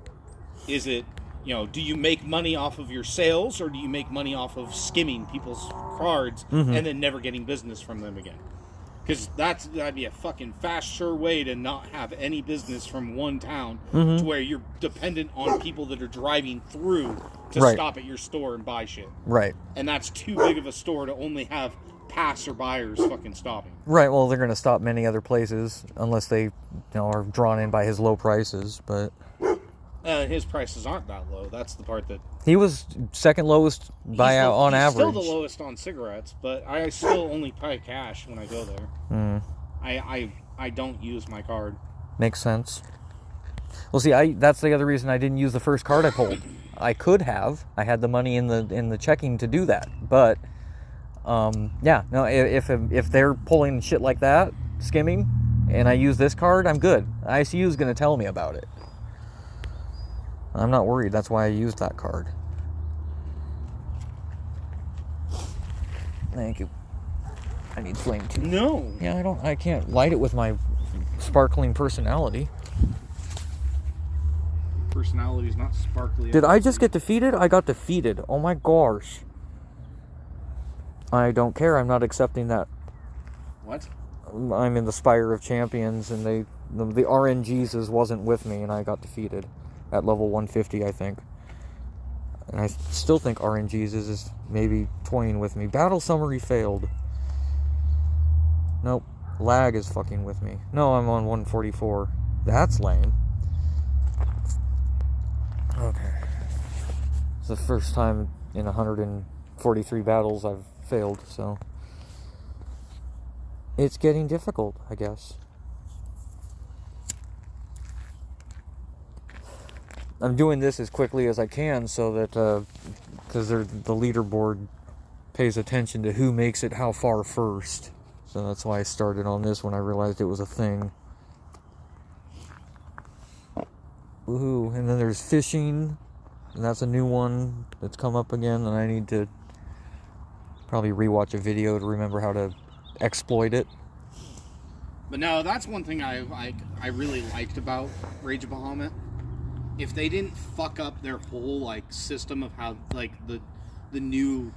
[SPEAKER 2] is it, do you make money off of your sales, or do you make money off of skimming people's cards and then never getting business from them again? Because that'd be a fucking fast, sure way to not have any business from one town to where you're dependent on people that are driving through to stop at your store and buy shit.
[SPEAKER 1] Right.
[SPEAKER 2] And that's too big of a store to only have passer-buyers fucking stopping.
[SPEAKER 1] Right, well, they're going to stop many other places unless they are drawn in by his low prices, but...
[SPEAKER 2] His prices aren't that low. That's the part that...
[SPEAKER 1] He was second lowest on average. He's
[SPEAKER 2] still the lowest on cigarettes, but I still only pay cash when I go there. I don't use my card.
[SPEAKER 1] Makes sense. Well, see, that's the other reason I didn't use the first card I pulled. I could have. I had the money in the checking to do that, but... if they're pulling shit like that, skimming, and I use this card, I'm good. ICU is going to tell me about it. I'm not worried. That's why I used that card. Thank you. I need flame too.
[SPEAKER 2] No.
[SPEAKER 1] Yeah, I can't light it with my sparkling personality.
[SPEAKER 2] Personality's not sparkly.
[SPEAKER 1] Did I just get defeated? I got defeated. Oh my gosh. I don't care. I'm not accepting that.
[SPEAKER 2] What?
[SPEAKER 1] I'm in the Spire of Champions, and the RNGs wasn't with me, and I got defeated at level 150, I think. And I still think RNGs is maybe toying with me. Battle summary failed. Nope. Lag is fucking with me. No, I'm on 144. That's lame. Okay. It's the first time in 143 battles I've failed, so it's getting difficult, I guess. I'm doing this as quickly as I can so that because the leaderboard pays attention to who makes it how far first, so that's why I started on this when I realized it was a thing. Woohoo. And then there's fishing, and that's a new one that's come up again, and I need to probably rewatch a video to remember how to exploit it.
[SPEAKER 2] But no, that's one thing I really liked about Rage of Bahamut. If they didn't fuck up their whole system of how the new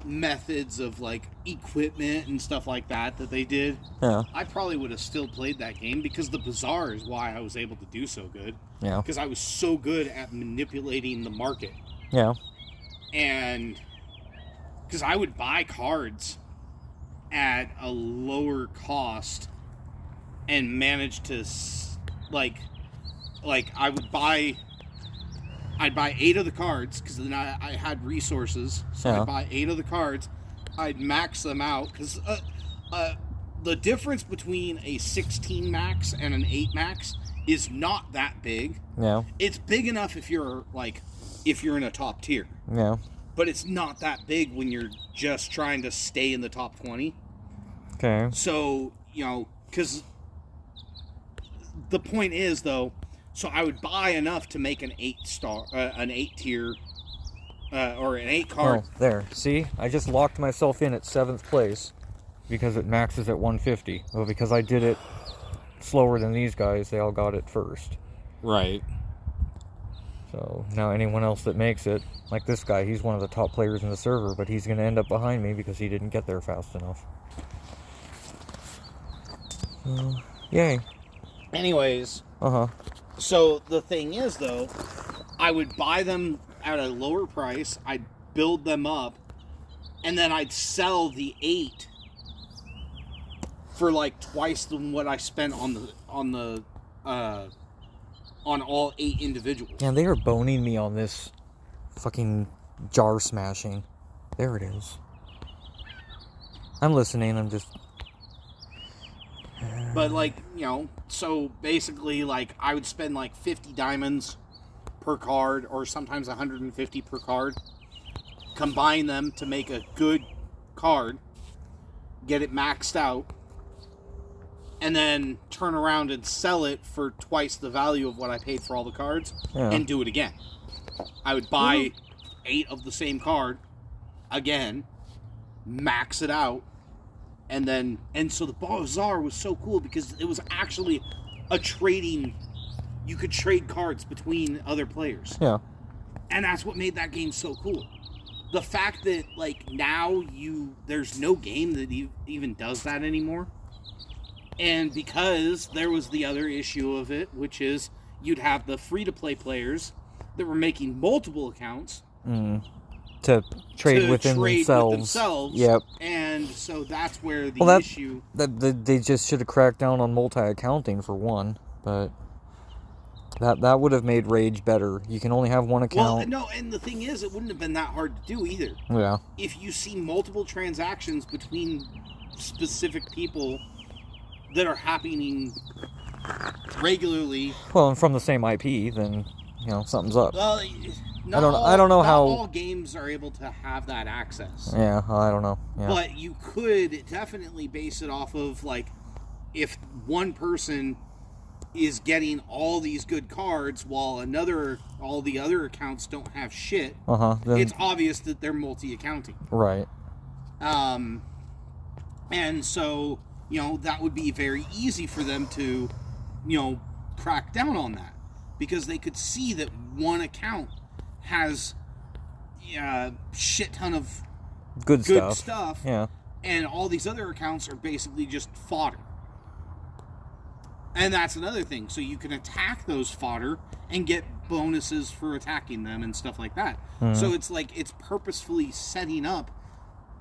[SPEAKER 2] methods of equipment and stuff like that they did,
[SPEAKER 1] Yeah.
[SPEAKER 2] I probably would have still played that game, because the bazaar is why I was able to do so good.
[SPEAKER 1] Yeah.
[SPEAKER 2] Because I was so good at manipulating the market.
[SPEAKER 1] Yeah.
[SPEAKER 2] And because I would buy cards at a lower cost and manage to I'd buy 8 of the cards, because then I had resources, so
[SPEAKER 1] Yeah.
[SPEAKER 2] I'd buy 8 of the cards, I'd max them out, because the difference between a 16 max and an 8 max is not that big.
[SPEAKER 1] Yeah.
[SPEAKER 2] It's big enough if you're in a top tier.
[SPEAKER 1] Yeah.
[SPEAKER 2] But it's not that big when you're just trying to stay in the top 20.
[SPEAKER 1] Okay.
[SPEAKER 2] So, because the point is, though, so I would buy enough to make an 8 tier, or an 8 card.
[SPEAKER 1] Oh, there. See? I just locked myself in at 7th place because it maxes at 150. Well, because I did it slower than these guys, they all got it first.
[SPEAKER 2] Right.
[SPEAKER 1] So now anyone else that makes it, like this guy, he's one of the top players in the server, but he's going to end up behind me because he didn't get there fast enough. Yay.
[SPEAKER 2] Anyways.
[SPEAKER 1] Uh-huh.
[SPEAKER 2] So the thing is, though, I would buy them at a lower price, I'd build them up, and then I'd sell the 8 for twice than what I spent on all 8 individuals.
[SPEAKER 1] Yeah, they are boning me on this fucking jar smashing. There it is. I'm listening, I'm just...
[SPEAKER 2] But, like, so basically, like, I would spend, like, 50 diamonds per card, or sometimes 150 per card. Combine them to make a good card. Get it maxed out. And then turn around and sell it for twice the value of what I paid for all the cards.
[SPEAKER 1] Yeah.
[SPEAKER 2] And do it again. I would buy 8 of the same card again. Max it out. And so the Bazaar was so cool because it was actually a trading. You could trade cards between other players.
[SPEAKER 1] Yeah.
[SPEAKER 2] And that's what made that game so cool. The fact that, like, now there's no game that even does that anymore. And because there was the other issue of it, which is you'd have the free-to-play players that were making multiple accounts.
[SPEAKER 1] To trade within themselves. Yep.
[SPEAKER 2] And so that's where the issue...
[SPEAKER 1] They just should have cracked down on multi-accounting for one, but that would have made Rage better. You can only have one account.
[SPEAKER 2] Well, no, and the thing is, it wouldn't have been that hard to do either.
[SPEAKER 1] Yeah.
[SPEAKER 2] If you see multiple transactions between specific people that are happening regularly...
[SPEAKER 1] Well, and from the same IP, then, something's up.
[SPEAKER 2] Well...
[SPEAKER 1] I don't know how
[SPEAKER 2] all games are able to have that access.
[SPEAKER 1] Yeah, I don't know. Yeah.
[SPEAKER 2] But you could definitely base it off of, like, if one person is getting all these good cards while all the other accounts don't have shit.
[SPEAKER 1] Then,
[SPEAKER 2] it's obvious that they're multi-accounting.
[SPEAKER 1] Right.
[SPEAKER 2] And so, that would be very easy for them to, crack down on that, because they could see that one account has shit ton of
[SPEAKER 1] good stuff. Yeah.
[SPEAKER 2] And all these other accounts are basically just fodder. And that's another thing. So you can attack those fodder and get bonuses for attacking them and stuff like that. So it's like it's purposefully setting up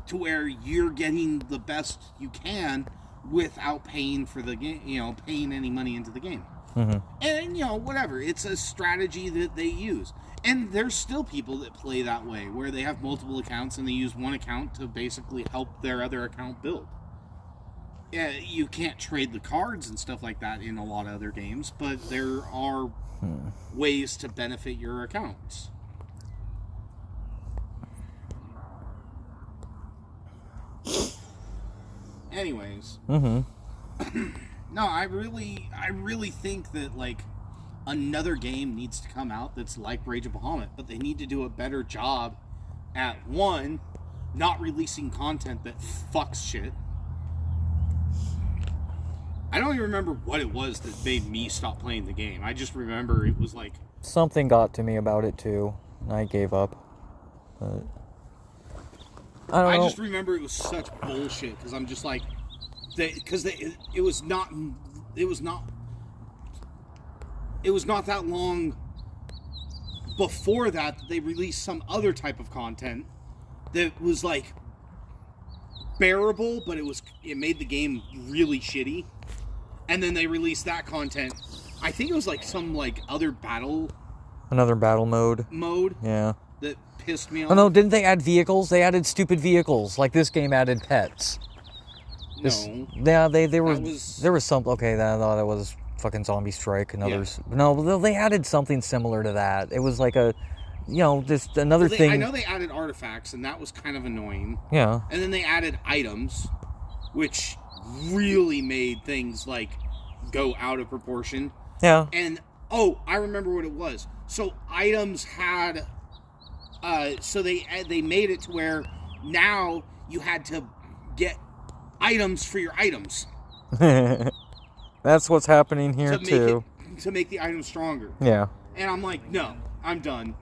[SPEAKER 2] to where you're getting the best you can without paying for the game, paying any money into the game. And, whatever. It's a strategy that they use. And there's still people that play that way, where they have multiple accounts and they use one account to basically help their other account build. Yeah, you can't trade the cards and stuff like that in a lot of other games, but there are ways to benefit your accounts. Anyways. No, I really think that, like, another game needs to come out that's like Rage of Bahamut, but they need to do a better job at, one, not releasing content that fucks shit. I don't even remember what it was that made me stop playing the game. I just remember it was like...
[SPEAKER 1] Something got to me about it, too, and I gave up. But... I
[SPEAKER 2] just remember it was such bullshit, because I'm just like... It was not that long before that they released some other type of content that was, like, bearable, but it made the game really shitty. And then they released that content. I think it was like some, like, other
[SPEAKER 1] another battle mode. Yeah.
[SPEAKER 2] That pissed me off.
[SPEAKER 1] Oh no, didn't they add vehicles? They added stupid vehicles. Like this game added pets.
[SPEAKER 2] No.
[SPEAKER 1] Yeah, there was some. Okay, I thought it was fucking Zombie Strike and others. Yeah. No, they added something similar to that. It was like just another thing.
[SPEAKER 2] I know they added artifacts, and that was kind of annoying.
[SPEAKER 1] Yeah.
[SPEAKER 2] And then they added items, which really made things, like, go out of proportion.
[SPEAKER 1] Yeah.
[SPEAKER 2] And, I remember what it was. So items had, so they made it to where now you had to get items for your items.
[SPEAKER 1] That's what's happening here, too.
[SPEAKER 2] To make the items stronger.
[SPEAKER 1] Yeah.
[SPEAKER 2] And I'm like, no, I'm done.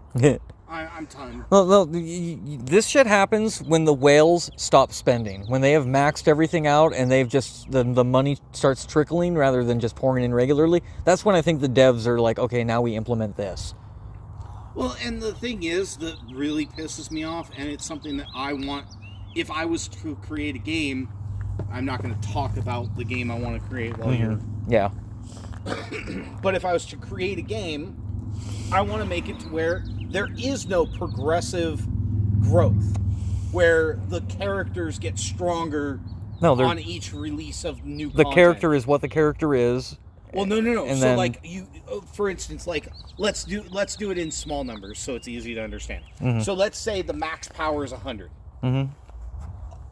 [SPEAKER 2] I'm done.
[SPEAKER 1] Well, this shit happens when the whales stop spending. When they have maxed everything out and they've just, the money starts trickling rather than just pouring in regularly. That's when I think the devs are like, okay, now we implement this.
[SPEAKER 2] Well, and the thing is that really pisses me off, and it's something that I want, if I was to create a game, I'm not going to talk about the game I want to create while you're...
[SPEAKER 1] Yeah.
[SPEAKER 2] But if I was to create a game, I want to make it to where there is no progressive growth, where the characters get stronger
[SPEAKER 1] No,
[SPEAKER 2] on each release of new
[SPEAKER 1] the
[SPEAKER 2] content.
[SPEAKER 1] character is what the character is.
[SPEAKER 2] Well, no.
[SPEAKER 1] And
[SPEAKER 2] So
[SPEAKER 1] then,
[SPEAKER 2] like you, for instance, like let's do it in small numbers so it's easy to understand. So let's say the max power is 100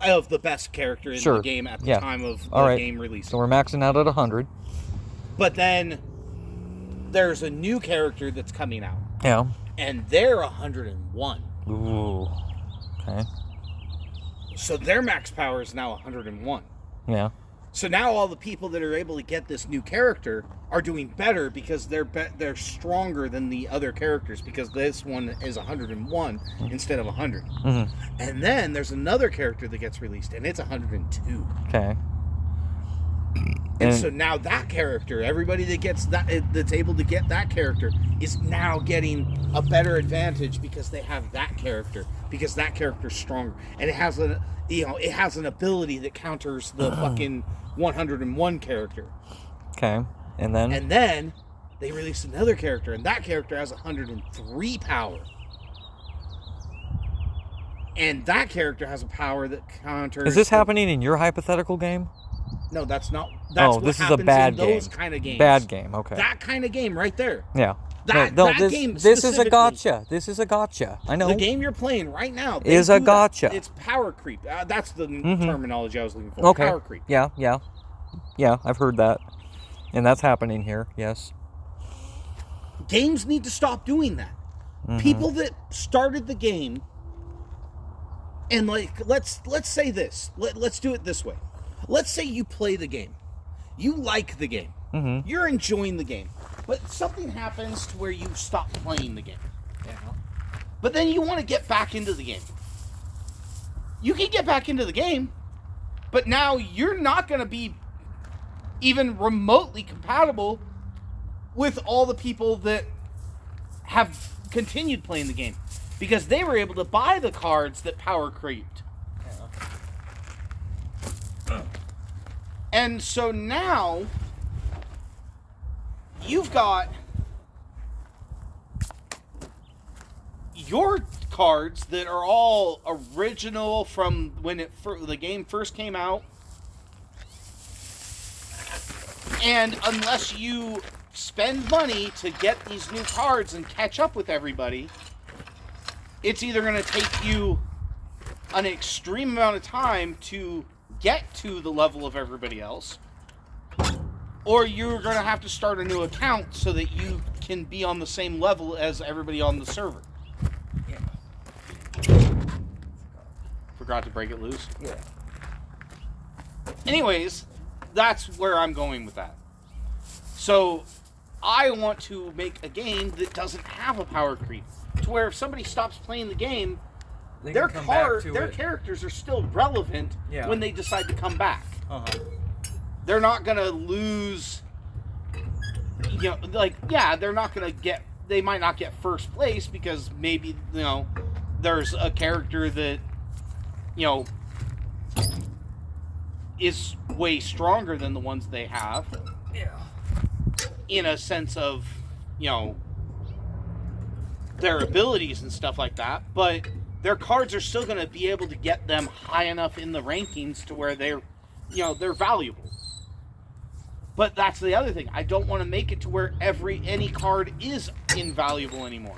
[SPEAKER 2] of the best character in the game at the time of the game release.
[SPEAKER 1] So we're maxing out at 100.
[SPEAKER 2] But then there's a new character that's coming out.
[SPEAKER 1] Yeah.
[SPEAKER 2] And they're 101.
[SPEAKER 1] Ooh. Okay.
[SPEAKER 2] So their max power is now 101.
[SPEAKER 1] Yeah.
[SPEAKER 2] So now all the people that are able to get this new character are doing better because they're stronger than the other characters because this one is 101 instead of 100. And then there's another character that gets released and it's 102.
[SPEAKER 1] Okay.
[SPEAKER 2] And so now that character, everybody that gets that's able to get that character is now getting a better advantage because they have that character, because that character's stronger, and it has an ability that counters the fucking 101 character.
[SPEAKER 1] Okay, and then
[SPEAKER 2] they release another character, and that character has 103 power, and that character has a power that counters.
[SPEAKER 1] Is this happening in your hypothetical game?
[SPEAKER 2] No, that's not. That's what
[SPEAKER 1] this is
[SPEAKER 2] happens
[SPEAKER 1] a bad
[SPEAKER 2] in
[SPEAKER 1] game.
[SPEAKER 2] those kind of games.
[SPEAKER 1] Bad game. Okay.
[SPEAKER 2] That kind of game right there.
[SPEAKER 1] Yeah.
[SPEAKER 2] That game.
[SPEAKER 1] This is a gotcha. This is a gotcha. I know.
[SPEAKER 2] The game you're playing right now
[SPEAKER 1] is a gotcha.
[SPEAKER 2] It's power creep. That's the terminology I was looking for.
[SPEAKER 1] Okay.
[SPEAKER 2] Power creep.
[SPEAKER 1] Yeah. I've heard that, and that's happening here. Yes.
[SPEAKER 2] Games need to stop doing that. People that started the game, and like let's say this. Let's do it this way. Let's say you play the game. You like the game. You're enjoying the game. But something happens to where you stop playing the game. Yeah. But then you want to get back into the game. You can get back into the game, but now you're not going to be even remotely compatible with all the people that have continued playing the game. Because they were able to buy the cards that power creeped. And so now you've got your cards that are all original from when the game first came out. And unless you spend money to get these new cards and catch up with everybody, it's either going to take you an extreme amount of time to get to the level of everybody else, or you're going to have to start a new account so that you can be on the same level as everybody on the server. Yeah. Forgot to break it loose?
[SPEAKER 1] Yeah.
[SPEAKER 2] Anyways, that's where I'm going with that. So, I want to make a game that doesn't have a power creep. To where if somebody stops playing the game, their characters are still relevant when they decide to come back. They're not gonna lose. They're not gonna get. They might not get first place because maybe there's a character that is way stronger than the ones they have. Yeah. In a sense of their abilities and stuff like that, but their cards are still going to be able to get them high enough in the rankings to where they're valuable. But that's the other thing. I don't want to make it to where any card is invaluable anymore.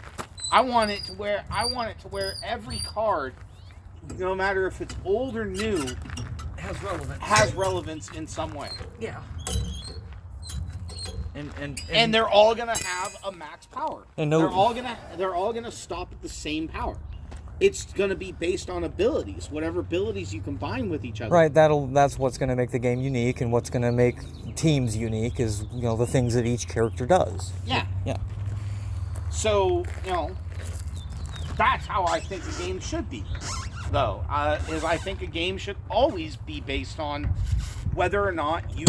[SPEAKER 2] I want it to where every card, no matter if it's old or new, has relevance in some way.
[SPEAKER 1] Yeah.
[SPEAKER 2] And they're all gonna have a max power.
[SPEAKER 1] And
[SPEAKER 2] they're all gonna stop at the same power. It's gonna be based on abilities, whatever abilities you combine with each other.
[SPEAKER 1] Right. That's what's gonna make the game unique, and what's gonna make teams unique is the things that each character does.
[SPEAKER 2] Yeah.
[SPEAKER 1] Yeah.
[SPEAKER 2] So that's how I think a game should be, though. Is I think a game should always be based on whether or not you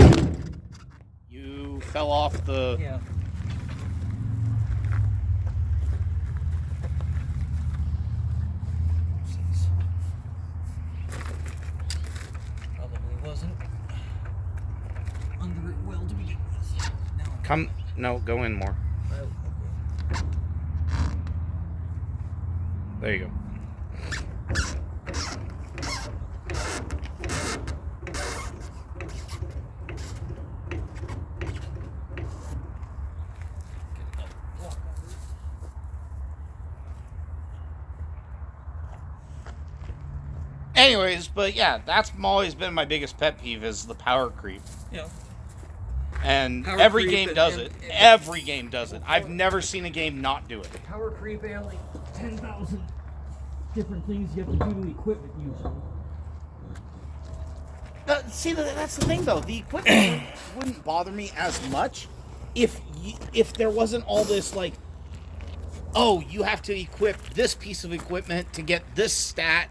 [SPEAKER 2] fell off the.
[SPEAKER 1] Yeah. Probably wasn't under it well to begin with.
[SPEAKER 2] Go in more.
[SPEAKER 1] Oh, okay.
[SPEAKER 2] There you go. Anyways, but yeah, that's always been my biggest pet peeve is the power creep.
[SPEAKER 1] Yeah.
[SPEAKER 2] And
[SPEAKER 1] Power
[SPEAKER 2] every
[SPEAKER 1] creep
[SPEAKER 2] game does it. Every game does it. I've never seen a game not do it.
[SPEAKER 1] Power creep and like 10,000 different things you have to do to equipment usually.
[SPEAKER 2] See, that's the thing though. The equipment wouldn't bother me as much if there wasn't all this like, oh, you have to equip this piece of equipment to get this stat,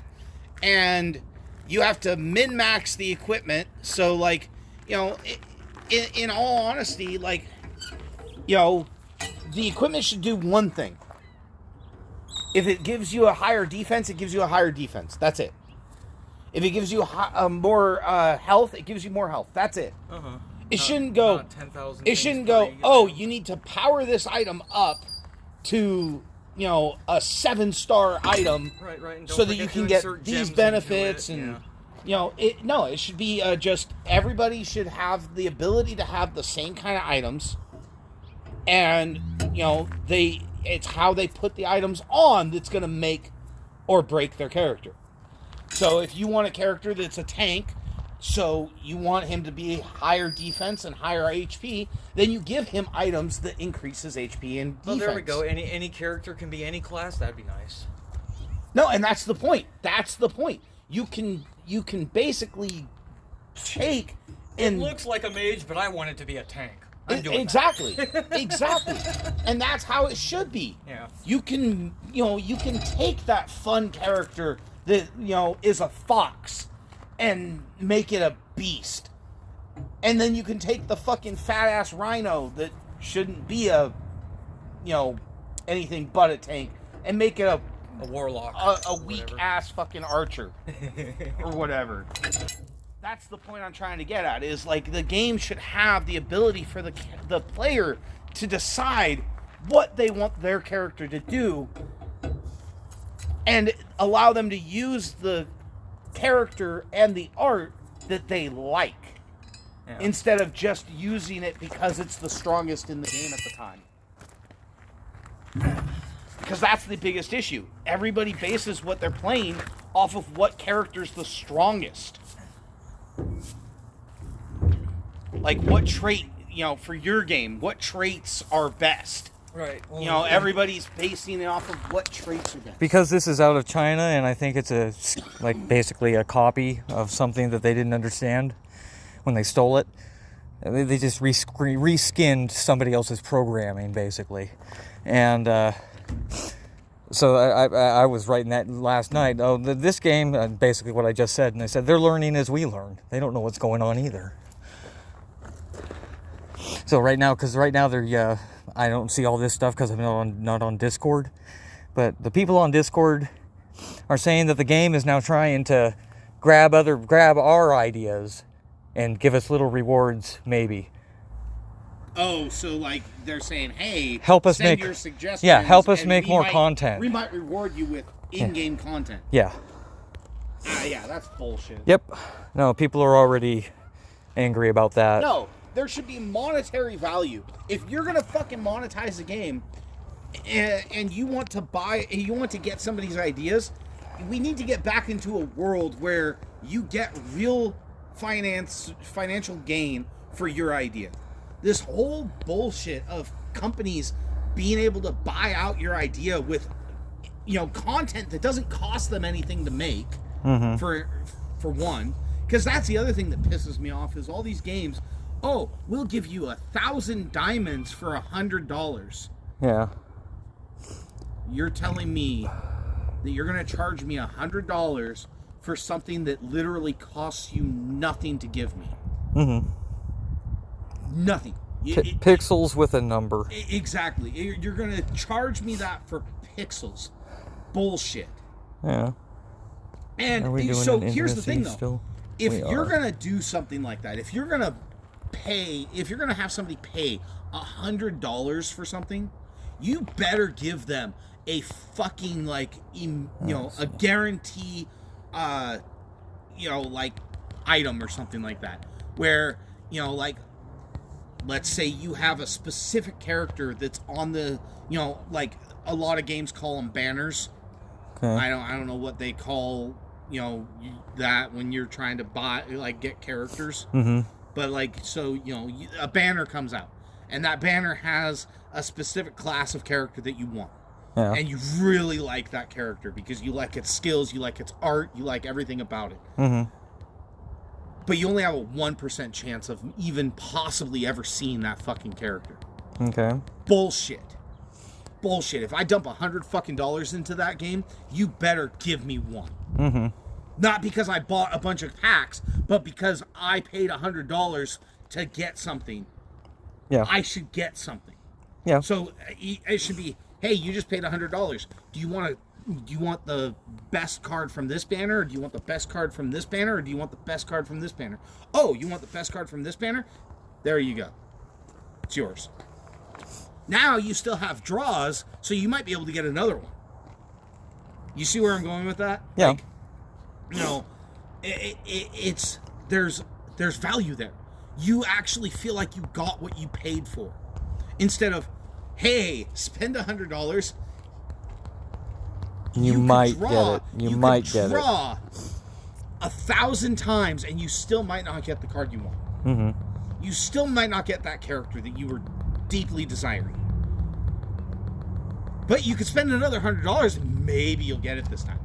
[SPEAKER 2] and you have to min-max the equipment. So like, you know, in all honesty, like, you know, the equipment should do one thing. If it gives you a higher defense, it gives you a higher defense. That's it. If it gives you more health, it gives you more health. That's it.
[SPEAKER 1] Uh-huh.
[SPEAKER 2] It shouldn't go.
[SPEAKER 1] 10,000
[SPEAKER 2] It shouldn't go. Oh, you need to power this item up to, you know, a 7-star item,
[SPEAKER 1] right, and
[SPEAKER 2] so that you can get these benefits and. You know, it should be just everybody should have the ability to have the same kind of items, and you know it's how they put the items on that's going to make or break their character. So if you want a character that's a tank, so you want him to be higher defense and higher HP, then you give him items that increases HP and defense.
[SPEAKER 1] Well, there we go. Any character can be any class. That'd be nice.
[SPEAKER 2] No, and that's the point. That's the point. You can basically take and...
[SPEAKER 1] It looks like a mage, but I want it to be a tank. I'm doing
[SPEAKER 2] exactly.
[SPEAKER 1] that.
[SPEAKER 2] Exactly. And that's how it should be.
[SPEAKER 1] Yeah.
[SPEAKER 2] You can take that fun character that, you know, is a fox and make it a beast. And then you can take the fucking fat-ass rhino that shouldn't be a, you know, anything but a tank and make it a
[SPEAKER 1] warlock,
[SPEAKER 2] a weak ass fucking archer or whatever. That's the point I'm trying to get at, is like the game should have the ability for the player to decide what they want their character to do and allow them to use the character and the art that they like, instead of just using it because it's the strongest in the game at the time. Because that's the biggest issue. Everybody bases what they're playing off of what character's the strongest. Like what trait, you know, for your game, what traits are best.
[SPEAKER 1] Right. Well,
[SPEAKER 2] You know, everybody's basing it off of what traits are best.
[SPEAKER 1] because this is out of China, and I think it's basically a copy of something that they didn't understand when they stole it. They just reskinned somebody else's programming, basically. And so I was writing that last night. Oh, this game, basically what I just said, and I said they're learning as we learn. They don't know what's going on either. So right now they're I don't see all this stuff because I'm not on Discord, but the people on Discord are saying that the game is now trying to grab our ideas and give us little rewards, maybe.
[SPEAKER 2] Oh, so like they're saying, hey,
[SPEAKER 1] help us
[SPEAKER 2] send
[SPEAKER 1] make
[SPEAKER 2] your suggestions.
[SPEAKER 1] Yeah, help us make more content.
[SPEAKER 2] We might reward you with in-game content.
[SPEAKER 1] Yeah.
[SPEAKER 2] Yeah, that's bullshit.
[SPEAKER 1] Yep. No, people are already angry about that.
[SPEAKER 2] No, there should be monetary value. If you're gonna fucking monetize a game, and you want to get somebody's ideas, we need to get back into a world where you get real financial gain for your idea. This whole bullshit of companies being able to buy out your idea with, you know, content that doesn't cost them anything to make, for one, because that's the other thing that pisses me off is all these games. Oh, we'll give you 1,000 diamonds for $100.
[SPEAKER 1] Yeah.
[SPEAKER 2] You're telling me that you're gonna charge me $100 for something that literally costs you nothing to give me? Nothing.
[SPEAKER 1] Pixels with a number.
[SPEAKER 2] Exactly. You're going to charge me that for pixels. Bullshit.
[SPEAKER 1] Yeah.
[SPEAKER 2] And so here's the thing, though.
[SPEAKER 1] Still?
[SPEAKER 2] If you're going to do something like that, if you're going to have somebody pay $100 for something, you better give them a fucking, like, a guarantee, like, item or something like that. Where, like, let's say you have a specific character that's on the, like a lot of games call them banners. Okay. I don't know what they call that when you're trying to buy, like, get characters.
[SPEAKER 1] Mm-hmm.
[SPEAKER 2] But, like, so, a banner comes out, and that banner has a specific class of character that you want.
[SPEAKER 1] Yeah.
[SPEAKER 2] And you really like that character because you like its skills, you like its art, you like everything about it.
[SPEAKER 1] Mm-hmm.
[SPEAKER 2] But you only have a 1% chance of even possibly ever seeing that fucking character.
[SPEAKER 1] Okay.
[SPEAKER 2] Bullshit. If I dump $100 fucking into that game, you better give me one.
[SPEAKER 1] Mm-hmm.
[SPEAKER 2] Not because I bought a bunch of packs, but because I paid $100 to get something.
[SPEAKER 1] Yeah.
[SPEAKER 2] I should get something.
[SPEAKER 1] Yeah.
[SPEAKER 2] So it should be, hey, you just paid $100. Do you want the best card from this banner, or do you want the best card from this banner, or do you want the best card from this banner? Oh, you want the best card from this banner? There you go. It's yours. Now you still have draws, so you might be able to get another one. You see where I'm going with that?
[SPEAKER 1] Yeah.
[SPEAKER 2] Like, it's there's value there. You actually feel like you got what you paid for, instead of, hey, spend $100.
[SPEAKER 1] You might get it. You might get it.
[SPEAKER 2] Draw 1,000 times, and you still might not get the card you want.
[SPEAKER 1] Mm-hmm.
[SPEAKER 2] You still might not get that character that you were deeply desiring. But you could spend another $100, and maybe you'll get it this time.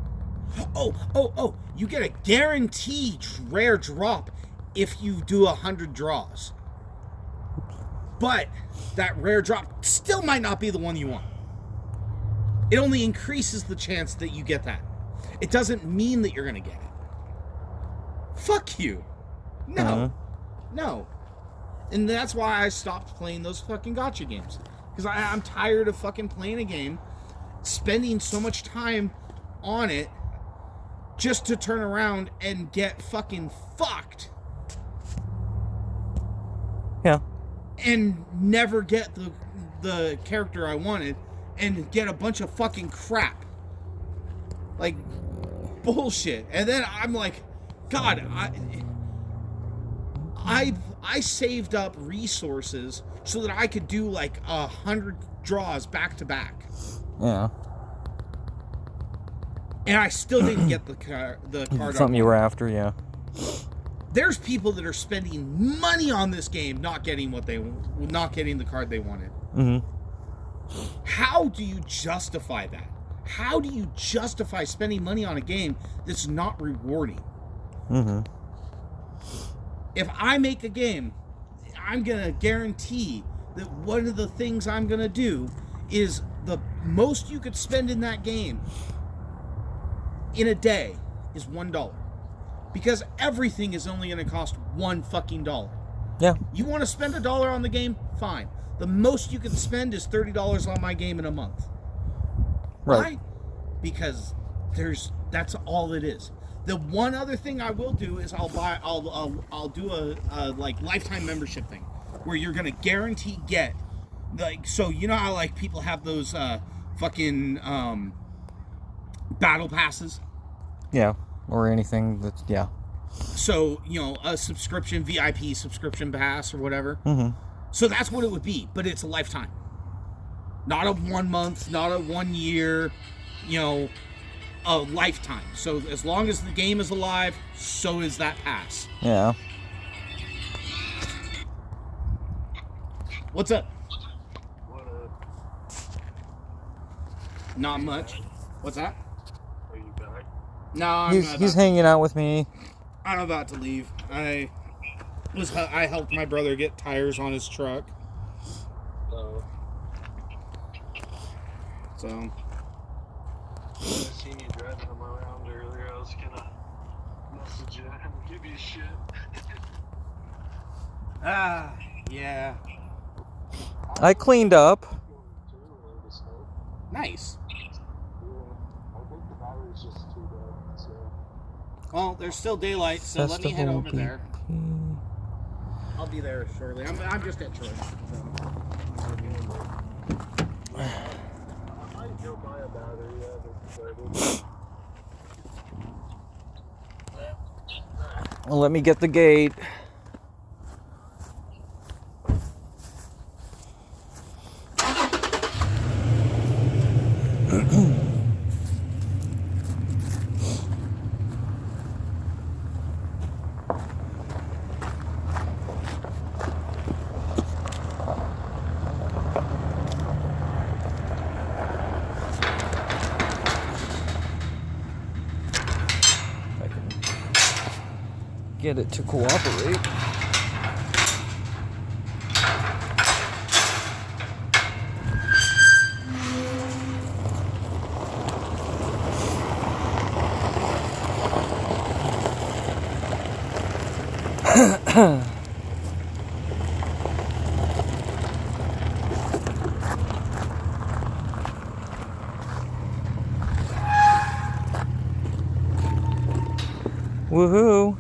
[SPEAKER 2] Oh! You get a guaranteed rare drop if you do 100 draws. But that rare drop still might not be the one you want. It only increases the chance that you get that. It doesn't mean that you're going to get it. Fuck you. No. No. And that's why I stopped playing those fucking gacha games. Because I'm tired of fucking playing a game, spending so much time on it, just to turn around and get fucking fucked.
[SPEAKER 1] Yeah.
[SPEAKER 2] And never get the character I wanted, and get a bunch of fucking crap. Like, bullshit. And then I'm like, God, I saved up resources so that I could do like 100 draws back to back.
[SPEAKER 1] Yeah.
[SPEAKER 2] And I still didn't get the card.
[SPEAKER 1] Something you were after, yeah.
[SPEAKER 2] There's people that are spending money on this game, not getting the card they wanted.
[SPEAKER 1] Mm-hmm.
[SPEAKER 2] How do you justify that? How do you justify spending money on a game that's not rewarding?
[SPEAKER 1] Mm-hmm.
[SPEAKER 2] If I make a game, I'm going to guarantee that one of the things I'm going to do is the most you could spend in that game in a day is $1. Because everything is only going to cost $1 fucking dollar.
[SPEAKER 1] Yeah.
[SPEAKER 2] You want to spend $1 on the game? Fine. The most you can spend is $30 on my game in a month.
[SPEAKER 1] Right.
[SPEAKER 2] Why? Because that's all it is. The one other thing I will do is I'll do a like lifetime membership thing where you're gonna guarantee get, like, so you know how like people have those fucking battle passes.
[SPEAKER 1] Yeah. Or anything that's, yeah.
[SPEAKER 2] So, a subscription, VIP subscription pass or whatever.
[SPEAKER 1] Mm-hmm.
[SPEAKER 2] So that's what it would be, but it's a lifetime. Not a 1 month, not a 1 year, a lifetime. So as long as the game is alive, so is that pass.
[SPEAKER 1] Yeah.
[SPEAKER 2] What's up?
[SPEAKER 3] What up?
[SPEAKER 2] Not much. What's that?
[SPEAKER 3] Are you back?
[SPEAKER 2] No,
[SPEAKER 1] He's hanging out with me.
[SPEAKER 2] I'm about to leave. I helped my brother get tires on his truck. So.
[SPEAKER 3] I seen you driving him around earlier. I was gonna message you and give you shit.
[SPEAKER 2] Yeah.
[SPEAKER 1] I cleaned up.
[SPEAKER 2] Nice.
[SPEAKER 3] Yeah, I think the battery's just too dead, so.
[SPEAKER 2] Well, there's still daylight, so let me head over there. I'll be there shortly. I'm just at church. So.
[SPEAKER 3] I might go buy a battery. Yeah,
[SPEAKER 1] Well, let me get the gate. get it to cooperate. Woohoo!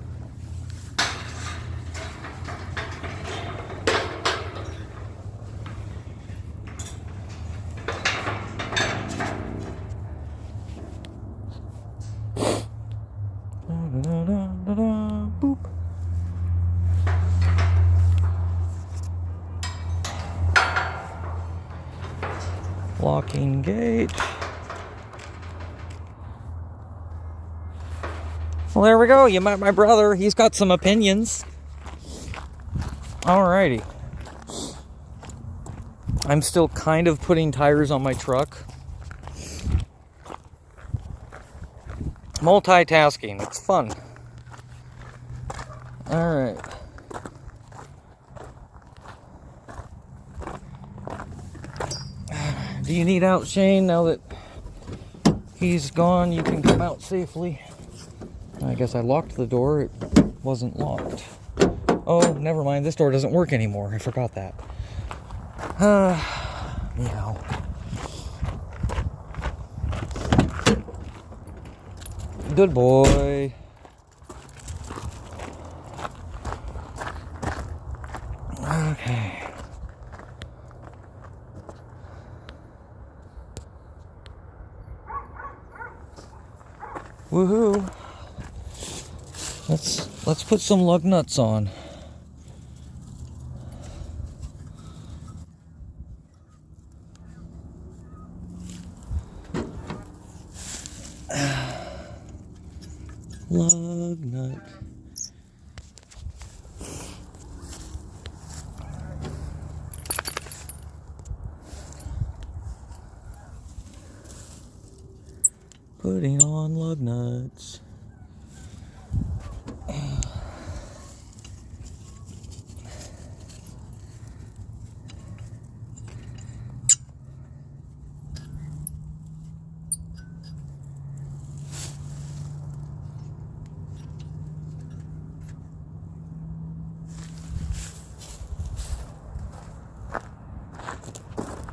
[SPEAKER 1] Boop. Locking gate. Well, there we go. You met my brother. He's got some opinions. Alrighty. I'm still kind of putting tires on my truck. Multitasking. It's fun. Alright. Do you need out, Shane? Now that he's gone, you can come out safely. I guess I locked the door. It wasn't locked. Oh, never mind. This door doesn't work anymore. I forgot that. Meow. Good boy. Okay. Woohoo. Let's put some lug nuts on. Lug nut. Putting on lug nuts.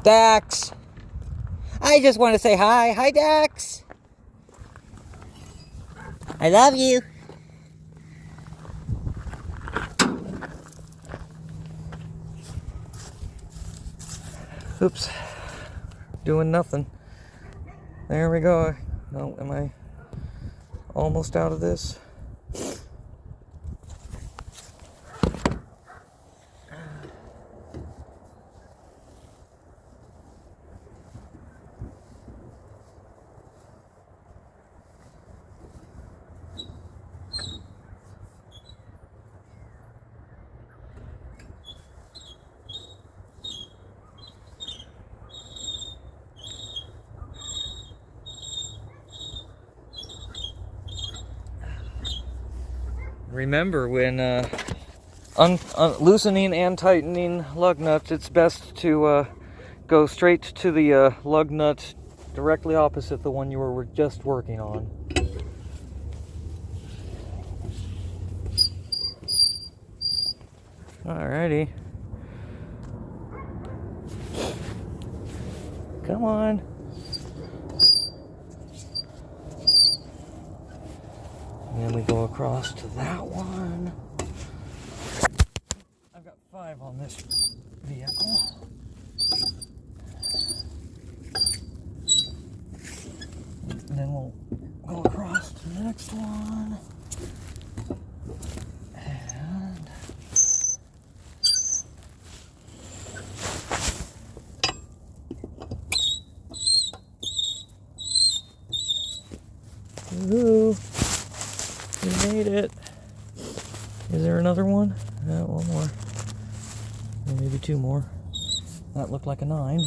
[SPEAKER 1] Dax! I just want to say hi. Hi, Dax! I love you. Oops. Doing nothing. There we go. No, am I almost out of this? Remember, when loosening and tightening lug nuts, it's best to go straight to the lug nut directly opposite the one you were just working on. Alrighty. Come on. And then we go across to that one. I've got 5 on this vehicle. And then we'll go across to the next one. And woohoo! We made it. Is there another one? One more. Or maybe 2 more. That looked like a 9.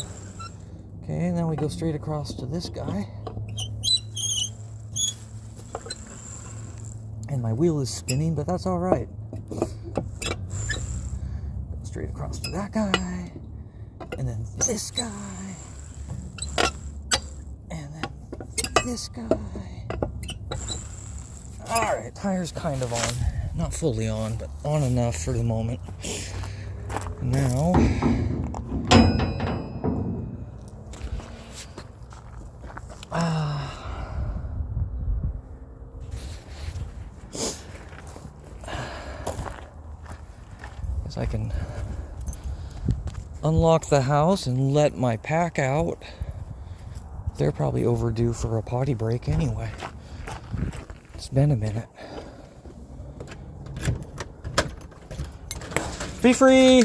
[SPEAKER 1] Okay, and then we go straight across to this guy. And my wheel is spinning, but that's all right. Straight across to that guy. And then this guy. And then this guy. Alright, tire's kind of on. Not fully on, but on enough for the moment. Now... I can unlock the house and let my pack out. They're probably overdue for a potty break anyway. It's been a minute. Be free!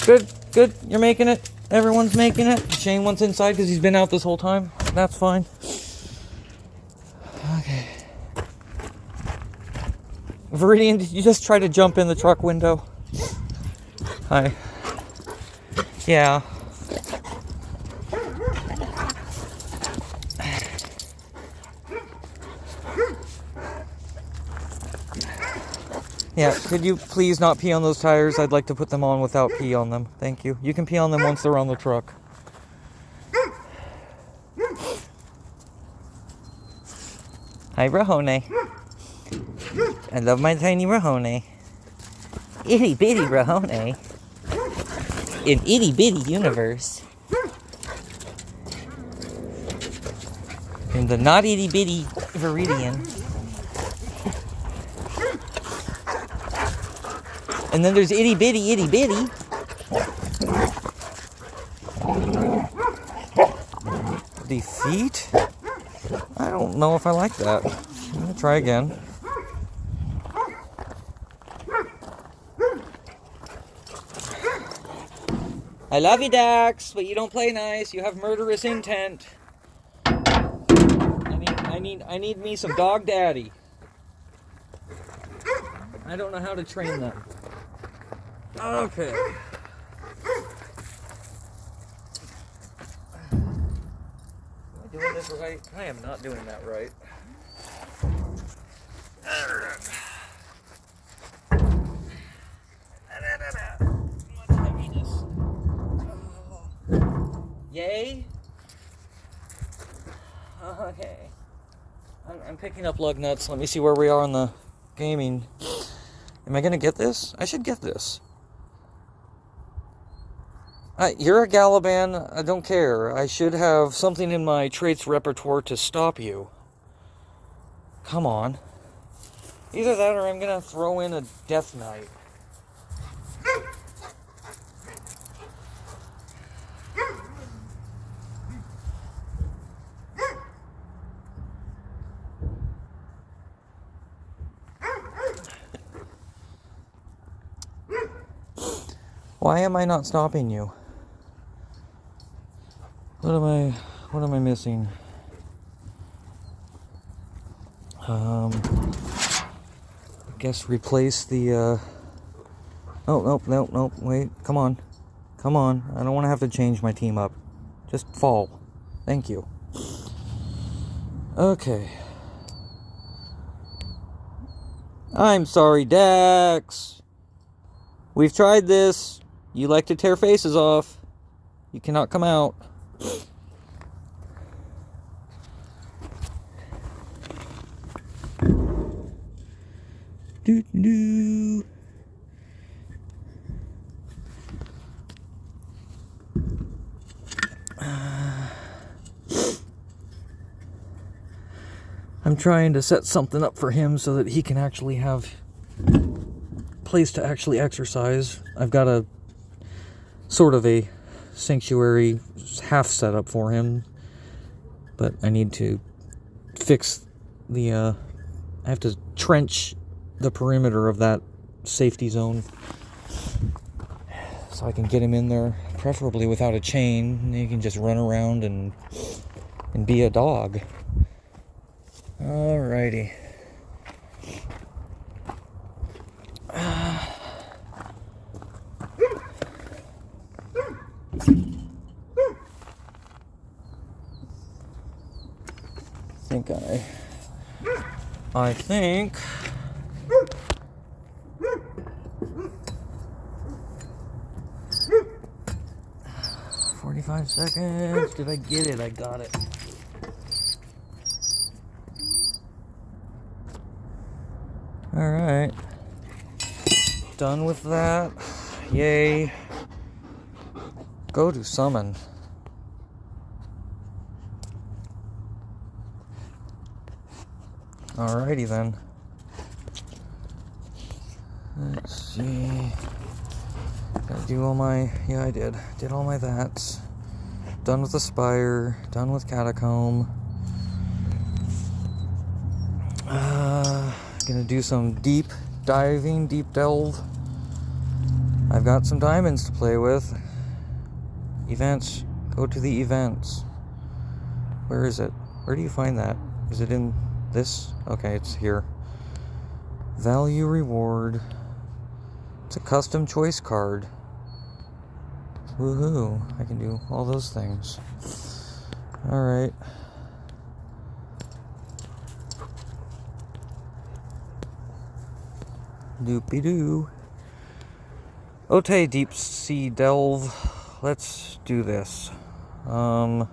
[SPEAKER 1] Good, good. You're making it. Everyone's making it. Shane wants inside because he's been out this whole time. That's fine. Okay. Viridian, did you just try to jump in the truck window? Hi. Yeah. Yeah, could you please not pee on those tires? I'd like to put them on without pee on them. Thank you. You can pee on them once they're on the truck. Hi, Rahone. I love my tiny Rahone. Itty bitty Rahone. In itty bitty universe. In the not itty bitty Viridian. And then there's itty bitty. Defeat? I don't know if I like that. I'm gonna try again. I love you, Dax, but you don't play nice. You have murderous intent. I need me some dog daddy. I don't know how to train them. Okay. Am I doing this right? I am not doing that right. Much heaviness. Yay? Okay. I'm picking up lug nuts. Let me see where we are on the gaming. Am I going to get this? I should get this. You're a Galiban. I don't care. I should have something in my traits repertoire to stop you. Come on. Either that or I'm going to throw in a Death Knight. Why am I not stopping you? What am I missing? I guess replace the nope, wait, come on. I don't want to have to change my team up. Just fall. Thank you. Okay. I'm sorry, Dax. We've tried this. You like to tear faces off. You cannot come out. Doo-doo. I'm trying to set something up for him so that he can actually have place to actually exercise. I've got a sort of a sanctuary half set up for him, but I need to fix the I have to trench the perimeter of that safety zone so I can get him in there, preferably without a chain, and he can just run around and be a dog. Alrighty. I think 45 seconds. Did I get it? I got it. Alright. Done with that. Yay. Go to summon. Alrighty then. Let's see. Gotta do all my... Yeah, I did. Did all my that's. Done with the Spire. Done with Catacomb. Gonna do some deep diving, deep delve. I've got some diamonds to play with. Events. Go to the events. Where is it? Where do you find that? Is it in this? Okay, it's here. Value reward. It's a custom choice card. Woohoo. I can do all those things. Alright. Doopy-doo. Ote deep sea delve. Let's do this. Yeah.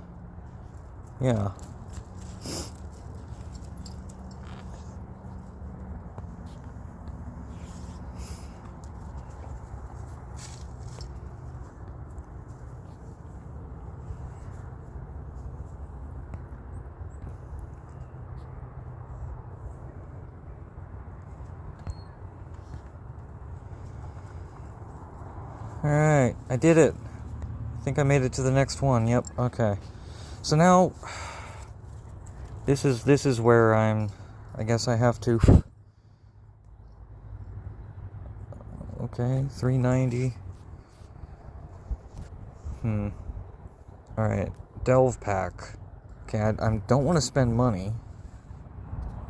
[SPEAKER 1] Alright, I did it. I think I made it to the next one. Yep, okay. So now this is where I guess I have to. Okay, 390. Alright, delve pack. Okay, I don't want to spend money.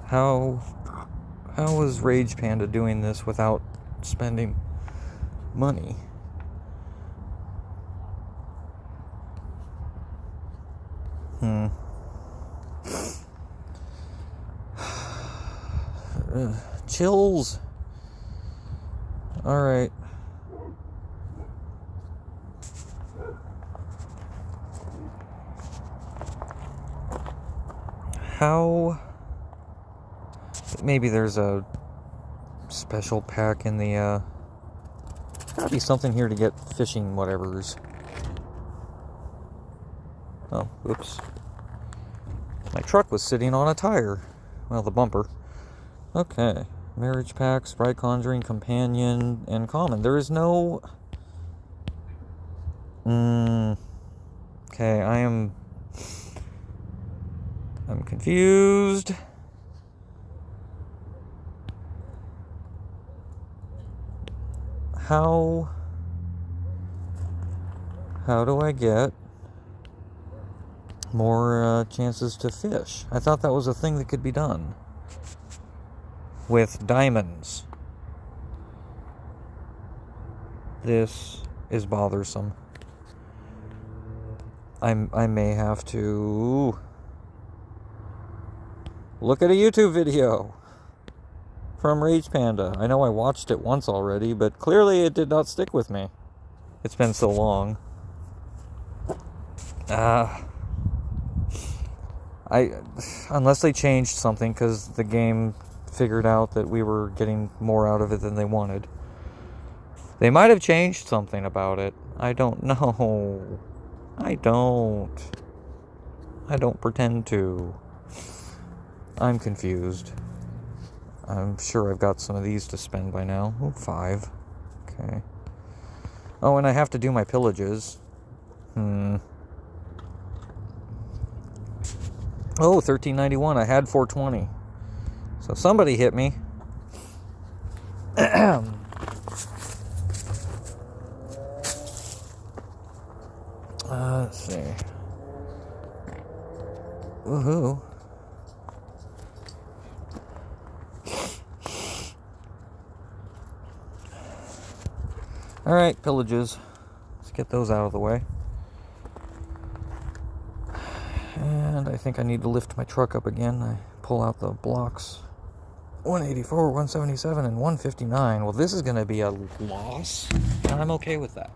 [SPEAKER 1] How is Rage Panda doing this without spending money? Chills. Alright. How... Maybe there's a special pack in the, There's gotta be something here to get fishing whatevers. Oh, oops. My truck was sitting on a tire. Well, the bumper. Okay. Marriage pack, Sprite Conjuring, Companion, and Common. There is no... Okay, I'm confused. How do I get more chances to fish? I thought that was a thing that could be done with diamonds. This is bothersome. I may have to look at a YouTube video from Rage Panda. I know I watched it once already, but clearly it did not stick with me. It's been so long. Unless they changed something, because the game figured out that we were getting more out of it than they wanted. They might have changed something about it. I don't know. I don't pretend to. I'm confused. I'm sure I've got some of these to spend by now. Oh, 5. Okay. Oh, and I have to do my pillages. Oh, 1391. I had 420. So somebody hit me. Let's see. Woohoo. Alright, pillages. Let's get those out of the way. And I think I need to lift my truck up again. I pull out the blocks. 184, 177, and 159. Well, this is going to be a loss, and I'm okay with that.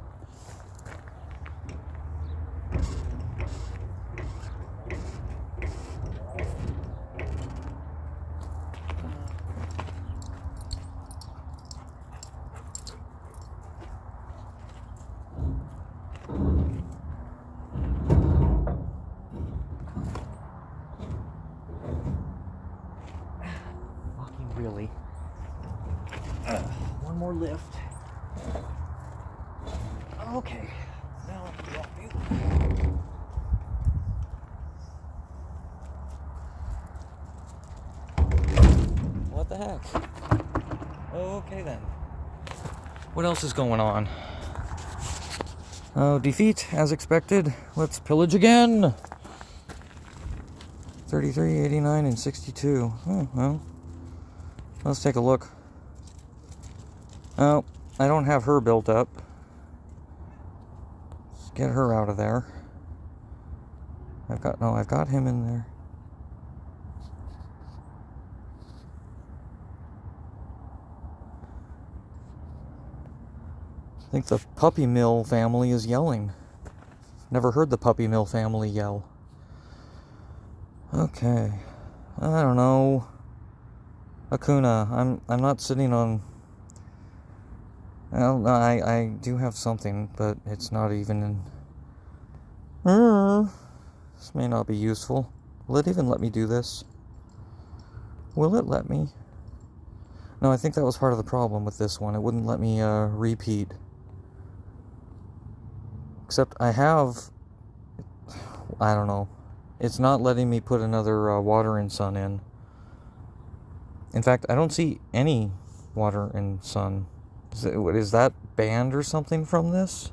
[SPEAKER 1] Really. One more lift. Okay. Now I can drop you. What the heck? Okay then. What else is going on? Oh, defeat as expected. Let's pillage again. 33, 89, and 62. Oh, well. Let's take a look. Oh, I don't have her built up. Let's get her out of there. I've got him in there. I think the Puppy Mill family is yelling. Never heard the Puppy Mill family yell. Okay. I don't know. Akuna, I'm not sitting on... Well, I do have something, but it's not even in... This may not be useful. Will it even let me do this? Will it let me? No, I think that was part of the problem with this one. It wouldn't let me repeat. Except I have... I don't know. It's not letting me put another water and sun in. In fact, I don't see any water and sun. Is that banned or something from this?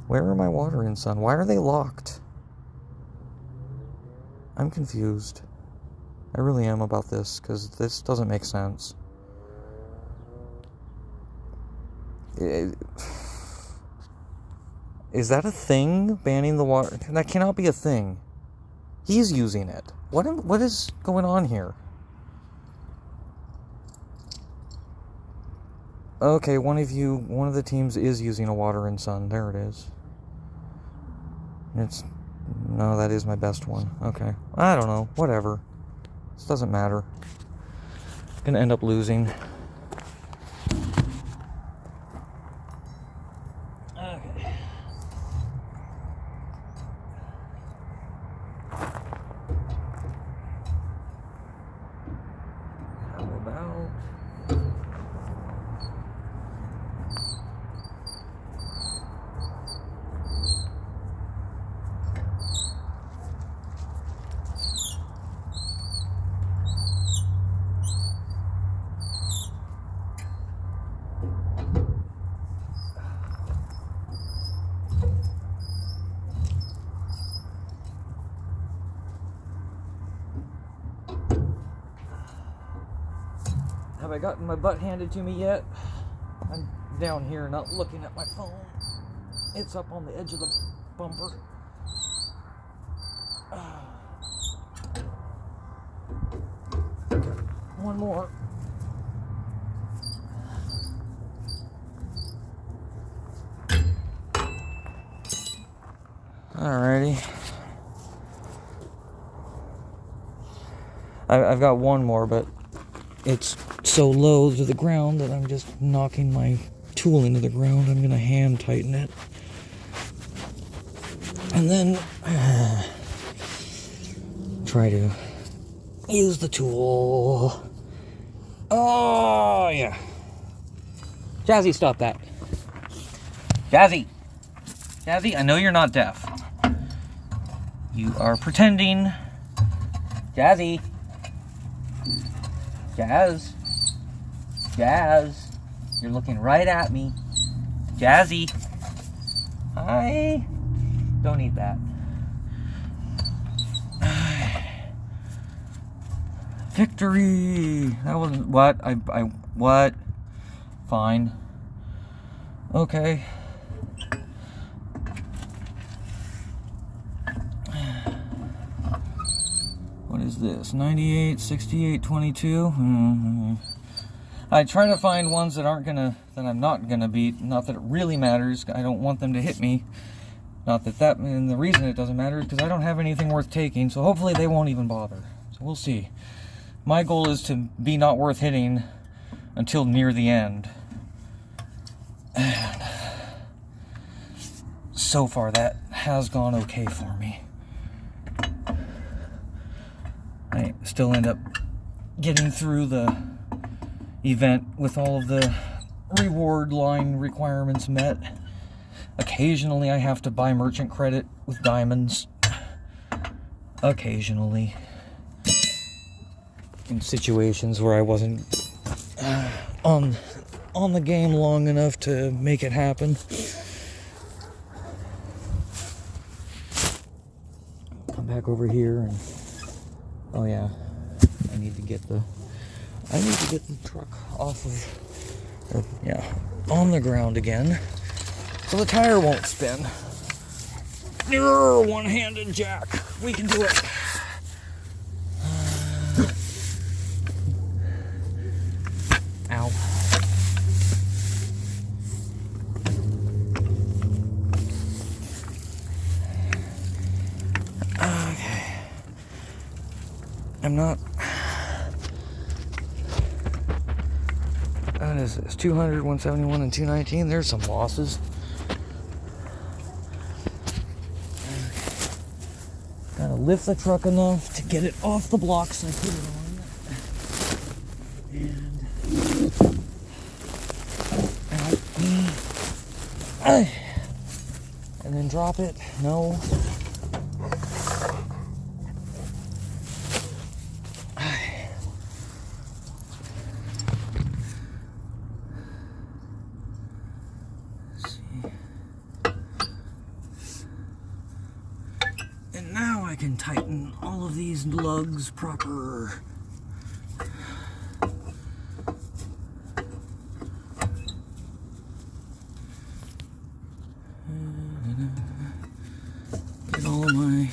[SPEAKER 1] Where are my water and sun? Why are they locked? I'm confused. I really am about this, because this doesn't make sense. Is that a thing? Banning the water? That cannot be a thing. He's using it. What is going on here? Okay, one of the teams is using a water and sun. There it is. No, that is my best one. Okay. I don't know. Whatever. This doesn't matter. I'm gonna end up losing. Okay. How about... Have I gotten my butt handed to me yet? I'm down here not looking at my phone. It's up on the edge of the bumper. One more. Alrighty. I've got one more, but it's so low to the ground that I'm just knocking my tool into the ground. I'm going to hand tighten it. And then try to use the tool. Oh, yeah. Jazzy, stop that. Jazzy. Jazzy, I know you're not deaf. You are pretending. Jazzy. Jazz. Jazz. You're looking right at me. Jazzy. Hi. Don't eat that. Victory. That wasn't what? What? Fine. Okay. this? 98, 68, 22. I try to find ones that I'm not gonna beat. Not that it really matters. I don't want them to hit me. Not that and the reason it doesn't matter is because I don't have anything worth taking. So hopefully they won't even bother. So we'll see. My goal is to be not worth hitting until near the end. And so far that has gone okay for me. I still end up getting through the event with all of the reward line requirements met. Occasionally I have to buy merchant credit with diamonds. Occasionally. In situations where I wasn't on the game long enough to make it happen. Come back over here and oh yeah, I need to get the truck off of on the ground again so the tire won't spin. One-handed jack. We can do it. Ow. Okay. I'm not... What is this? 200, 171, and 219. There's some losses. Gotta lift the truck enough to get it off the blocks I put it on. And then drop it. No. Now I can tighten all of these lugs proper. Get all of my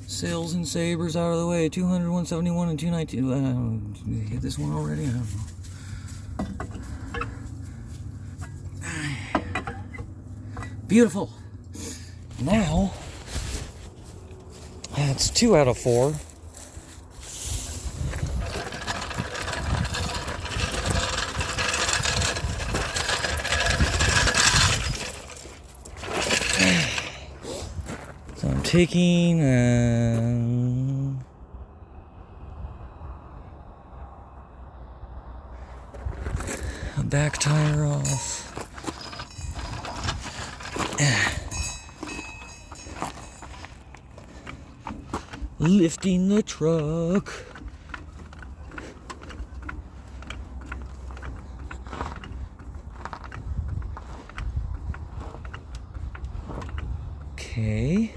[SPEAKER 1] sails and sabers out of the way. 200, 171, and 219. Hit this one already? I don't know. Beautiful. Now... That's 2 out of 4. So I'm taking a back tire off. Lifting the truck. Okay.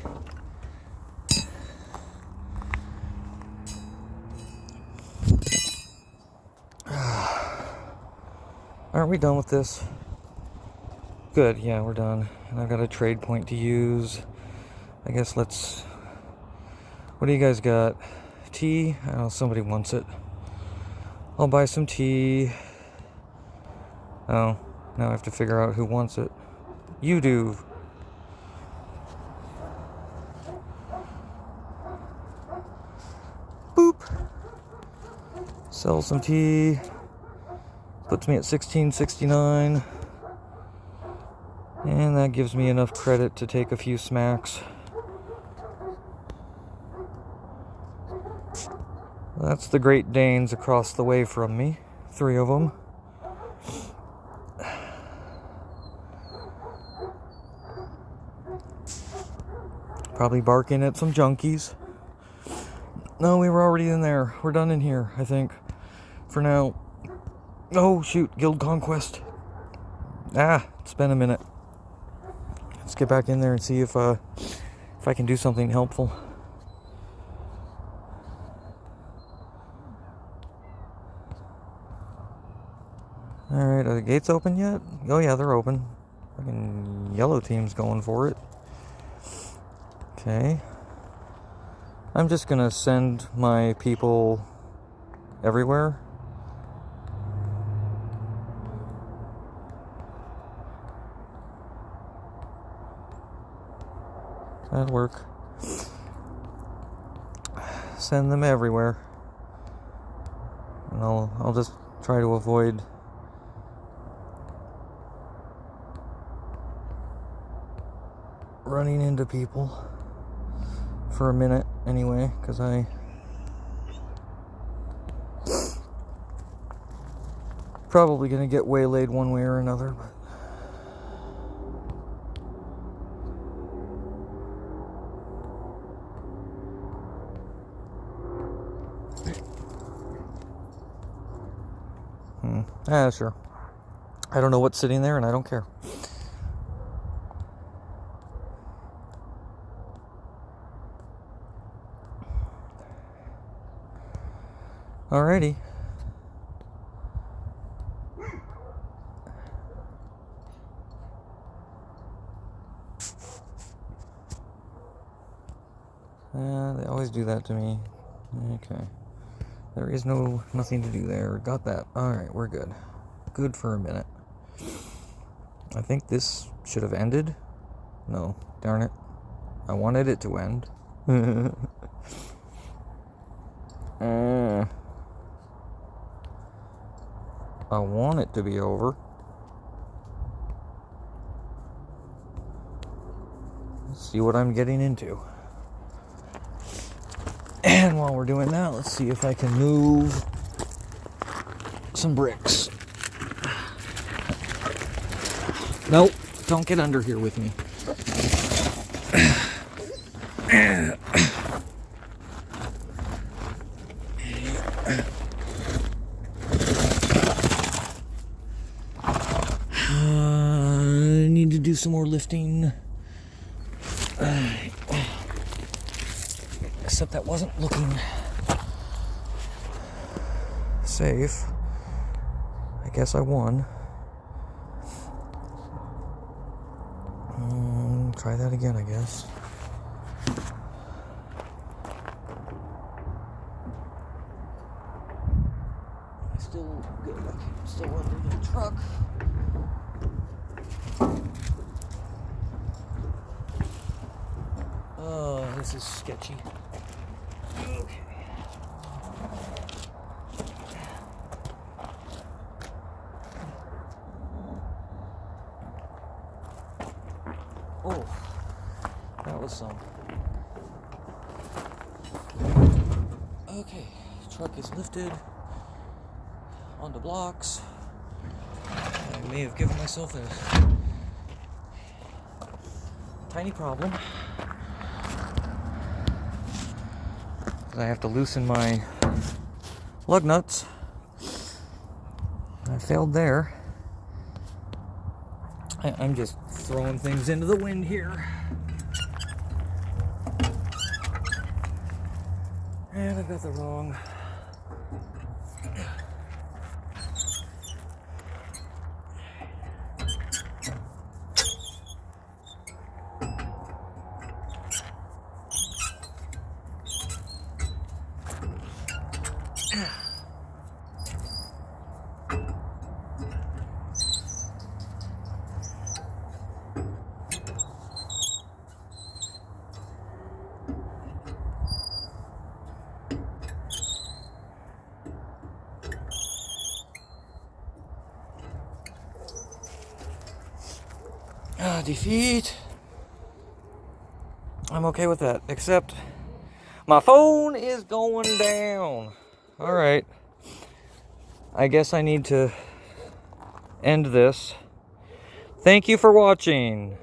[SPEAKER 1] Aren't we done with this? Good, yeah, we're done. And I've got a trade point to use. I guess let's... What do you guys got? Tea? Oh, somebody wants it. I'll buy some tea. Oh, now I have to figure out who wants it. You do. Boop. Sell some tea. Puts me at 1669. And that gives me enough credit to take a few smacks. That's the Great Danes across the way from me. 3 of them. Probably barking at some junkies. No, we were already in there. We're done in here, I think. For now. Oh, shoot. Guild Conquest. It's been a minute. Let's get back in there and see if I can do something helpful. Alright, are the gates open yet? Oh yeah, they're open. Fucking yellow team's going for it. Okay. I'm just gonna send my people everywhere. That'd work. Send them everywhere. And I'll just try to avoid running into people for a minute anyway, because I probably gonna get waylaid one way or another, but sure. I don't know what's sitting there, and I don't care. Alrighty. They always do that to me. Okay. There is nothing to do there. Got that. Alright, we're good. Good for a minute. I think this should have ended. No, darn it. I wanted it to end. I want it to be over. Let's see what I'm getting into. And while we're doing that, let's see if I can move some bricks. Nope, don't get under here with me. I need to do some more lifting. Except that wasn't looking safe. I guess I won. Try that again, I guess. Still good. Okay, I'm still under the truck. Oh, this is sketchy. Okay. Oh, that was some. Okay, truck is lifted onto blocks. I may have given myself a tiny problem. I have to loosen my lug nuts. I failed there. I'm just throwing things into the wind here. And I've got the wrong. Defeat. I'm okay with that, except my phone is going down. Alright. I guess I need to end this. Thank you for watching.